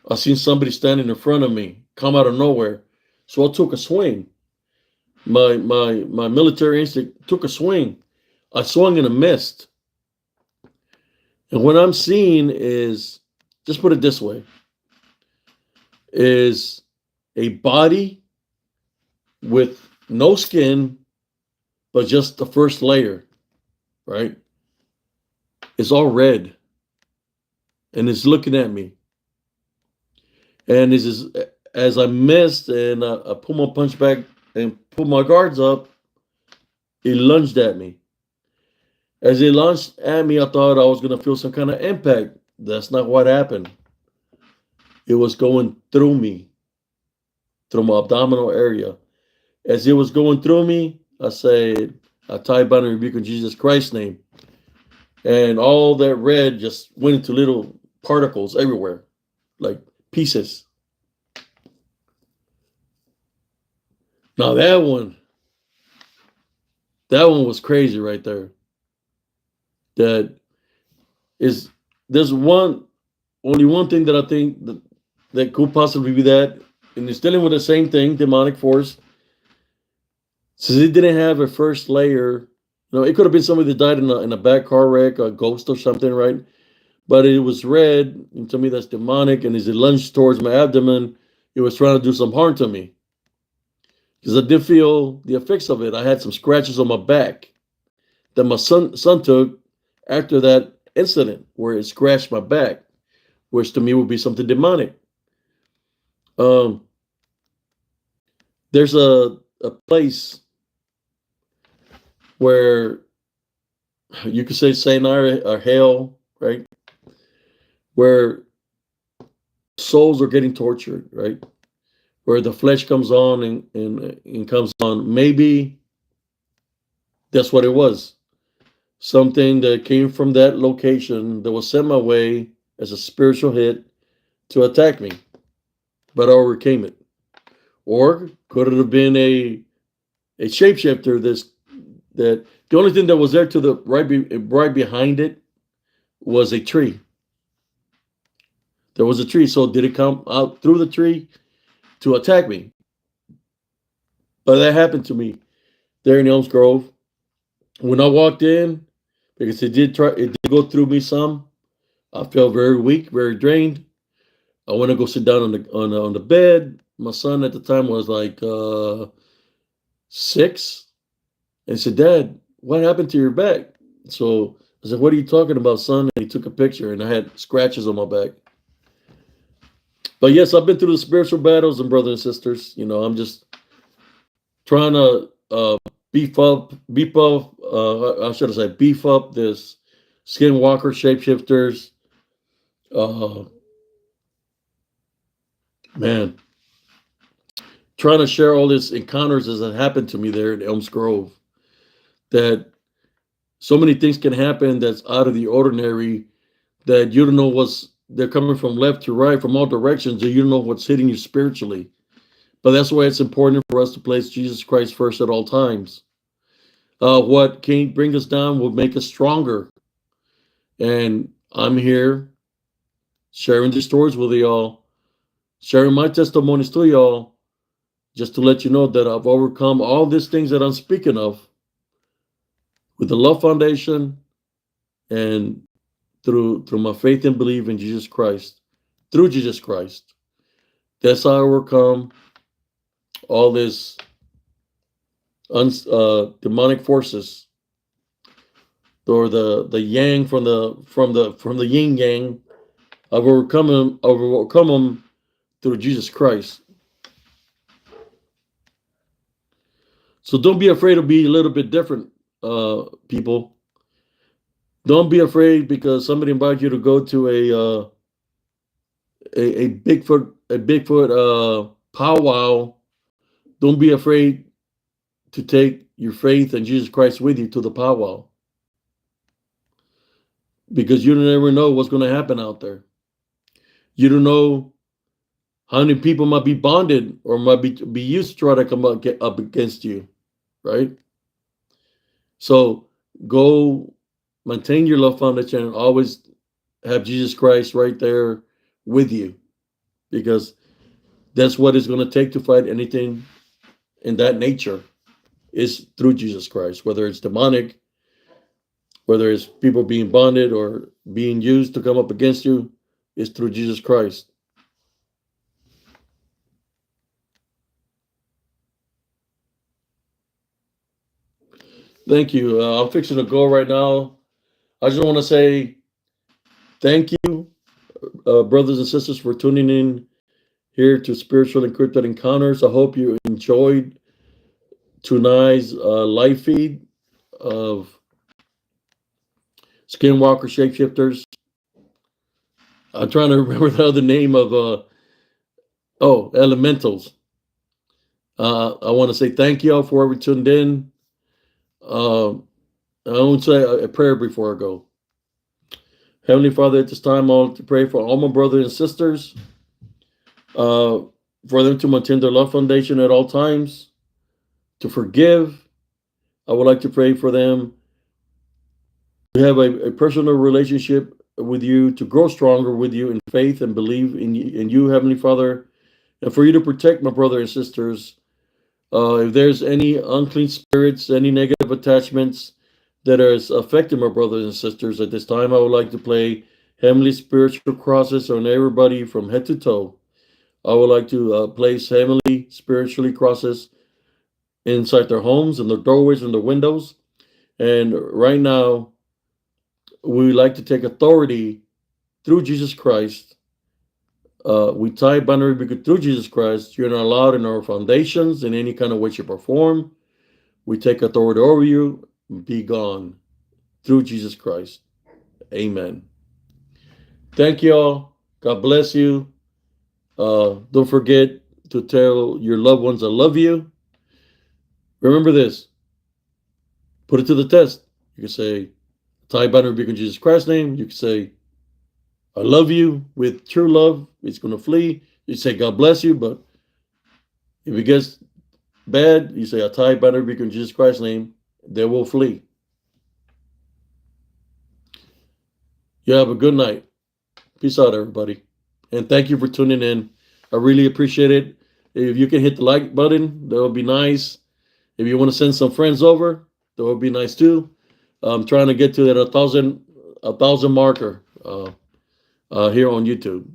I seen somebody standing in front of me come out of nowhere. So I took a swing. My military instinct took a swing. I swung and I missed. And what I'm seeing is, just put it this way, is a body with no skin, but just the first layer, right? It's all red. And it's looking at me. And as I missed and I put my punch back and put my guards up, he lunged at me. As he launched at me, I thought I was going to feel some kind of impact. That's not what happened. It was going through me, through my abdominal area. As it was going through me, I said, I tie, bind, and rebuke in Jesus Christ's name. And all that red just went into little particles everywhere, like pieces. Now that one was crazy right there. That is, there's only one thing that I think that could possibly be that, and it's dealing with the same thing, demonic force. Since it didn't have a first layer, it could have been somebody that died in a bad car wreck, a ghost or something, right? But it was red, and to me that's demonic. And as it lunged towards my abdomen, it was trying to do some harm to me. Because I did feel the effects of it. I had some scratches on my back that my son took after that incident where it scratched my back, which to me would be something demonic. There's a place where you could say Sayonara or hell, right? Where souls are getting tortured, right? Where the flesh comes on and comes on. Maybe that's what it was. Something that came from that location that was sent my way as a spiritual hit to attack me, but I overcame it. Or could it have been a shapeshifter? That the only thing that was there to the right behind it was a tree. There was a tree. So did it come out through the tree to attack me? But that happened to me there in Elms Grove. When I walked in, because it did go through me some. I felt very weak, very drained. I went to go sit down on the bed. My son at the time was like 6. And he said, "Dad, what happened to your back?" So I said, "What are you talking about, son?" And he took a picture, and I had scratches on my back. But yes, I've been through the spiritual battles, and brothers and sisters, I'm just trying to beef up. I should have said beef up this Skinwalker shapeshifters. Man, trying to share all these encounters as it happened to me there in Elms Grove. That so many things can happen that's out of the ordinary, that you don't know they're coming from left to right, from all directions, and you don't know what's hitting you spiritually. But that's why it's important for us to place Jesus Christ first at all times. What can bring us down will make us stronger. And I'm here sharing these stories with y'all, sharing my testimonies to y'all, just to let you know that I've overcome all these things that I'm speaking of with the Love Foundation and through my faith and belief in Jesus Christ, through Jesus Christ. That's how I overcome all this demonic forces, or the yang from the yin yang. I've overcome them through Jesus Christ. So don't be afraid to be a little bit different, people. Don't be afraid because somebody invites you to go to a Bigfoot powwow. Don't be afraid to take your faith in Jesus Christ with you to the powwow, because you never know what's going to happen out there. You don't know How many people might be bonded or might be used to try to come up against you, right? So go maintain your love foundation and always have Jesus Christ right there with you, because that's what it's going to take to fight anything in that nature is through Jesus Christ, whether it's demonic, whether it's people being bonded or being used to come up against you, is through Jesus Christ. Thank you. I'm fixing to go right now. I just want to say thank you, brothers and sisters, for tuning in here to Spiritual and Cryptid Encounters. I hope you enjoyed tonight's live feed of Skinwalker shapeshifters. I'm trying to remember the other name of elementals. I want to say thank you all for whoever tuned in. I want to say a prayer before I go. Heavenly Father, at this time, I want to pray for all my brothers and sisters, for them to maintain their love foundation at all times, to forgive. I would like to pray for them to have a personal relationship with you, to grow stronger with you in faith and believe in you, Heavenly Father, and for you to protect my brothers and sisters. If there's any unclean spirits, any negative attachments that are affecting my brothers and sisters at this time, I would like to play heavenly spiritual crosses on everybody from head to toe. I would like to place heavenly spiritually crosses inside their homes and their doorways and their windows. And right now, we would like to take authority through Jesus Christ. We tie binary because through Jesus Christ, you're not allowed in our foundations in any kind of way, shape, or form. We take authority over you. Be gone through Jesus Christ. Amen. Thank you all. God bless you. Don't forget to tell your loved ones I love you. Remember this. Put it to the test. You can say, tie binary rebuke in Jesus Christ's name. You can say, I love you with true love. It's going to flee. You say, God bless you. But if it gets bad, you say, I tie binary rebuke in Jesus Christ's name. They will flee. You have a good night. Peace out, everybody. And thank you for tuning in. I really appreciate it. If you can hit the like button, that would be nice. If you want to send some friends over, that would be nice too. I'm trying to get to that 1,000 marker here on YouTube.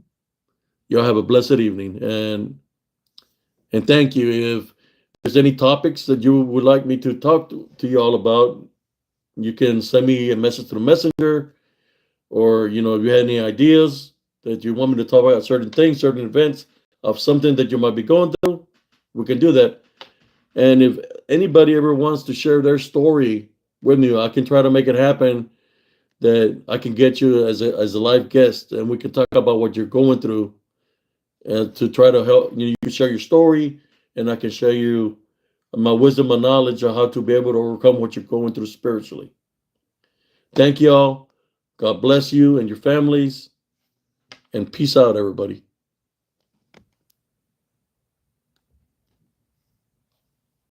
Y'all have a blessed evening, and thank you. If there's any topics that you would like me to talk to you all about, you can send me a message through Messenger, or if you had any ideas that you want me to talk about certain things, certain events of something that you might be going through, we can do that. And if anybody ever wants to share their story with me, I can try to make it happen, that I can get you as a live guest, and we can talk about what you're going through, and to try to help you. You can share your story, and I can share you my wisdom and knowledge of how to be able to overcome what you're going through spiritually. Thank you all. God bless you and your families, and peace out, everybody.